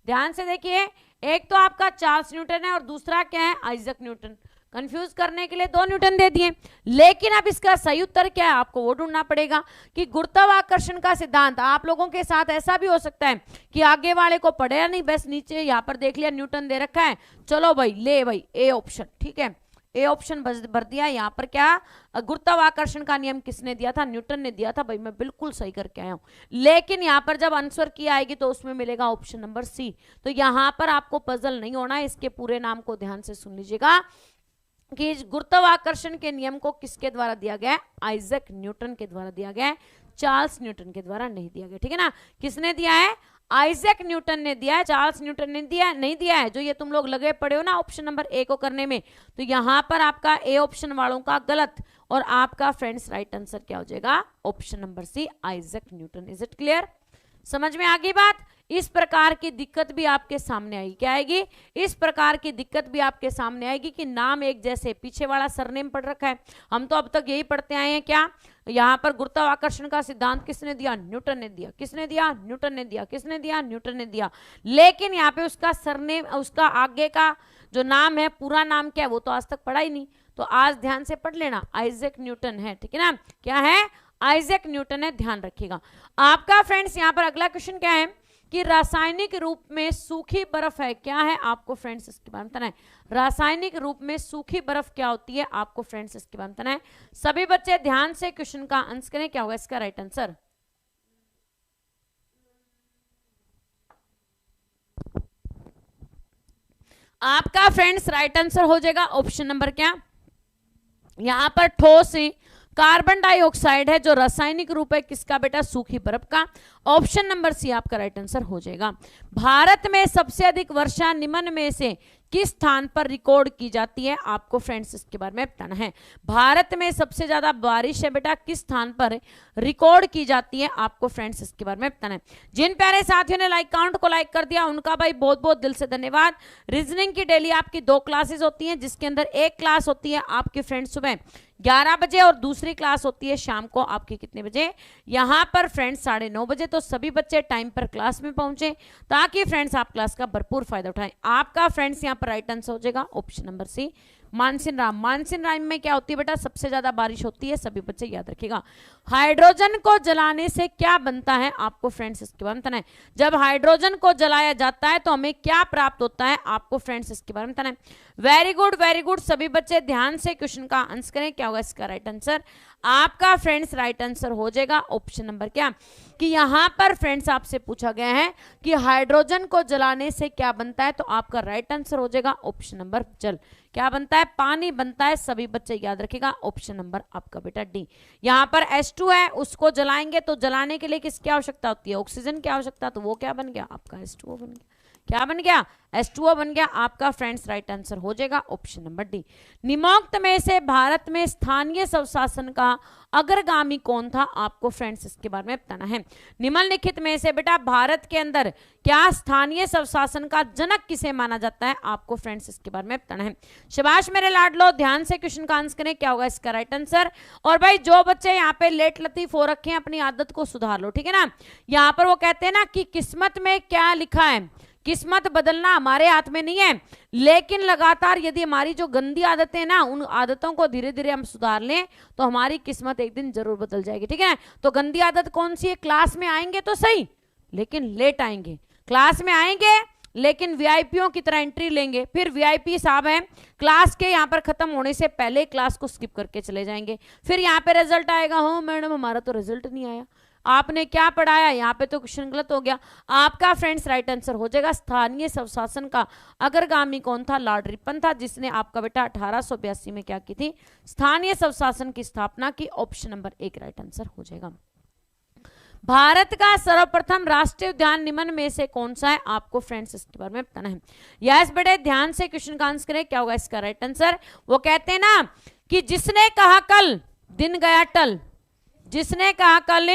S1: ध्यान से देखिए। एक तो आपका चार्ल्स न्यूटन है और दूसरा क्या है, आइजैक न्यूटन। कंफ्यूज करने के लिए दो न्यूटन दे दिए, लेकिन अब इसका सही उत्तर क्या है, आपको वो ढूंढना पड़ेगा कि गुरुत्वाकर्षण का सिद्धांत। आप लोगों के साथ ऐसा भी हो सकता है कि आगे वाले को पढ़े नहीं, बस नीचे यहाँ पर देख लिया न्यूटन दे रखा है, चलो भाई ले भाई ए ऑप्शन, ठीक है, ए ऑप्शन भर दिया। यहाँ पर क्या, गुरुत्वाकर्षण का नियम किसने दिया था, न्यूटन ने दिया था भाई, मैं बिल्कुल सही करके आया हूँ। लेकिन यहाँ पर जब आंसर की आएगी तो उसमें मिलेगा ऑप्शन नंबर सी। तो यहाँ पर आपको पजल नहीं होना है, इसके पूरे नाम को ध्यान से सुन लीजिएगा कि गुरुत्वाकर्षण के नियम को किसके द्वारा दिया गया है, आइजैक न्यूटन के द्वारा दिया गया है, चार्ल्स न्यूटन के द्वारा नहीं दिया गया, ठीक है ना। किसने दिया है, आइजैक न्यूटन ने दिया है, चार्ल्स न्यूटन ने दिया नहीं दिया है। जो ये तुम लोग लगे पड़े हो ना ऑप्शन नंबर ए को करने में, तो यहां पर आपका ए ऑप्शन वालों का गलत, और आपका फ्रेंड्स राइट आंसर क्या हो जाएगा, option number C, Isaac Newton. Is it clear, समझ में आ गई बात। इस प्रकार की दिक्कत भी आपके सामने आएगी, क्या आएगी, इस प्रकार की दिक्कत भी आपके सामने आएगी कि नाम एक जैसे, पीछे वाला सरनेम पढ़ रखा है। हम तो अब तक यही पढ़ते आए हैं, क्या यहाँ पर गुरुत्वाकर्षण का सिद्धांत किसने दिया, न्यूटन ने दिया, किसने दिया, न्यूटन ने दिया, किसने दिया, न्यूटन ने दिया। लेकिन यहाँ पे उसका सरनेम, उसका आगे का जो नाम है, पूरा नाम क्या है, वो तो आज तक पढ़ा ही नहीं। तो आज ध्यान से पढ़ लेना, आइजैक न्यूटन है, ठीक है ना, क्या है, आइजैक न्यूटन है, ध्यान रखिएगा। आपका फ्रेंड्स यहाँ पर अगला क्वेश्चन क्या है कि रासायनिक रूप में सूखी बर्फ है, क्या है, आपको फ्रेंड्स इसके बारे में बताना है। रासायनिक रूप में सूखी बर्फ क्या होती है, आपको फ्रेंड्स इसके बारे में बताना है। सभी बच्चे ध्यान से क्वेश्चन का आंसर करें, क्या होगा इसका राइट आंसर। आपका फ्रेंड्स राइट आंसर हो जाएगा ऑप्शन नंबर क्या, यहां पर ठोस कार्बन डाइऑक्साइड है जो रासायनिक रूप है किसका बेटा, सूखी बर्फ का। ऑप्शन नंबर सी आपका राइट आंसर हो जाएगा। भारत में सबसे अधिक वर्षा निम्न में से किस स्थान पर रिकॉर्ड की जाती है, आपको फ्रेंड्स इसके बारे में बताना है। भारत में सबसे ज्यादा बारिश है बेटा किस स्थान पर रिकॉर्ड की जाती है, आपको फ्रेंड्स इसके बारे में बताना है। जिन प्यारे साथियों ने लाइक काउंट को लाइक कर दिया उनका भाई बहुत बहुत दिल से धन्यवाद। रीजनिंग की डेली आपकी 2 क्लासेस होती हैं, जिसके अंदर एक क्लास होती है आपके फ्रेंड्स सुबह 11 बजे और दूसरी क्लास होती है शाम को आपकी कितने बजे, यहां पर फ्रेंड्स 9:30 बजे। तो सभी बच्चे टाइम पर क्लास में पहुंचे ताकि फ्रेंड्स आप क्लास का भरपूर फायदा उठाएं। आपका फ्रेंड्स यहां पर राइट आंसर हो जाएगा ऑप्शन नंबर सी, मानसिन राम। मानसिन राम में क्या होती है बेटा, सबसे ज्यादा बारिश होती है, सभी बच्चे याद रखिएगा। हाइड्रोजन को जलाने से क्या बनता है, आपको फ्रेंड्स इसके बारे में बताना है। जब हाइड्रोजन को जलाया जाता है तो हमें क्या प्राप्त होता है, आपको फ्रेंड्स इसके बारे में बताना है। वेरी गुड, सभी बच्चे ध्यान से क्वेश्चन का आंसर करें। क्या होगा इसका राइट आंसर, आपका फ्रेंड्स राइट आंसर हो जाएगा ऑप्शन नंबर क्या, कि यहां पर फ्रेंड्स आपसे पूछा गया है कि हाइड्रोजन को जलाने से क्या बनता है, तो आपका राइट आंसर हो जाएगा ऑप्शन नंबर जल। क्या बनता है, पानी बनता है, सभी बच्चे याद रखिएगा ऑप्शन नंबर आपका बेटा डी। यहां पर H2 है, उसको जलाएंगे तो जलाने के लिए किसकी आवश्यकता होती है, ऑक्सीजन की आवश्यकता, तो वो क्या बन गया आपका H2O बन गया। क्या बन गया, H2O बन गया। आपका फ्रेंड्स राइट आंसर हो जाएगा ऑप्शन नंबर डी। निम्नोक्त में से भारत में स्थानीय स्वशासन का अग्रगामी कौन था, आपको फ्रेंड्स इसके बारे में बताना है। निम्नलिखित में से बेटा भारत के अंदर क्या स्थानीय स्वशासन का जनक किसे माना जाता है, आपको फ्रेंड्स इसके बारे में बताना है। शाबाश मेरे लाडलो, ध्यान से क्वेश्चन का आंसर करें। क्या होगा इसका राइट आंसर। और भाई जो बच्चे यहाँ पे लेट लतीफ हो रखे हैं अपनी आदत को सुधार लो, ठीक है ना। यहाँ पर वो कहते हैं ना कि किस्मत में क्या लिखा है, किस्मत बदलना हमारे हाथ में नहीं है, लेकिन लगातार यदि हमारी जो गंदी आदतें हैं ना, उन आदतों को धीरे धीरे हम सुधार लें तो हमारी किस्मत एक दिन जरूर बदल जाएगी, ठीक है। तो गंदी आदत कौन सी है, क्लास में आएंगे तो सही लेकिन लेट आएंगे, क्लास में आएंगे लेकिन वीआईपीओ की तरह एंट्री लेंगे, फिर वीआईपी साहब हैं क्लास के यहाँ पर खत्म होने से पहले क्लास को स्किप करके चले जाएंगे, फिर यहाँ पे रिजल्ट आएगा, हो मैडम हमारा तो रिजल्ट नहीं आया, आपने क्या पढ़ाया, यहाँ पे तो क्वेश्चन गलत हो गया। आपका फ्रेंड्स राइट आंसर हो जाएगा स्थानीय स्वशासन का अग्रगामी कौन था, लॉर्ड रिपन था, जिसने आपका बेटा 1882 में क्या की थी, स्थानीय स्वशासन की स्थापना की। ऑप्शन नंबर 1 राइट आंसर हो जाएगा। भारत का सर्वप्रथम राष्ट्रीय उद्यान निम्न में से कौन सा है, आपको फ्रेंड्स इसके बारे में बताना है। यस बेटे ध्यान से क्वेश्चन का आंसर करें। क्या होगा इसका राइट आंसर। वो कहते हैं ना कि जिसने कहा कल दिन गया टल, जिसने कहा कल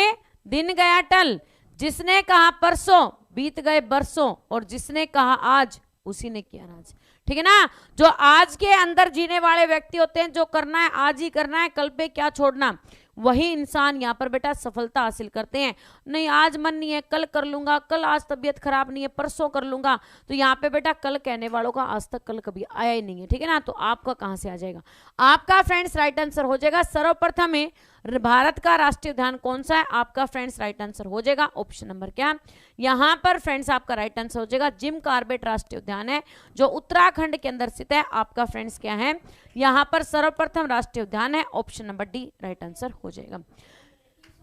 S1: दिन गया टल, जिसने कहा परसों बीत गए बरसों, और जिसने कहा आज उसी ने किया राज, ठीक है ना। जो आज के अंदर जीने वाले व्यक्ति होते हैं, जो करना है आज ही करना है, कल पे क्या छोड़ना, वही इंसान यहाँ पर बेटा सफलता हासिल करते हैं। नहीं आज मन नहीं है कल कर लूंगा, कल आज तबीयत खराब नहीं है परसों कर लूंगा, तो यहाँ पे बेटा कल कहने वालों का आज तक कल कभी आया ही नहीं है, ठीक है ना। तो आपका कहां से आ जाएगा, आपका फ्रेंड्स राइट आंसर हो जाएगा सर्वप्रथम है भारत का राष्ट्रीय उद्यान कौन सा है, आपका फ्रेंड्स राइट आंसर हो जाएगा ऑप्शन नंबर क्या, यहां पर फ्रेंड्स आपका राइट आंसर हो जाएगा जिम कॉर्बेट राष्ट्रीय उद्यान है जो उत्तराखंड के अंदर स्थित है। आपका फ्रेंड्स क्या है, यहां पर सर्वप्रथम राष्ट्रीय उद्यान है, option number D right answer हो जाएगा।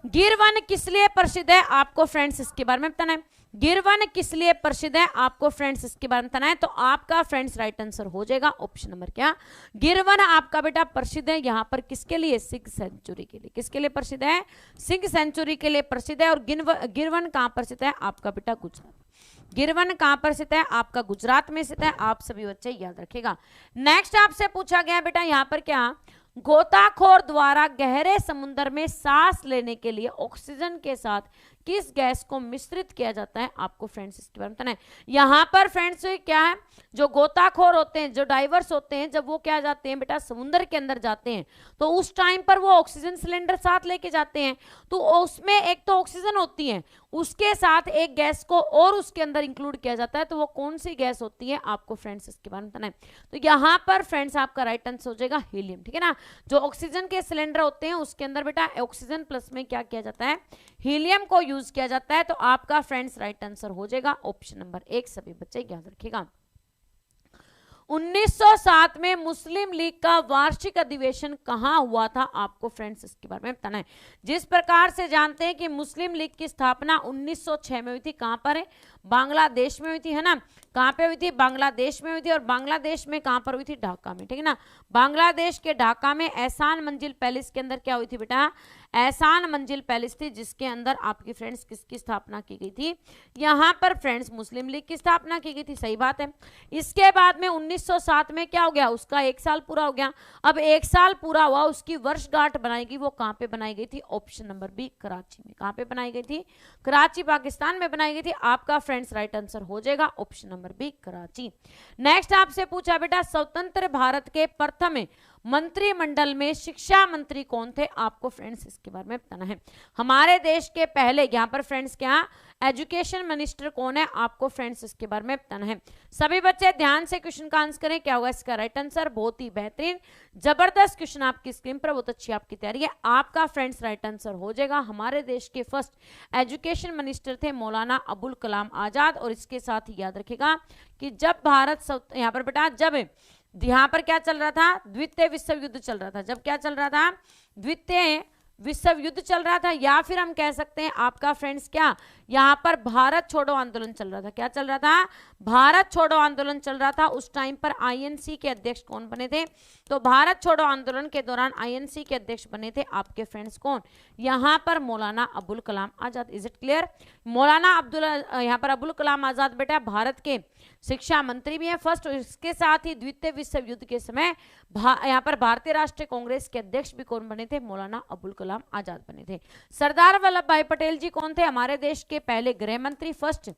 S1: गिर वन किस लिए प्रसिद्ध है, आपको फ्रेंड्स इसके बारे में बताना है। गिर वन किस लिए प्रसिद्ध है, आपको फ्रेंड्स इसके बारे में बताना है। तो आपका फ्रेंड्स राइट आंसर हो जाएगा ऑप्शन नंबर क्या, गिर वन आपका बेटा प्रसिद्ध है यहाँ पर किसके लिए, सिंह सेंचुरी के लिए। किसके लिए प्रसिद्ध है, सिंह सेंचुरी के लिए प्रसिद्ध है। और गिर वन कहाँ प्रसिद्ध है, आपका बेटा गुजरात। गिर वन कहाँ पर स्थित है, आपका गुजरात में स्थित है। आप सभी बच्चे याद रखिएगा। नेक्स्ट आपसे पूछा गया बेटा यहाँ पर क्या, गोताखोर द्वारा गहरे समुद्र में सांस लेने के लिए ऑक्सीजन के साथ किस गैस को मिश्रित किया जाता है, आपको फ्रेंड्स इसके बारे में बताना है। यहाँ पर फ्रेंड्स क्या है, जो गोताखोर होते हैं, जो डाइवर्स होते हैं, जब वो क्या जाते हैं बेटा समुद्र के अंदर जाते हैं, तो उस टाइम पर वो ऑक्सीजन सिलेंडर साथ लेके जाते हैं। तो उसमें एक तो ऑक्सीजन होती है, उसके साथ एक गैस को और उसके अंदर इंक्लूड किया जाता है। तो वो कौन सी गैस होती है, आपको फ्रेंड्स इसके बारे में बताना है। तो यहाँ पर फ्रेंड्स आपका राइट आंसर हो जाएगा हीलियम, ठीक है ना। जो ऑक्सीजन के सिलेंडर होते हैं उसके अंदर बेटा ऑक्सीजन प्लस में क्या किया जाता है, हीलियम को यूज किया जाता है। तो आपका फ्रेंड्स राइट आंसर हो जाएगा ऑप्शन नंबर 1। सभी बच्चे याद रखिएगा। 1907 में मुस्लिम लीग का वार्षिक अधिवेशन कहां हुआ था, आपको फ्रेंड्स इसके बारे में बताना है। जिस प्रकार से जानते हैं कि मुस्लिम लीग की स्थापना 1906 में हुई थी, कहां पर है, बांग्लादेश में हुई थी, है ना। कहां पे हुई थी, बांग्लादेश में हुई थी। और बांग्लादेश में कहां पर हुई थी, ढाका में, ठीक है ना। बांग्लादेश के ढाका में एहसान मंजिल पैलेस के अंदर क्या हुई थी बेटा, एहसान मंजिल पैलेस थी, जिसके अंदर आपकी फ्रेंड्स किसकी स्थापना की गई थी, यहाँ पर फ्रेंड्स मुस्लिम लीग की स्थापना की गई थी। सही बात है। इसके बाद में 1907 में क्या हो गया, उसका 1 साल पूरा हो गया। अब 1 साल पूरा हुआ, उसकी वर्षगांठ बनाई गई, वो कहाँ पे बनाई गई थी, ऑप्शन नंबर बी कराची में। कहाँ पे बनाई गई थी, कराची पाकिस्तान में बनाई गई थी। आपका फ्रेंड्स राइट आंसर हो जाएगा option number B Karachi. Next आपसे पूछा बेटा, स्वतंत्र भारत के प्रथम मंत्रिमंडल में शिक्षा मंत्री कौन थे, आपको फ्रेंड्स इसके बारे में बताना है। हमारे देश के पहले, यहाँ पर फ्रेंड्स क्या एजुकेशन मिनिस्टर कौन है, आपको फ्रेंड्स इसके बारे में बताना है। सभी बच्चे ध्यान से क्वेश्चन का आंसर करें, क्या होगा इसका राइट आंसर। बहुत ही बेहतरीन, जबरदस्त क्वेश्चन आपकी स्क्रीन पर, बहुत अच्छी आपकी तैयारी है। आपका फ्रेंड्स राइट आंसर हो जाएगा, हमारे देश के फर्स्ट एजुकेशन मिनिस्टर थे मौलाना अबुल कलाम आजाद। और इसके साथ ही याद रखेगा कि जब भारत, यहाँ पर बेटा जब यहाँ पर क्या चल रहा था, द्वितीय विश्व युद्ध चल रहा था। जब क्या चल रहा था, द्वितीय विश्व युद्ध चल रहा था, या फिर हम कह सकते हैं आपका फ्रेंड्स क्या, यहाँ पर भारत छोड़ो आंदोलन चल रहा था। क्या चल रहा था, भारत छोड़ो आंदोलन चल रहा था। उस टाइम पर आईएनसी के अध्यक्ष कौन बने थे, तो भारत छोड़ो आंदोलन के दौरान आईएनसी के अध्यक्ष बने थे आपके फ्रेंड्स कौन, यहाँ पर Maulana Abul Kalam Azad. Is it clear. Maulana यहाँ पर अबुल कलाम आजाद बेटा भारत के शिक्षा मंत्री भी हैं फर्स्ट। इसके साथ ही द्वितीय विश्व युद्ध के समय यहाँ पर भारतीय राष्ट्रीय कांग्रेस के अध्यक्ष भी कौन बने थे, मौलाना अबुल कलाम आजाद बने थे। सरदार वल्लभ भाई पटेल जी कौन थे, हमारे देश के पहले गृह मंत्री फर्स्ट।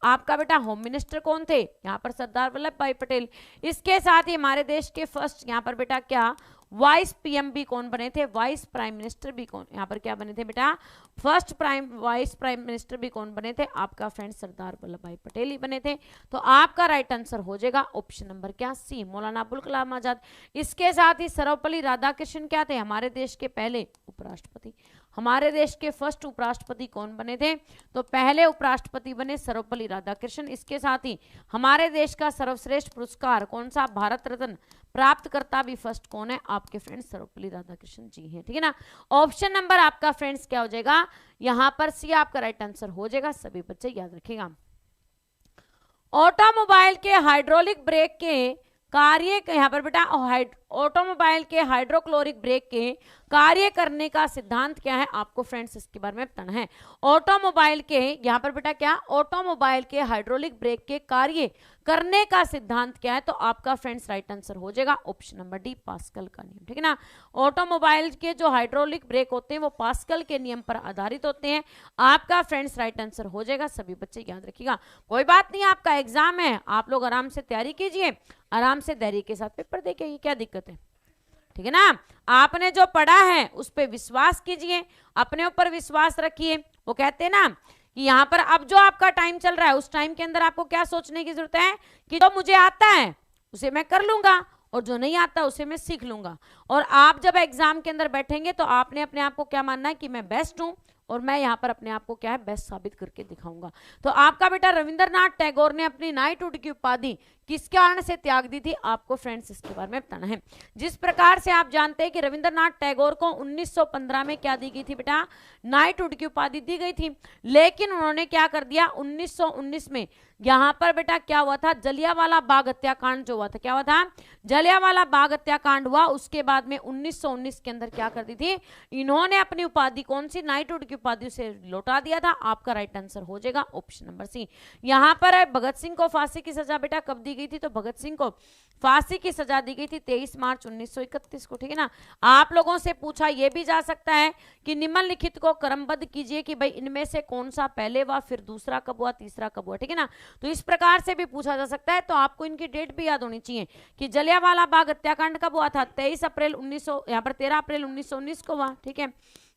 S1: आपका बेटा होम मिनिस्टर कौन थे, यहाँ पर सरदार वल्लभ भाई पटेल। इसके साथ ही हमारे देश के फर्स्ट यहाँ पर बेटा क्या वाइस पीएम भी कौन बने थे, वाइस प्राइम मिनिस्टर भी कौन यहाँ पर क्या बने थे बेटा, फर्स्ट वाइस प्राइम मिनिस्टर भी कौन बने थे, आपका फ्रेंड सरदार वल्लभ भाई पटेल ही बने थे। तो आपका राइट आंसर हो जाएगा ऑप्शन नंबर क्या सी, मौलाना अबुल कलाम आजाद। इसके साथ ही सर्वपल्ली राधाकृष्णन क्या थे, हमारे देश के पहले उपराष्ट्रपति। हमारे देश के फर्स्ट उपराष्ट्रपति कौन बने थे, तो पहले उपराष्ट्रपति बने सर्वपल्ली राधाकृष्णन। इसके साथ ही हमारे देश का सर्वश्रेष्ठ पुरस्कार कौन सा, भारत रत्न प्राप्तकर्ता भी फर्स्ट कौन है, आपके फ्रेंड्स सर्वपल्ली राधाकृष्णन जी हैं। ठीक है ना। ऑप्शन नंबर आपका फ्रेंड्स क्या हो जाएगा, यहां पर सी आपका राइट आंसर हो जाएगा। सभी बच्चे याद रखिएगा। ऑटोमोबाइल के हाइड्रोलिक ब्रेक के कार्य, यहाँ पर बेटा ऑटोमोबाइल के हाइड्रोक्लोरिक ब्रेक के कार्य करने का सिद्धांत क्या है, आपको फ्रेंड्स इसके बारे में बताना है। ऑटोमोबाइल के यहाँ पर बेटा क्या, ऑटोमोबाइल के हाइड्रोलिक ब्रेक के कार्य करने का सिद्धांत क्या है, तो आपका फ्रेंड्स राइट आंसर हो जाएगा ऑप्शन नंबर डी, पास्कल का नियम। ठीक है ना। ऑटोमोबाइल के जो हाइड्रोलिक ब्रेक होते हैं वो पास्कल के नियम पर आधारित होते हैं। आपका फ्रेंड्स राइट आंसर हो जाएगा। सभी बच्चे याद रखिएगा। कोई बात नहीं, आपका एग्जाम है, आप लोग आराम से तैयारी कीजिए, आराम से धैर्य के साथ पेपर देखिए, क्या दिक्कत है। ठीक है ना। आपने जो पढ़ा है उस पर विश्वास कीजिए, अपने ऊपर विश्वास रखिए। वो कहते हैं ना कि यहाँ पर अब जो आपका टाइम चल रहा है उस टाइम के अंदर आपको क्या सोचने की जरूरत है कि जो मुझे आता है उसे मैं कर लूंगा और जो नहीं आता उसे मैं सीख लूंगा। और आप जब एग्जाम के अंदर बैठेंगे तो आपने अपने आप को क्या मानना है कि मैं बेस्ट हूं और मैं यहाँ पर अपने आप को क्या है बेस्ट साबित करके दिखाऊंगा। तो आपका बेटा रविंद्रनाथ टैगोर ने अपनी नाइटहुड की उपाधि किस कारण से त्याग दी थी, आपको फ्रेंड्स इसके बारे में बताना है। जिस प्रकार से आप जानते हैं कि रविंद्रनाथ टैगोर को 1915 में क्या दी गई थी बेटा, नाइटहुड की उपाधि दी गई थी, लेकिन उन्होंने क्या कर दिया 1919 में यहाँ पर बेटा क्या हुआ था, जलियांवाला बाग हत्याकांड जो हुआ था, क्या हुआ था, जलियांवाला बाग हत्याकांड हुआ। उसके बाद में 1919 के अंदर क्या कर दी थी, इन्होंने अपनी उपाधि कौन सी, नाइटहुड की उपाधि से लौटा दिया था। आपका राइट आंसर हो जाएगा ऑप्शन नंबर सी। यहाँ पर भगत सिंह को फांसी की सजा बेटा कब दी गई थी, तो भगत सिंह को फांसी की सजा दी गई थी 23 मार्च 1931 को। ठीक है ना। आप लोगों से पूछा यह भी जा सकता है कि निम्नलिखित को क्रमबद्ध कीजिए कि भाई इनमें से कौन सा पहले हुआ, फिर दूसरा कब हुआ, तीसरा कब हुआ। ठीक है ना। तो इस प्रकार से भी पूछा जा सकता है। तो आपको इनकी डेट भी याद होनी चाहिए कि जलियांवाला बाग हत्याकांड कब हुआ था, 23 अप्रैल 1900, यहाँ पर 13 अप्रैल 1919 को हुआ। ठीक है,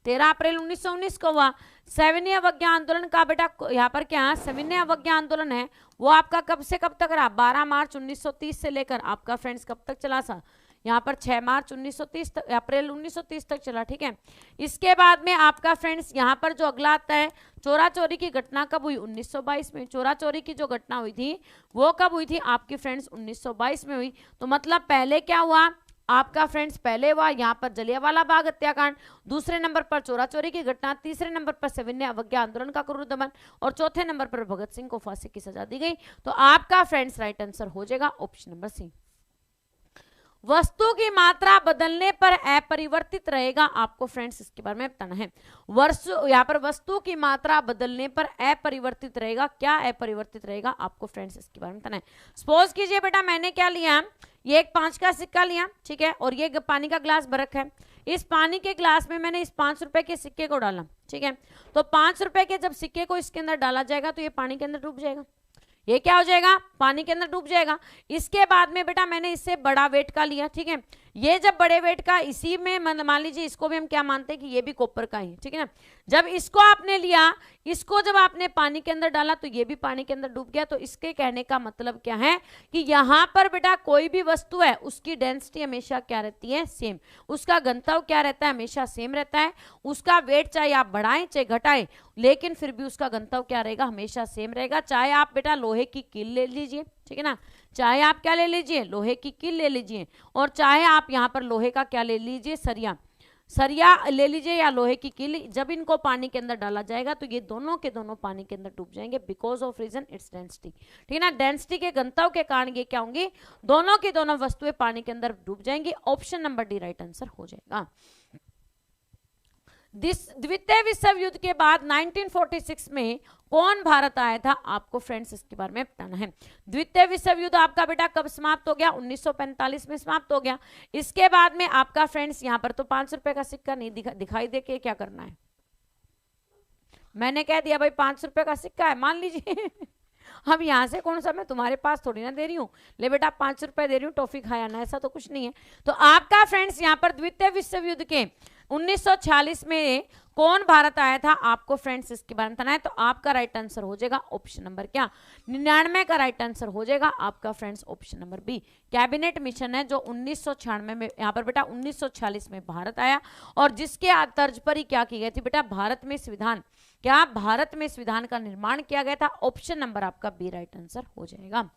S1: 13 अप्रैल 1919 को हुआ। सविनय अवज्ञा आंदोलन का बेटा यहाँ पर क्या, सविनय अवज्ञा आंदोलन है वो आपका कब से कब तक रहा, 12 मार्च 1930 से लेकर आपका फ्रेंड्स कब तक चला सा, यहाँ पर 6 मार्च 1930 तक, अप्रैल 1930 तक चला। ठीक है। इसके बाद में आपका फ्रेंड्स यहाँ पर जो अगला आता है, चोरा चोरी की घटना कब हुई, 1922 में। चोरा चोरी की जो घटना हुई थी वो कब हुई थी आपकी फ्रेंड्स, 1922 में हुई। तो मतलब पहले क्या हुआ आपका फ्रेंड्स, पहले हुआ यहाँ पर जलियांवाला बाग हत्याकांड, दूसरे नंबर पर चोरा चोरी की घटना, तीसरे नंबर पर सविनय अवज्ञा आंदोलन का क्रूर दमन और चौथे नंबर पर भगत सिंह को फांसी की सजा दी गई। तो आपका फ्रेंड्स राइट आंसर हो जाएगा ऑप्शन नंबर सी। वस्तु की मात्रा बदलने पर अपरिवर्तित रहेगा, आपको फ्रेंड्स इसके बारे में बताना है। यहाँ पर वस्तु की मात्रा बदलने पर अपरिवर्तित रहेगा, क्या अपरिवर्तित रहेगा, आपको फ्रेंड्स इसके बारे में बताना है। सपोज कीजिए बेटा मैंने क्या लिया, ये एक 5 का सिक्का लिया, ठीक है, और ये पानी का ग्लास बरक है। इस पानी के ग्लास में मैंने इस 5 रुपए के सिक्के को डाला, ठीक है, तो 5 रुपए के जब सिक्के को इसके अंदर डाला जाएगा तो ये पानी के अंदर डूब जाएगा, ये क्या हो जाएगा, पानी के अंदर डूब जाएगा। इसके बाद में बेटा मैंने इससे बड़ा वेट का लिया, ठीक है, ये जब बड़े वेट का, इसी में मान लीजिए इसको भी हम क्या मानते हैं कि ये भी कॉपर का ही, ठीक है ना। जब इसको आपने लिया, इसको जब आपने पानी के अंदर डाला तो ये भी पानी के अंदर डूब गया। तो इसके कहने का मतलब क्या है कि यहां पर बेटा कोई भी वस्तु है उसकी डेंसिटी हमेशा क्या रहती है, सेम, उसका घनत्व क्या रहता है, हमेशा सेम रहता है। उसका वेट चाहे आप बढ़ाएं चाहे घटाएं, लेकिन फिर भी उसका घनत्व क्या रहेगा, हमेशा सेम रहेगा। चाहे आप बेटा लोहे की कील ले लीजिए, ठीक है ना, चाहे आप क्या ले लीजिए, लोहे की कील ले लीजिए, और चाहे आप यहां पर लोहे का क्या ले लीजिए, सरिया ले लीजिए या लोहे की कील, जब इनको पानी के अंदर डाला जाएगा तो ये दोनों के दोनों पानी के अंदर डूब जाएंगे, because of reason its density, ठीक है ना। डेंसिटी के घनत्व के कारण ये क्या होंगी, दोनों की दोनों वस्तुएं पानी के अंदर डूब जाएंगी। Option number D right answer हो जाएगा। द्वितीय विश्व युद्ध के बाद 1946 में कौन भारत आया था, आपको फ्रेंड्स इसके बारे में बताना है। द्वितीय विश्व युद्ध आपका बेटा कब समाप्त हो गया, 1945 में समाप्त हो गया। इसके बाद में आपका फ्रेंड्स यहां पर तो 5 रुपए का सिक्का नहीं दिखाई दे के क्या करना है, मैंने कह दिया भाई 5 रुपए का सिक्का है, मान लीजिए अब यहां से कौन सा मैं तुम्हारे पास थोड़ी ना दे रही हूँ, ले बेटा 5 रुपए दे रही हूँ, टॉफी खाया ना, ऐसा तो कुछ नहीं है। तो आपका फ्रेंड्स यहाँ पर द्वितीय विश्व युद्ध के 1946 में कौन भारत आया था, आपको फ्रेंड्स इसके बारे में बताना है। तो आपका राइट आंसर हो जाएगा ऑप्शन नंबर क्या, 99 का राइट आंसर हो जाएगा आपका friends option number B. Cabinet mission है जो 1996 में, यहाँ पर बेटा 1946 में भारत आया, और जिसके तर्ज पर ही क्या की गई थी बेटा, भारत में संविधान, क्या भारत में संविधान का निर्माण किया गया था। ऑप्शन नंबर आपका बी राइट आंसर हो जाएगा।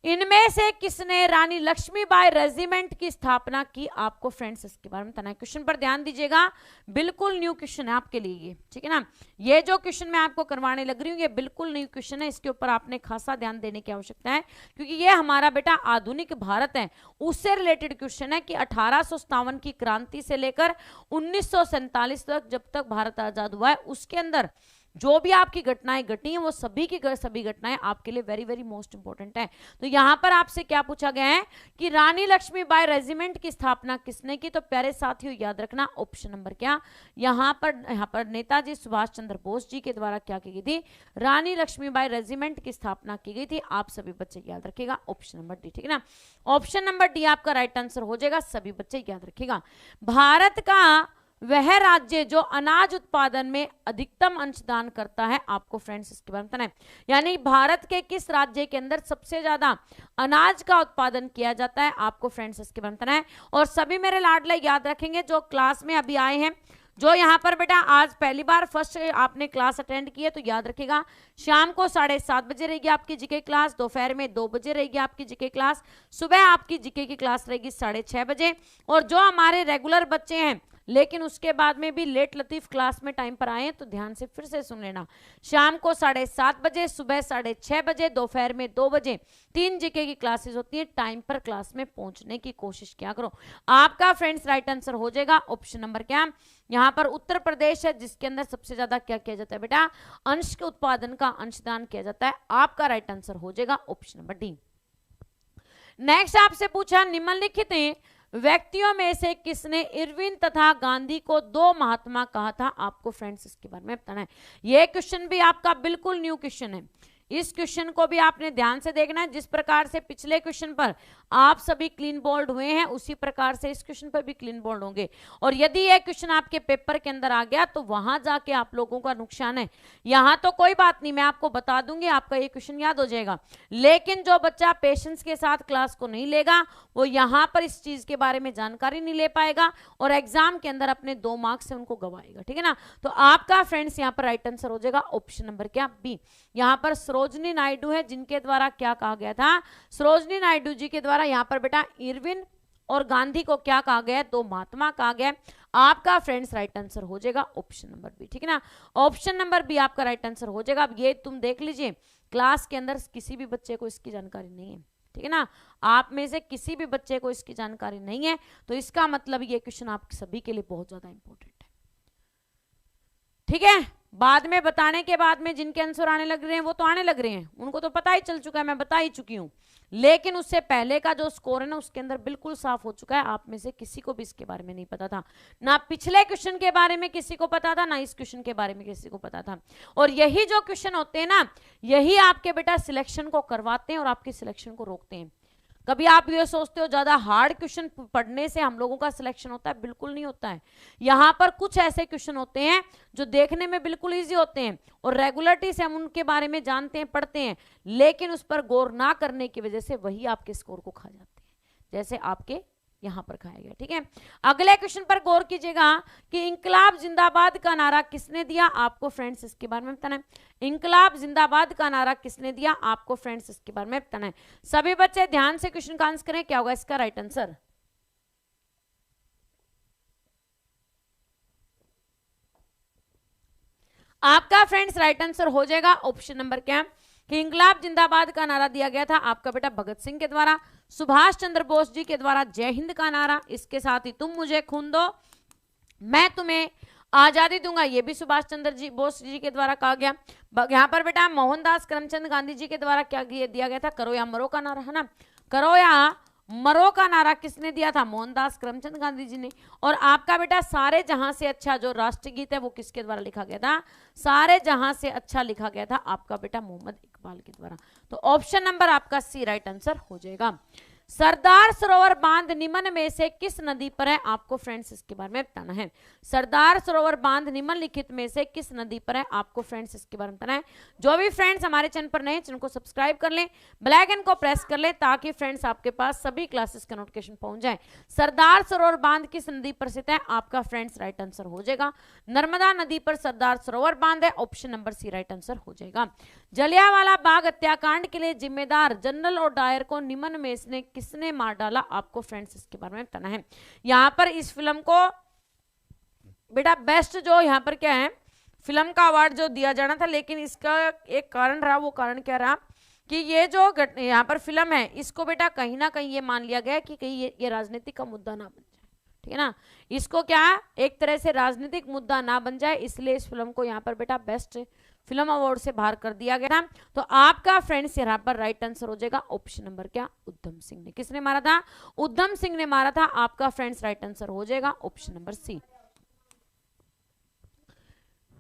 S1: इनमें से किसने रानी लक्ष्मीबाई रेजिमेंट की स्थापना की, आपको फ्रेंड्स इसके बारे में बताना है। क्वेश्चन पर ध्यान दीजिएगा, बिल्कुल न्यू क्वेश्चन है आपके लिए ये, ठीक है ना। ये जो क्वेश्चन मैं आपको करवाने लग रही हूँ ये बिल्कुल न्यू क्वेश्चन है, इसके ऊपर आपने खासा ध्यान देने की आवश्यकता है, क्योंकि ये हमारा बेटा आधुनिक भारत है उससे रिलेटेड क्वेश्चन है कि 1857 की क्रांति से लेकर 1947 तक, जब तक भारत आजाद हुआ है, उसके अंदर जो भी आपकी घटनाएं घटी हैं वो सभी की सभी घटनाएं आपके लिए वेरी वेरी मोस्ट इंपॉर्टेंट है। तो यहां पर आपसे क्या पूछा गया है कि रानी लक्ष्मीबाई रेजिमेंट की स्थापना किसने की, तो प्यारे साथियों याद रखना ऑप्शन नंबर क्या, यहां पर नेताजी सुभाष चंद्र बोस जी के द्वारा क्या की गई थी, रानी लक्ष्मीबाई रेजिमेंट की स्थापना की गई थी। आप सभी बच्चे याद रखेगा ऑप्शन नंबर डी, ठीक है ना। ऑप्शन नंबर डी आपका राइट आंसर हो जाएगा, सभी बच्चे याद रखेगा। भारत का वह राज्य जो अनाज उत्पादन में अधिकतम अंशदान करता है, आपको फ्रेंड्स इसके बारे में बताना है। यानी भारत के किस राज्य के अंदर सबसे ज्यादा अनाज का उत्पादन किया जाता है, आपको फ्रेंड्स इसके बारे में बताना है। और सभी मेरे लाडले याद रखेंगे जो क्लास में अभी आए हैं, जो यहाँ पर बेटा आज पहली बार फर्स्ट आपने क्लास अटेंड की है, तो याद रखेगा शाम को 7:30 बजे रहेगी आपकी जीके क्लास, दोपहर में 2 बजे रहेगी आपकी जीके क्लास, सुबह आपकी जीके की क्लास रहेगी 6:30 बजे। और जो हमारे रेगुलर बच्चे हैं लेकिन उसके बाद में भी लेट लतीफ क्लास में टाइम पर आए तो ध्यान से फिर से सुन लेना, शाम को 7:30 बजे, सुबह 6:30 बजे, दोपहर में 2 बजे 3 जीके की क्लासेस होती है। टाइम पर क्लास में पहुंचने की कोशिश क्या करो। आपका फ्रेंड्स राइट आंसर हो जाएगा ऑप्शन नंबर क्या, यहाँ पर उत्तर प्रदेश है जिसके अंदर सबसे ज्यादा क्या किया जाता है बेटा, अंश के उत्पादन का अंशदान किया जाता है। आपका राइट आंसर हो जाएगा ऑप्शन नंबर डी। नेक्स्ट आपसे पूछा निम्नलिखित व्यक्तियों में से किसने इरविन तथा गांधी को 2 महात्मा कहा था, आपको फ्रेंड्स इसके बारे में बताना है। यह क्वेश्चन भी आपका बिल्कुल न्यू क्वेश्चन है, इस क्वेश्चन को भी आपने ध्यान से देखना है। जिस प्रकार से पिछले क्वेश्चन पर आप सभी क्लीन बोल्ड हुए हैं उसी प्रकार से इस क्वेश्चन पर भी क्लीन बोल्ड होंगे। और यदि यह क्वेश्चन आपके पेपर के अंदर आ गया तो वहां जाके आप लोगों का नुकसान है। यहां तो कोई बात नहीं, मैं आपको बता दूंगी, आपका ये क्वेश्चन याद हो जाएगा। लेकिन जो बच्चा पेशेंस के साथ क्लास को नहीं लेगा वो यहां पर इस चीज के बारे में जानकारी नहीं ले पाएगा और एग्जाम के अंदर अपने 2 मार्क्स से उनको गवाएगा, ठीक है ना। तो आपका फ्रेंड्स यहाँ पर राइट आंसर हो जाएगा ऑप्शन नंबर क्या, बी। यहाँ पर सरोजनी नायडू है जिनके द्वारा क्या कहा गया था, सरोजनी नायडू जी के द्वारा यहाँ पर बेटा इरविन और गांधी को क्या कहा गया, 2 महात्मा कहा गया। आपका फ्रेंड्स राइट आंसर हो जाएगा ऑप्शन नंबर बी, ठीक है ना। ऑप्शन नंबर बी आपका राइट आंसर हो जाएगा। अब ये तुम देख लीजिए क्लास के अंदर किसी भी बच्चे को इसकी जानकारी नहीं है, ठीक है ना। आप में से किसी भी बच्चे को इसकी जानकारी नहीं है, तो इसका मतलब ये क्वेश्चन आप सभी के लिए बहुत ज्यादा इंपॉर्टेंट है। ठीक है, बाद में बताने के बाद में जिनके आंसर आने लग रहे हैं वो तो आने लग रहे हैं, उनको तो पता ही चल चुका है, मैं बता ही चुकी हूं, लेकिन उससे पहले का जो स्कोर है ना उसके अंदर बिल्कुल साफ हो चुका है। आप में से किसी को भी इसके बारे में नहीं पता था, ना पिछले क्वेश्चन के बारे में किसी को पता था, ना इस क्वेश्चन के बारे में किसी को पता था। और यही जो क्वेश्चन होते हैं ना, यही आपके बेटा सिलेक्शन को करवाते हैं और आपके सिलेक्शन को रोकते हैं। कभी आप ये सोचते हो ज्यादा हार्ड क्वेश्चन पढ़ने से हम लोगों का सिलेक्शन होता है, बिल्कुल नहीं होता है। यहां पर कुछ ऐसे क्वेश्चन होते हैं जो देखने में बिल्कुल इजी होते हैं और रेगुलरिटी से हम उनके बारे में जानते हैं, पढ़ते हैं, लेकिन उस पर गौर ना करने की वजह से वही आपके स्कोर को खा जाते हैं, जैसे आपके यहां पर खाया गया। ठीक है, अगले क्वेश्चन पर गौर कीजिएगा कि इंकलाब जिंदाबाद का नारा किसने दिया, आपको फ्रेंड्स इसके बारे में बताना है। इंकलाब जिंदाबाद का नारा किसने दिया, आपको फ्रेंड्स इसके बारे में बताना है। सभी बच्चे ध्यान से क्वेश्चन का आंसर करें, क्या होगा इसका राइट आंसर। आपका फ्रेंड्स राइट आंसर हो जाएगा ऑप्शन नंबर क्या, कि इंकलाब जिंदाबाद का नारा दिया गया था आपका बेटा भगत सिंह के द्वारा, सुभाष चंद्र बोस जी के द्वारा जय हिंद का नारा, इसके साथ ही तुम मुझे खून दो मैं तुम्हें आजादी दूंगा, ये भी सुभाष चंद्र जी बोस जी के द्वारा कहा गया। यहाँ पर बेटा मोहनदास करमचंद गांधी जी के द्वारा क्या दिया गया था, करो या मरो का नारा, है ना। करो या मरो का नारा किसने दिया था, मोहनदास करमचंद गांधी जी ने। और आपका बेटा सारे जहां से अच्छा जो राष्ट्रगीत है वो किसके द्वारा लिखा गया था, सारे जहां से अच्छा लिखा गया था आपका बेटा मोहम्मद इकबाल के द्वारा। तो ऑप्शन नंबर आपका सी राइट आंसर हो जाएगा। सरदार सरोवर बांध निम्न में से किस नदी पर है, आपको फ्रेंड्स इसके बारे में बताना है। सरदार सरोवर बांध निम्नलिखित में से किस नदी पर है, आपको फ्रेंड्स इसके बारे में बताना है। जो भी फ्रेंड्स हमारे चैनल पर नए, चैनल को सब्सक्राइब कर लें, बेल आइकन को प्रेस कर लें, ताकि फ्रेंड्स आपके पास सभी क्लासेस का नोटिफिकेशन पहुंच जाए। सरदार सरोवर बांध किस नदी पर स्थित है, आपका फ्रेंड्स राइट आंसर हो जाएगा नर्मदा नदी पर सरदार सरोवर बांध है, option number C right answer हो जाएगा। जलियांवाला बाग हत्याकांड के लिए जिम्मेदार जनरल और डायर को निम्न में से किसने मार डाला, आपको फ्रेंड्स इसके बारे में बताना है। यहां पर इस फिल्म को बेटा बेस्ट जो यहां पर क्या है फिल्म का अवार्ड जो दिया जाना था, लेकिन इसका एक कारण रहा, वो कारण क्या रहा कि ये जो यहां पर फिल्म है इसको बेटा कहीं ना कहीं ये मान लिया गया कि कहीं ये राजनीतिक का मुद्दा ना बन जाए, ठीक है ना। इसको क्या एक तरह से राजनीतिक मुद्दा ना बन जाए, इसलिए इस फिल्म को यहाँ पर बेटा बेस्ट फिल्म अवार्ड से बाहर कर दिया गया था। तो आपका फ्रेंड्स यहाँ पर राइट आंसर हो जाएगा ऑप्शन नंबर क्या, उधम सिंह ने। किसने मारा था, उधम सिंह ने मारा था, आपका फ्रेंड्स राइट आंसर हो जाएगा ऑप्शन नंबर सी।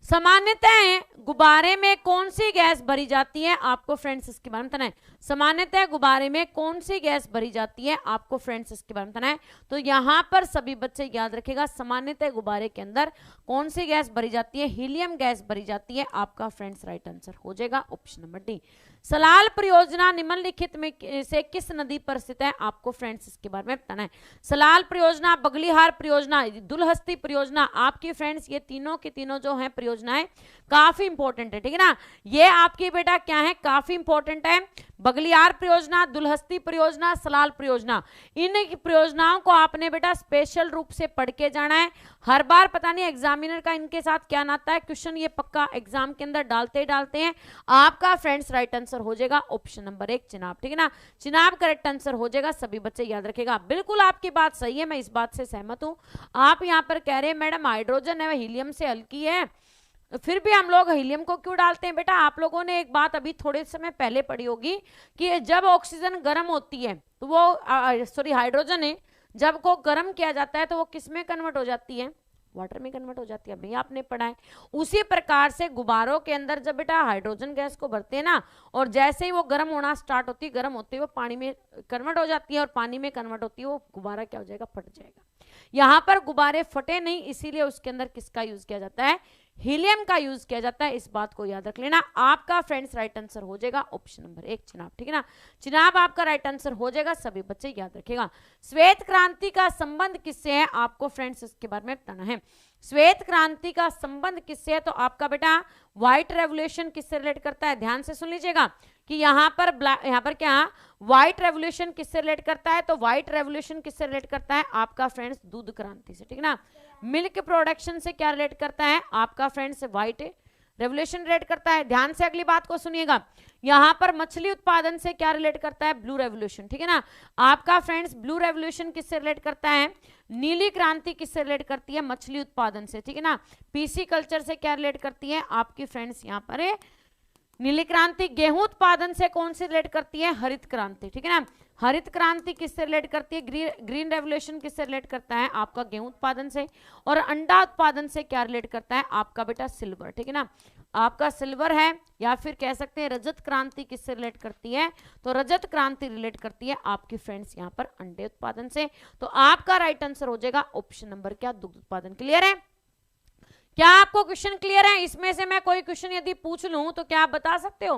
S1: सामान्यतः गुब्बारे में कौन सी गैस भरी जाती है, आपको फ्रेंड्स इसके बारे में बताना है। सामान्यतः गुब्बारे में कौन सी गैस भरी जाती है, आपको फ्रेंड्स इसके बारे में बताना है। तो यहां पर सभी बच्चे याद रखेगा, सामान्यतः गुब्बारे के अंदर कौन सी गैस भरी जाती है, हीलियम गैस भरी जाती है, आपका फ्रेंड्स राइट आंसर हो जाएगा ऑप्शन नंबर डी। सलाल परियोजना निम्नलिखित में से किस नदी पर स्थित है, आपको फ्रेंड्स इसके बारे में बताना है। सलाल परियोजना, बगलीहार परियोजना, दुलहस्ती परियोजना, आपकी फ्रेंड्स ये तीनों की तीनों जो है परियोजनाएं काफी इंपॉर्टेंट है, ठीक है ना। ये आपकी बेटा क्या है, काफी इंपॉर्टेंट है। बगलियार परियोजना, दुलहस्ती परियोजना, सलाल परियोजना, इन परियोजनाओं को आपने बेटा स्पेशल रूप से पढ़ के जाना है। हर बार पता नहीं एग्जामिनर का इनके साथ क्या नाता है, क्वेश्चन ये पक्का एग्जाम के अंदर डालते हैं। आपका फ्रेंड्स राइट आंसर हो जाएगा ऑप्शन नंबर 1 चिनाब, ठीक है ना। चिनाब करेक्ट आंसर हो जाएगा, सभी बच्चे याद रखेगा। बिल्कुल आपकी बात सही है, मैं इस बात से सहमत हूं। आप यहां पर कह रहे हैं मैडम हाइड्रोजन है हीलियम से हल्की है, फिर भी हम लोग हीलियम को क्यों डालते हैं। बेटा आप लोगों ने एक बात अभी थोड़े समय पहले पढ़ी होगी कि जब ऑक्सीजन गर्म होती है तो वो हाइड्रोजन है, जब को गर्म किया जाता है तो वो किस में कन्वर्ट हो जाती है, वाटर में कन्वर्ट हो जाती है, अभी आपने पढ़ा है। उसी प्रकार से गुब्बारों के अंदर जब बेटा हाइड्रोजन गैस को भरते हैं ना, और जैसे ही वो गर्म होना स्टार्ट होती है, गर्म होती है वो पानी में कन्वर्ट हो जाती है, और पानी में कन्वर्ट होती है वो गुब्बारा क्या हो जाएगा, फट जाएगा। यहाँ पर गुब्बारे फटे नहीं, इसीलिए उसके अंदर किसका यूज किया जाता है, हीलियम का यूज किया जाता है। इस बात को याद रख लेना। आपका फ्रेंड्स राइट आंसर हो जाएगा ऑप्शन नंबर 1 चिनाब, ठीक है ना। चिनाब आपका राइट आंसर हो जाएगा, सभी बच्चे याद रखेगा। श्वेत क्रांति का संबंध किससे है, आपको फ्रेंड्स इसके बारे में बताना है। श्वेत क्रांति का संबंध किससे है, तो आपका बेटा व्हाइट रेवोल्यूशन किससे रिलेट करता है, ध्यान से सुन लीजिएगा कि यहाँ पर क्या व्हाइट रेवोल्यूशन किससे रिलेट करता है, तो व्हाइट रेवोल्यूशन किससे रिलेट करता है, आपका फ्रेंड्स दूध क्रांति से, ठीक है ना। मिल्क प्रोडक्शन से क्या रिलेट करता है, आपका फ्रेंड्स व्हाइट रेवोल्यूशन रिलेट करता है। ध्यान से अगली बात को सुनिएगा, यहां पर मछली उत्पादन से क्या रिलेट करता है, ब्लू रेवोल्यूशन, ठीक है ना। आपका फ्रेंड्स ब्लू रेवोल्यूशन किससे रिलेट करता है, नीली क्रांति किससे रिलेट करती है, मछली उत्पादन से, ठीक है ना। पीसी कल्चर से क्या रिलेट करती है आपकी फ्रेंड्स यहाँ पर है नीली क्रांति। गेहूं उत्पादन से कौन से रिलेट करती है, हरित क्रांति, ठीक है ना। हरित क्रांति किससे रिलेट करती है, ग्रीन रेवोल्यूशन किससे रिलेट करता है आपका गेहूं उत्पादन से। और अंडा उत्पादन से क्या रिलेट करता है आपका बेटा सिल्वर, ठीक है ना। आपका सिल्वर है, या फिर कह सकते हैं रजत क्रांति किससे रिलेट करती है, तो रजत क्रांति रिलेट करती है आपकी फ्रेंड्स यहाँ पर अंडे उत्पादन से। तो आपका राइट आंसर हो जाएगा ऑप्शन नंबर क्या, दुग्ध उत्पादन। क्लियर है, क्या आपको क्वेश्चन क्लियर है। इसमें से मैं कोई क्वेश्चन यदि पूछ लूं तो क्या आप बता सकते हो।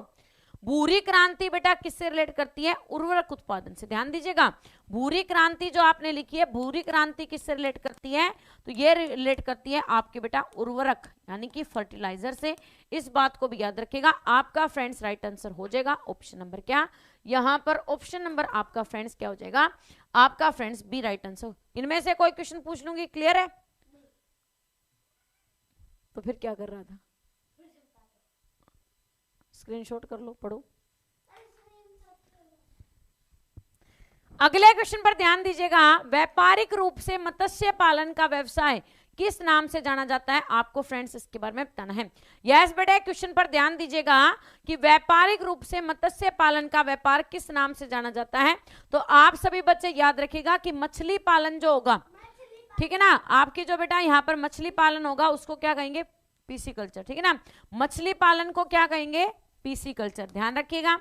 S1: भूरी क्रांति बेटा किससे रिलेट करती है, उर्वरक उत्पादन से। ध्यान दीजिएगा, भूरी क्रांति जो आपने लिखी है, भूरी क्रांति किससे रिलेट करती है, तो ये रिलेट करती है आपके बेटा उर्वरक यानी कि फर्टिलाइजर से। इस बात को भी याद रखिएगा। आपका फ्रेंड्स राइट आंसर हो जाएगा ऑप्शन नंबर क्या, यहां पर ऑप्शन नंबर आपका फ्रेंड्स क्या हो जाएगा, आपका फ्रेंड्स बी राइट आंसर। इनमें से कोई क्वेश्चन पूछ लूंगी, क्लियर है। तो फिर क्या कर रहा था, स्क्रीनशॉट कर लो, पढ़ो। अगले क्वेश्चन पर ध्यान दीजिएगा, व्यापारिक रूप से मत्स्य पालन का व्यवसाय किस नाम से जाना जाता है, आपको फ्रेंड्स इसके बारे में बताना है। यस बेटे, क्वेश्चन पर ध्यान दीजिएगा कि व्यापारिक रूप से मत्स्य पालन का व्यापार किस नाम से जाना जाता है। तो आप सभी बच्चे याद रखिएगा कि मछली पालन जो होगा, ठीक है ना, आपकी जो बेटा यहाँ पर मछली पालन होगा उसको क्या कहेंगे, पीसी कल्चर, ठीक है ना। मछली पालन को क्या कहेंगे, पीसी कल्चर, ध्यान रखिएगा।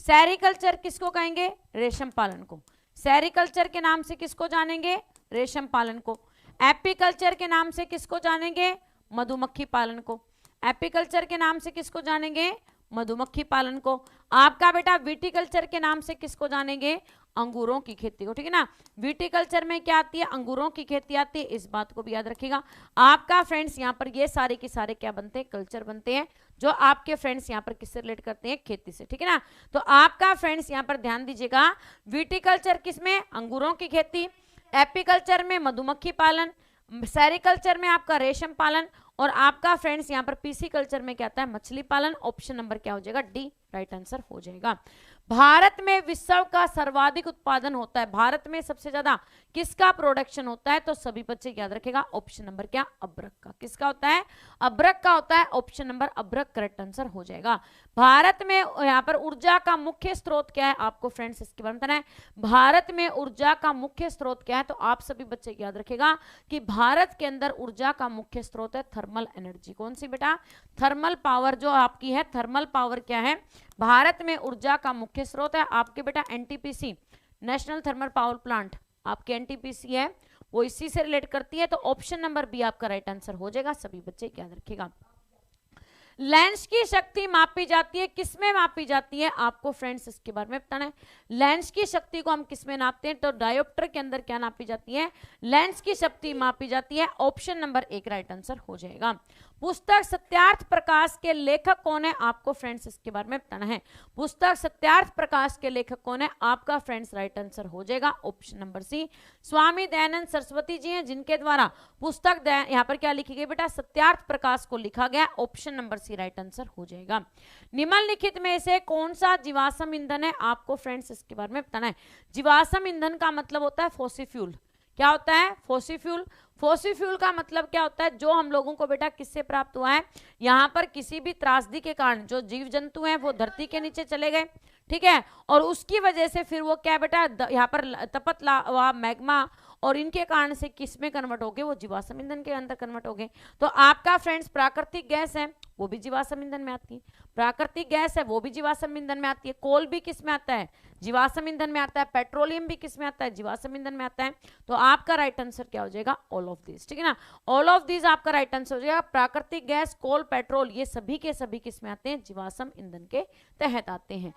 S1: सेरिकल्चर किसको कहेंगे, रेशम पालन को। सेरिकल्चर के नाम से किसको जानेंगे, रेशम पालन को। एपीकल्चर के नाम से किसको जानेंगे, मधुमक्खी पालन को। एपीकल्चर के नाम से किसको जानेंगे, मधुमक्खी पालन को। आपका बेटा विटिकल्चर के नाम से किसको जानेंगे, अंगूरों की खेती को, ठीक है ना। विटिकल्चर में क्या आती है, अंगूरों की खेती आती है, इस बात को भी याद रखिएगा। आपका फ्रेंड्स यहाँ पर ये सारे के सारे क्या बनते हैं, कल्चर बनते हैं, जो आपके फ्रेंड्स यहाँ पर किससे रिलेट करते हैं, खेती से, ठीक है ना। तो आपका फ्रेंड्स यहाँ पर ध्यान दीजिएगा, विटिकल्चर किसमें, अंगूरों की खेती, एपीकल्चर में मधुमक्खी पालन, सेरिकल्चर में आपका रेशम पालन, और आपका फ्रेंड्स यहाँ पर पीसी कल्चर में क्या आता है, मछली पालन। ऑप्शन नंबर क्या हो जाएगा, डी राइट आंसर हो जाएगा। भारत में विश्व का सर्वाधिक उत्पादन होता है, भारत में सबसे ज्यादा किसका प्रोडक्शन होता है, तो सभी बच्चे याद रखेगा ऑप्शन नंबर क्या, अब्रक का। किसका होता है, अब्रक का होता है। ऑप्शन नंबर अब्रक करेक्ट आंसर हो जाएगा। भारत में यहाँ पर ऊर्जा का मुख्य स्रोत क्या है, आपको फ्रेंड्स इसके बारे में बताना है। भारत में ऊर्जा का मुख्य स्रोत क्या है, तो आप सभी बच्चे याद रखेगा कि भारत के अंदर ऊर्जा का मुख्य स्रोत है थर्मल एनर्जी। कौन सी बेटा, थर्मल पावर जो आपकी है, थर्मल पावर क्या है, भारत में ऊर्जा का मुख्य स्रोत है। आपके बेटा NTPC, national thermal power plant, आपके एनटीपीसी है, वो इसी से रिलेट करती है। तो ऑप्शन नंबर बी आपका राइट आंसर हो जाएगा, सभी बच्चे याद रखिएगा। लेंस की शक्ति मापी जाती है, किसमें मापी जाती है, आपको फ्रेंड्स इसके बारे में बताना है। लेंस की शक्ति को हम किसमें नापते हैं, तो डायोप्टर के अंदर क्या नापी जाती है, लेंस की शक्ति मापी जाती है। ऑप्शन नंबर एक राइट आंसर हो जाएगा। पुस्तक सत्यार्थ प्रकाश के लेखक कौन है, आपको फ्रेंड्स इसके बारे में बताना है। पुस्तक सत्यार्थ प्रकाश के लेखक कौन है, आपका फ्रेंड्स राइट आंसर हो जाएगा ऑप्शन नंबर सी, स्वामी दयानंद सरस्वती जी हैं, जिनके द्वारा पुस्तक यहाँ पर क्या लिखी गई बेटा, सत्यार्थ प्रकाश को लिखा गया। Option number C right answer हो जाएगा। निम्नलिखित में से कौन सा जीवाश्म ईंधन है, आपको फ्रेंड्स इसके बारे में बताना है। जीवाश्म ईंधन का मतलब होता है फॉसिल फ्यूल। क्या होता है, फॉसिल फ्यूल। फॉसिल फ्यूल का मतलब क्या होता है, जो हम लोगों को बेटा किससे प्राप्त हुआ है, यहाँ पर किसी भी त्रासदी के कारण जो जीव जंतु हैं वो धरती के नीचे चले गए, ठीक है, और उसकी वजह से फिर वो क्या बेटा यहाँ पर तपत लावा, मैग्मा, और इनके कारण से किस में कन्वर्ट हो गए, वो जीवाश्म ईंधन के अंदर कन्वर्ट हो गए। तो आपका फ्रेंड्स प्राकृतिक गैस है, वो भी जीवाश्म ईंधन में आती है। प्राकृतिक गैस है वो भी जीवाश्म ईंधन में आती है। कोल भी किस में आता है, जीवाश्म ईंधन में आता है। पेट्रोलियम भी किस में आता है, जीवाश्म ईंधन में आता है। तो आपका राइट आंसर क्या हो जाएगा, ऑल ऑफ दिस, ठीक है ना। ऑल ऑफ दिस आपका राइट आंसर हो जाएगा। प्राकृतिक गैस, कोल, पेट्रोल, ये सभी के सभी किस में आते हैं, जीवाश्म ईंधन के तहत आते हैं।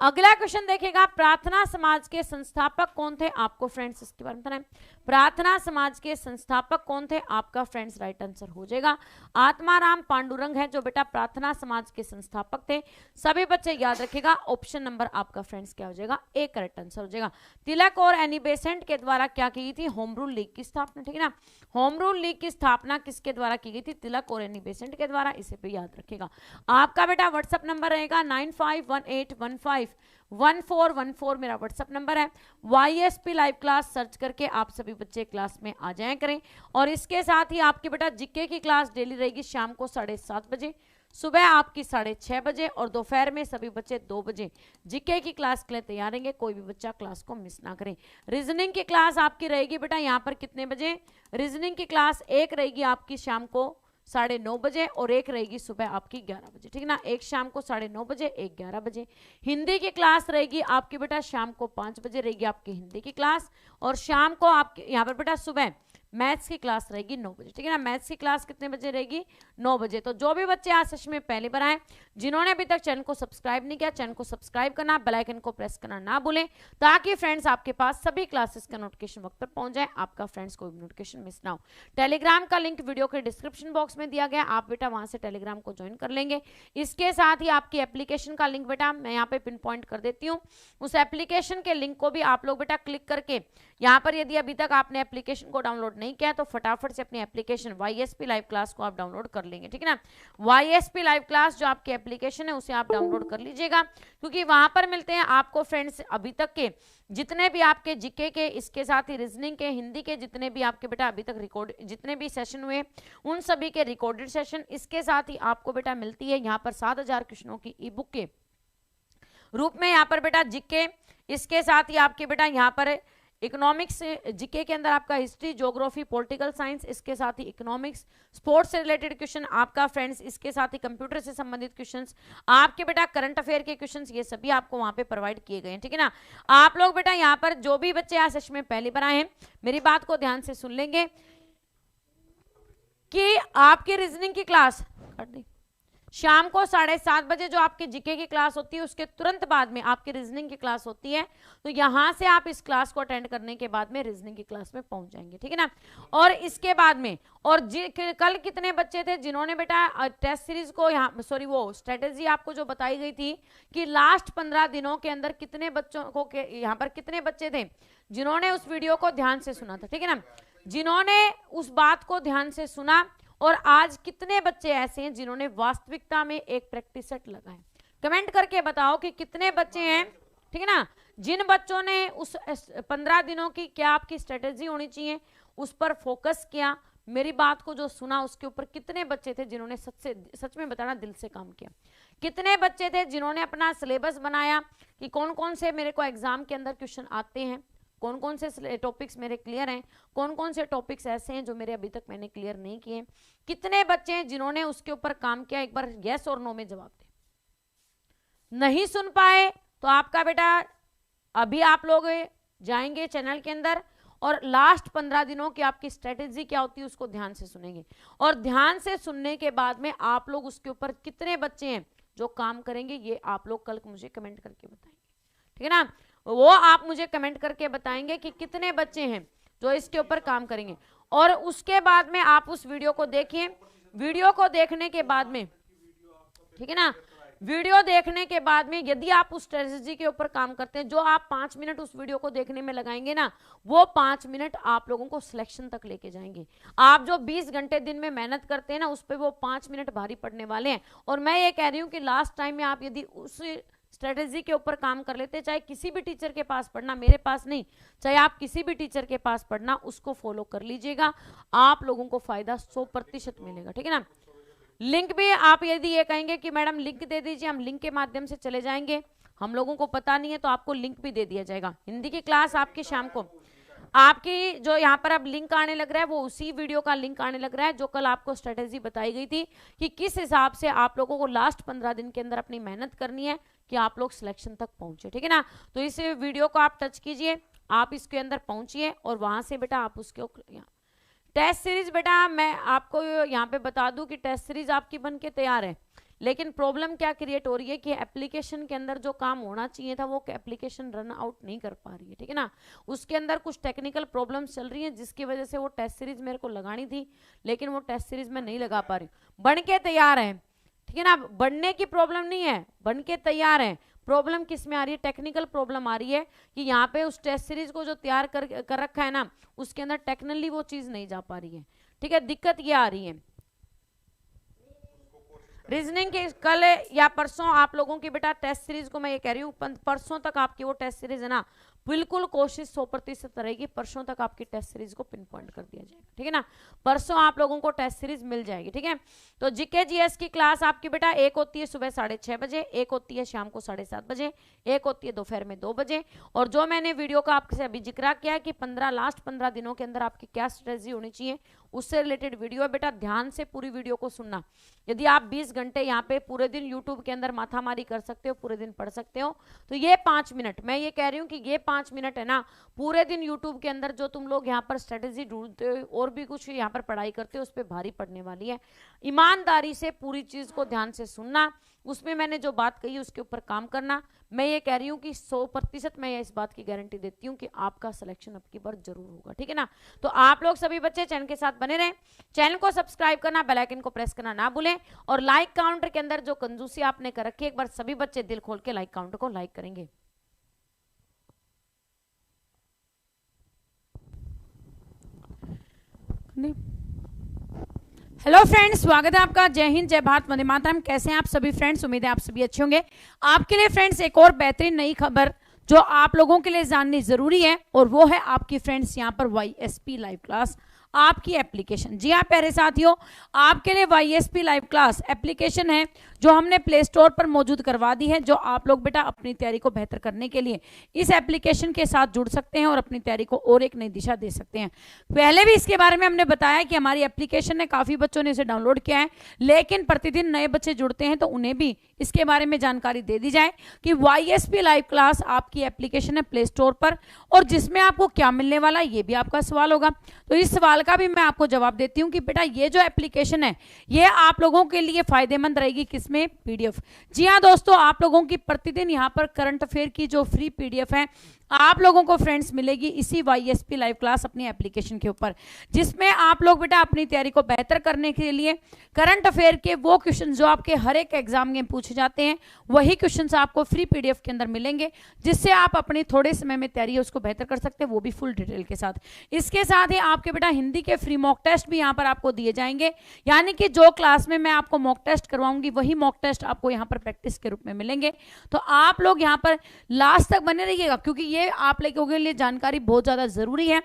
S1: अगला क्वेश्चन देखेगा, प्रार्थना समाज के संस्थापक कौन थे? आपको फ्रेंड्स इसके बारे में बताना है। प्रार्थना समाज के संस्थापक कौन थे? आपका फ्रेंड्स राइट आंसर हो जाएगा आत्माराम पांडुरंग है जो बेटा प्रार्थना समाज के संस्थापक थे। सभी बच्चे याद रखेगा, ऑप्शन नंबर आपका फ्रेंड्स क्या हो जाएगा? ए करेक्ट आंसर हो जाएगा। तिलक और एनी बेसेंट के द्वारा क्या की गई थी? होम रूल लीग की स्थापना, ठीक है ना। होम रूल लीग की स्थापना किसके द्वारा की गई थी? तिलक और एनी बेसेंट के द्वारा, इसे भी याद रखेगा। आपका बेटा व्हाट्सएप नंबर रहेगा 9518151414 मेरा व्हाट्सएप नंबर है। YSP लाइव क्लास सर्च करके आप सभी बच्चे क्लास में आ जाया करें। और इसके साथ ही आपकी बेटा जीके की क्लास डेली रहेगी शाम को 7:30 बजे, सुबह आपकी 6:30 बजे और दोपहर में सभी बच्चे 2 बजे जीके की क्लास के लिए तैयार रहेंगे। कोई भी बच्चा क्लास को मिस ना करें। रीजनिंग की क्लास आपकी रहेगी बेटा यहाँ पर कितने बजे? रीजनिंग की क्लास एक रहेगी आपकी शाम को 9:30 बजे और एक रहेगी सुबह आपकी 11 बजे, ठीक है ना। एक शाम को 9:30 बजे, एक 11 बजे। हिंदी की क्लास रहेगी आपकी बेटा शाम को 5 बजे रहेगी आपकी हिंदी की क्लास। और शाम को आपके यहाँ पर बेटा सुबह मैथ्स की क्लास रहेगी 9 बजे, ठीक है ना। मैथ्स की क्लास कितने बजे रहेगी? 9 बजे। तो जो भी बच्चे आज सेशन में पहली बार आए, जिन्होंने अभी तक चैनल को सब्सक्राइब नहीं किया, चैनल को सब्सक्राइब करना, बेल आइकन को प्रेस करना ना भूलें, ताकि फ्रेंड्स आपके पास सभी क्लासेस का नोटिफिकेशन वक्त पर पहुंच जाए, आपका फ्रेंड्स कोई भी नोटिफिकेशन मिस ना हो। टेलीग्राम का लिंक वीडियो के डिस्क्रिप्शन बॉक्स में दिया गया, आप बेटा वहां से टेलीग्राम को ज्वाइन कर लेंगे। इसके साथ ही आपकी एप्लीकेशन का लिंक बेटा मैं यहाँ पे पिन पॉइंट कर देती हूँ। उस एप्लीकेशन के लिंक को भी आप लोग बेटा क्लिक करके यहाँ पर, यदि अभी तक आपने एप्लीकेशन को डाउनलोड नहीं किया तो फटाफट से अपनी एप्लीकेशन YSP लाइव क्लास को आप डाउनलोड कर लेंगे, ठीक है ना। YSP लाइव क्लास जो आपकी एप्लीकेशन है उसे आप डाउनलोड कर लीजिएगा, क्योंकि वहां पर मिलते हैं आपको फ्रेंड्स अभी तक के जितने भी आपके जीके के, इसके साथ ही रीजनिंग के, हिंदी के जितने भी आपके बेटा अभी तक रिकॉर्ड जितने भी सेशन हुए उन सभी के रिकॉर्डेड सेशन। इसके साथ ही आपको बेटा मिलती है यहाँ पर 7000 क्वेश्चनों की ई बुक के रूप में यहाँ पर बेटा जीके। इसके साथ ही आपके बेटा यहाँ पर इकोनॉमिक्स, जीके के अंदर आपका हिस्ट्री, ज्योग्राफी, पॉलिटिकल साइंस, इसके साथ ही इकोनॉमिक्स, स्पोर्ट्स से रिलेटेड क्वेश्चन आपका फ्रेंड्स, इसके साथ ही कंप्यूटर से संबंधित क्वेश्चंस, आपके बेटा करंट अफेयर के क्वेश्चंस, ये सभी आपको वहां पे प्रोवाइड किए गए हैं, ठीक है ना। आप लोग बेटा यहाँ पर जो भी बच्चे आज सेशन में पहली बार आए हैं, मेरी बात को ध्यान से सुन लेंगे कि आपकी रीजनिंग की क्लास कर दी शाम को 7:30 बजे जो आपके जीके की क्लास होती है, उसके तुरंत बाद में आपकी रीजनिंग की क्लास होती है। तो यहां से आप इस क्लास को अटेंड करने के बाद में रीजनिंग की क्लास में पहुंच जाएंगे, ठीक है ना। और इसके बाद में और कल कितने बच्चे थे जिन्होंने बेटा टेस्ट सीरीज को यहाँ वो स्ट्रेटेजी आपको जो बताई गई थी कि लास्ट 15 दिनों के अंदर कितने बच्चों को यहाँ पर कितने बच्चे थे जिन्होंने उस वीडियो को ध्यान से सुना था, ठीक है ना, जिन्होंने उस बात को ध्यान से सुना। और आज कितने बच्चे ऐसे हैं जिन्होंने वास्तविकता में एक प्रैक्टिस सेट लगाए? कमेंट करके बताओ कि कितने बच्चे हैं, ठीक है ना, जिन बच्चों ने उस 15 दिनों की क्या आपकी स्ट्रेटेजी होनी चाहिए उस पर फोकस किया, मेरी बात को जो सुना उसके ऊपर कितने बच्चे थे जिन्होंने सच में बताना दिल से काम किया? कितने बच्चे थे जिन्होंने अपना सिलेबस बनाया कि कौन कौन से मेरे को एग्जाम के अंदर क्वेश्चन आते हैं, कौन कौन से टॉपिक्स मेरे क्लियर हैं, कौन कौन से टॉपिक्स ऐसे हैं जो मेरे अभी तक मैंने क्लियर नहीं किए? कितने बच्चे हैं जिन्होंने उसके ऊपर काम किया? एक बार यस और नो में जवाब दे। नहीं सुन पाए तो आपका बेटा अभी आप लोग जाएंगे चैनल के अंदर और लास्ट 15 दिनों की आपकी स्ट्रेटेजी क्या होती है उसको ध्यान से सुनेंगे। और ध्यान से सुनने के बाद में आप लोग उसके ऊपर कितने बच्चे हैं जो काम करेंगे, ये आप लोग कल मुझे कमेंट करके बताएंगे, ठीक है ना। वो आप मुझे कमेंट करके बताएंगे कि कितने बच्चे हैं जो इसके ऊपर काम करेंगे। और उसके बाद में आप उस वीडियो को देखिए। वीडियो को देखने के बाद में, ठीक है ना, वीडियो देखने के बाद में यदि आप उस स्ट्रेटजी के ऊपर काम करते हैं, जो आप 5 मिनट उस वीडियो को देखने में लगाएंगे ना, वो 5 मिनट आप लोगों को सिलेक्शन तक लेके जाएंगे। आप जो 20 घंटे दिन में मेहनत करते हैं ना, उस पर वो 5 मिनट भारी पड़ने वाले हैं। और मैं ये कह रही हूँ कि लास्ट टाइम में आप यदि उस स्ट्रेटेजी के ऊपर काम कर लेते, चाहे किसी भी टीचर के पास पढ़ना, मेरे पास नहीं, चाहे आप किसी भी टीचर के पास पढ़ना, उसको फॉलो कर लीजिएगा, आप लोगों को फायदा 100% मिलेगा, ठीक है ना। लिंक भी आप यदि ये कहेंगे कि मैडम लिंक दे दीजिए, हम लिंक के माध्यम से चले जाएंगे, हम लोगों को पता नहीं है, तो आपको लिंक भी दे दिया जाएगा। हिंदी की क्लास आपकी शाम को, आपकी जो यहाँ पर अब लिंक आने लग रहा है वो उसी वीडियो का लिंक आने लग रहा है जो कल आपको स्ट्रेटेजी बताई गई थी कि किस हिसाब से आप लोगों को लास्ट 15 दिन के अंदर अपनी मेहनत करनी है कि आप लोग सिलेक्शन तक पहुंचे, ठीक है ना। तो इस वीडियो को आप टच कीजिए, आप इसके अंदर पहुंचिए और वहां से बेटा आप उसके टेस्ट सीरीज, बेटा मैं आपको यहाँ पे बता दूं कि टेस्ट सीरीज आपकी बन के तैयार है, लेकिन प्रॉब्लम क्या क्रिएट हो रही है कि एप्लीकेशन के अंदर जो काम होना चाहिए था वो एप्लीकेशन रन आउट नहीं कर पा रही है, ठीक है ना। उसके अंदर कुछ टेक्निकल प्रॉब्लम्स चल रही हैं जिसकी वजह से वो टेस्ट सीरीज मेरे को लगानी थी, लेकिन वो टेस्ट सीरीज में नहीं लगा पा रही। बन के तैयार है, ठीक है ना, बनने की प्रॉब्लम नहीं है, बन के तैयार है। प्रॉब्लम किस में आ रही है, टेक्निकल प्रॉब्लम आ रही है कि यहाँ पे उस टेस्ट सीरीज को जो तैयार कर रखा है ना, उसके अंदर टेक्निकली वो चीज नहीं जा पा रही है, ठीक है। दिक्कत ये आ रही है। रीजनिंग के कल या परसों आप लोगों की बेटा टेस्ट सीरीज को मैं ये कह रही हूँ, परसों तक आपकी वो टेस्ट सीरीज है ना, बिल्कुल कोशिश 100% रहेगी, परसों तक आपकी टेस्ट सीरीज को पिन पॉइंट कर दिया जाएगा, ठीक है ना। परसों आप लोगों को टेस्ट सीरीज मिल जाएगी, ठीक है। तो जीके जीएस की क्लास आपकी बेटा एक होती है सुबह 6:30 बजे, एक होती है शाम को 7:30 बजे, एक होती है दोपहर में 2 बजे। और जो मैंने वीडियो का आपसे अभी जिक्र किया कि लास्ट 15 दिनों के अंदर आपकी क्या स्ट्रेटजी होनी चाहिए, उससे रिलेटेड वीडियो है बेटा, ध्यान से पूरी वीडियो को सुनना। यदि आप 20 घंटे यहाँ पे पूरे दिन यूट्यूब के अंदर माथामारी कर सकते हो, पूरे दिन पढ़ सकते हो, तो ये 5 मिनट, मैं ये कह रही हूँ कि ये 5 मिनट है ना, पूरे दिन यूट्यूब के अंदर जो तुम लोग यहाँ पर स्ट्रेटेजी ढूंढते हो और भी कुछ यहाँ पर पढ़ाई करते हो, उस पर भारी पड़ने वाली है। ईमानदारी से पूरी चीज को ध्यान से सुनना, उसमें मैंने जो बात कही उसके ऊपर काम करना। मैं ये कह रही हूँ कि 100% मैं इस बात की गारंटी देती हूँ कि आपका सिलेक्शन अब की बार जरूर होगा, ठीक है ना। तो आप लोग सभी बच्चे चैनल के साथ बने रहें, चैनल को सब्सक्राइब करना, बेल आइकन को प्रेस करना ना भूलें, और लाइक काउंटर के अंदर जो कंजूसी आपने कर रखी है, एक बार सभी बच्चे दिल खोल के लाइक काउंटर को लाइक करेंगे। हेलो फ्रेंड्स, स्वागत है आपका। जय हिंद, जय भारत, वंदे मातरम। कैसे हैं आप सभी फ्रेंड्स? उम्मीद है आप सभी अच्छे होंगे। आपके लिए फ्रेंड्स एक और बेहतरीन नई खबर जो आप लोगों के लिए जाननी जरूरी है, और वो है आपकी फ्रेंड्स यहाँ पर YSP लाइव क्लास आपकी एप्लीकेशन। जी हाँ प्यारे साथियों, आपके लिए YSP लाइव क्लास एप्लीकेशन है जो हमने प्ले स्टोर पर मौजूद करवा दी है, जो आप लोग बेटा अपनी तैयारी को बेहतर करने के लिए इस एप्लीकेशन के साथ जुड़ सकते हैं और अपनी तैयारी को और एक नई दिशा दे सकते हैं। पहले भी इसके बारे में हमने बताया कि हमारी एप्लीकेशन है, काफी बच्चों ने इसे डाउनलोड किया है, लेकिन प्रतिदिन नए बच्चे जुड़ते हैं तो उन्हें भी इसके बारे में जानकारी दे दी जाए कि YSP लाइव क्लास आपकी एप्लीकेशन है प्ले स्टोर पर, और जिसमें आपको क्या मिलने वाला है, ये भी आपका सवाल होगा। तो इस सवाल का भी मैं आपको जवाब देती हूं कि बेटा ये जो एप्लीकेशन है ये आप लोगों के लिए फायदेमंद रहेगी। किसमें? PDF। जी हाँ दोस्तों, आप लोगों की प्रतिदिन यहाँ पर करंट अफेयर की जो फ्री PDF है आप लोगों को फ्रेंड्स मिलेगी इसी YSP लाइव क्लास अपनी एप्लीकेशन के ऊपर, जिसमें आप लोग बेटा अपनी तैयारी को बेहतर करने के लिए करंट अफेयर के वो क्वेश्चन जो आपके हर एक एग्जाम में पूछे जाते हैं, वही क्वेश्चंस आपको फ्री PDF के अंदर मिलेंगे, जिससे आप अपनी थोड़े समय में तैयारी है उसको बेहतर कर सकते हैं, वो भी फुल डिटेल के साथ। इसके साथ ही आपके बेटा हिंदी के फ्री मॉक टेस्ट भी यहाँ पर आपको दिए जाएंगे, यानी कि जो क्लास में मैं आपको मॉक टेस्ट करवाऊंगी वही मॉक टेस्ट आपको यहाँ पर प्रैक्टिस के रूप में मिलेंगे। तो आप लोग यहाँ पर लास्ट तक बने रहिएगा, क्योंकि ये आप लोगों के लिए जानकारी बहुत ज्यादा जरूरी है,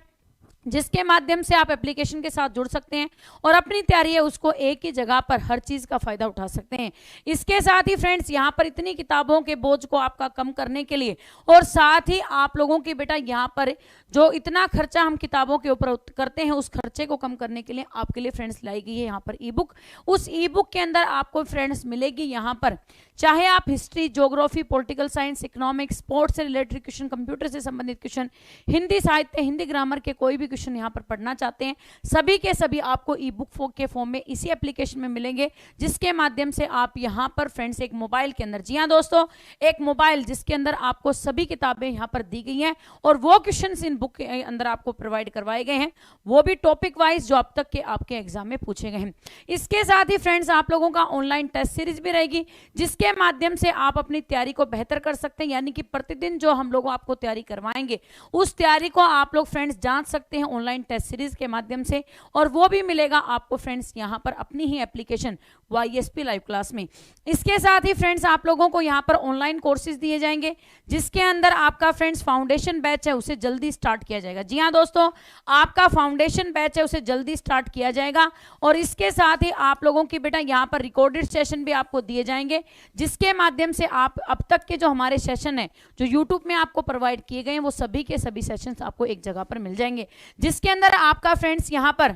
S1: जिसके माध्यम से आप एप्लीकेशन के साथ जुड़ सकते हैं और अपनी तैयारी है उसको एक ही जगह पर हर चीज का फायदा उठा सकते हैं। इसके साथ ही फ्रेंड्स यहाँ पर इतनी किताबों के बोझ को आपका कम करने के लिए, और साथ ही आप लोगों की बेटा यहाँ पर जो इतना खर्चा हम किताबों के ऊपर करते हैं उस खर्चे को कम करने के लिए आपके लिए फ्रेंड्स लाई गई है यहाँ पर ई-बुक। उस ई-बुक के अंदर आपको फ्रेंड्स मिलेगी यहाँ पर, चाहे आप history, geography, political science, economics, sports से रिलेटेड क्वेश्चन, कंप्यूटर से संबंधित क्वेश्चन, हिंदी साहित्य, हिंदी ग्रामर के कोई भी क्वेश्चन यहाँ पर पढ़ना चाहते हैं, सभी के सभी आपको ई-बुक के फॉर्म में इसी एप्लीकेशन में मिलेंगे, जिसके माध्यम से आप यहाँ पर फ्रेंड्स एक मोबाइल के अंदर, जी हाँ दोस्तों, एक मोबाइल जिसके अंदर आपको सभी किताबें यहाँ पर दी गई हैं और वो क्वेश्चन इन बुक के अंदर आपको प्रोवाइड करवाए गए हैं, वो भी टॉपिक वाइज जो अब तक के आपके एग्जाम में पूछे गए हैं। इसके साथ ही फ्रेंड्स आप लोगों का ऑनलाइन टेस्ट सीरीज भी रहेगी, जिसके माध्यम से आप अपनी तैयारी को बेहतर कर सकते हैं, यानी कि प्रतिदिन जो हम लोग आपको तैयारी करवाएंगे उस तैयारी को आप लोग फ्रेंड्स जांच सकते हैं ऑनलाइन टेस्ट सीरीज के माध्यम से, और वो भी मिलेगा आपको फ्रेंड्स यहाँ पर अपनी ही एप्लीकेशन YSP लाइव क्लास में। इसके साथ ही फ्रेंड्स आप लोगों को यहाँ पर ऑनलाइन कोर्सेज दिए जाएंगे, जिसके अंदर आपका फ्रेंड्स फाउंडेशन बैच है उसे जल्दी स्टार्ट किया जाएगा। जी हाँ दोस्तों, आपका फाउंडेशन बैच है उसे जल्दी स्टार्ट किया जाएगा, और इसके साथ ही आप लोगों की बेटा यहाँ पर रिकॉर्डेड सेशन भी आपको दिए जाएंगे, जिसके माध्यम से आप अब तक के जो हमारे सेशन है जो यूट्यूब में आपको प्रोवाइड किए गए हैं वो सभी के सभी सेशंस आपको एक जगह पर मिल जाएंगे, जिसके अंदर आपका फ्रेंड्स यहाँ पर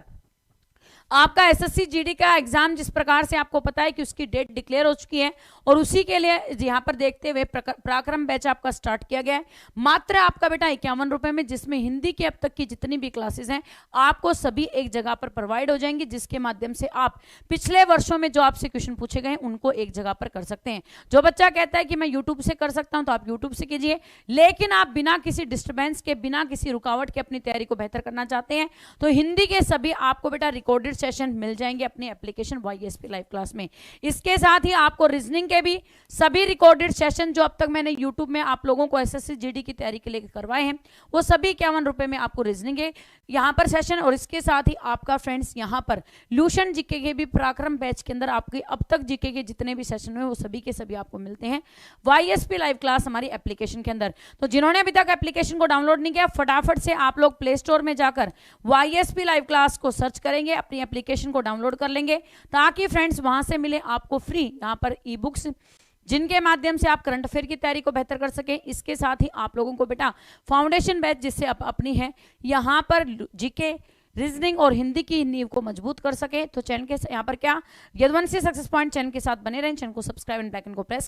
S1: आपका एसएससी जीडी का एग्जाम जिस प्रकार से आपको पता है कि उसकी डेट डिक्लेयर हो चुकी है और उसी के लिए यहाँ पर देखते हुए पराक्रम बैच आपका स्टार्ट किया गया है मात्र आपका बेटा 51 रुपए में, जिसमें हिंदी की अब तक की जितनी भी क्लासेस हैं आपको सभी एक जगह पर प्रोवाइड हो जाएंगी, जिसके माध्यम से आप पिछले वर्षों में जो आपसे क्वेश्चन पूछे गए उनको एक जगह पर कर सकते हैं। जो बच्चा कहता है कि मैं यूट्यूब से कर सकता हूं तो आप यूट्यूब से कीजिए, लेकिन आप बिना किसी डिस्टर्बेंस के, बिना किसी रुकावट के अपनी तैयारी को बेहतर करना चाहते हैं तो हिंदी के सभी आपको बेटा रिकॉर्डेड सेशन मिल जाएंगे अपने एप्लीकेशन YSP लाइव क्लास में। इसके साथ ही आपको रीजनिंग के भी सभी रिकॉर्डेड सेशन जो अब तक मैंने यूट्यूब में आप लोगों को एसएससी जीडी की तैयारी के लिए करवाए हैं वो सभी 51 रुपए में आपको रीजनिंग है यहाँ पर सेशन, और इसके साथ ही आपका फ्रेंड्स यहाँ पर ल्यूशन जीके के भी पराक्रम बैच के अंदर आपके अब तक जीके के जितने भी सेशन हुए वो सभी के सभी आपको मिलते हैं YSP लाइव क्लास हमारी एप्लीकेशन के अंदर। तो जिन्होंने अभी तक एप्लीकेशन को डाउनलोड नहीं किया फटाफट से आप लोग प्ले स्टोर में जाकर YSP लाइव क्लास को सर्च करेंगे, अपनी एप्लीकेशन को डाउनलोड कर लेंगे ताकि फ्रेंड्स वहां से मिले आपको फ्री यहाँ पर ई बुक्स जिनके माध्यम से आप करंट अफेयर की तैयारी को बेहतर कर सकें। इसके साथ ही आप लोगों को बेटा फाउंडेशन बैच जिससे आप अपनी है यहाँ पर जीके, रीजनिंग और हिंदी की नींव को मजबूत कर सके। तो चैनल के यहाँ पर क्या यदुवंशी सक्सेस पॉइंट चैनल के साथ बने रहें, चैनल को सब्सक्राइब एंड बेल आइकन को प्रेस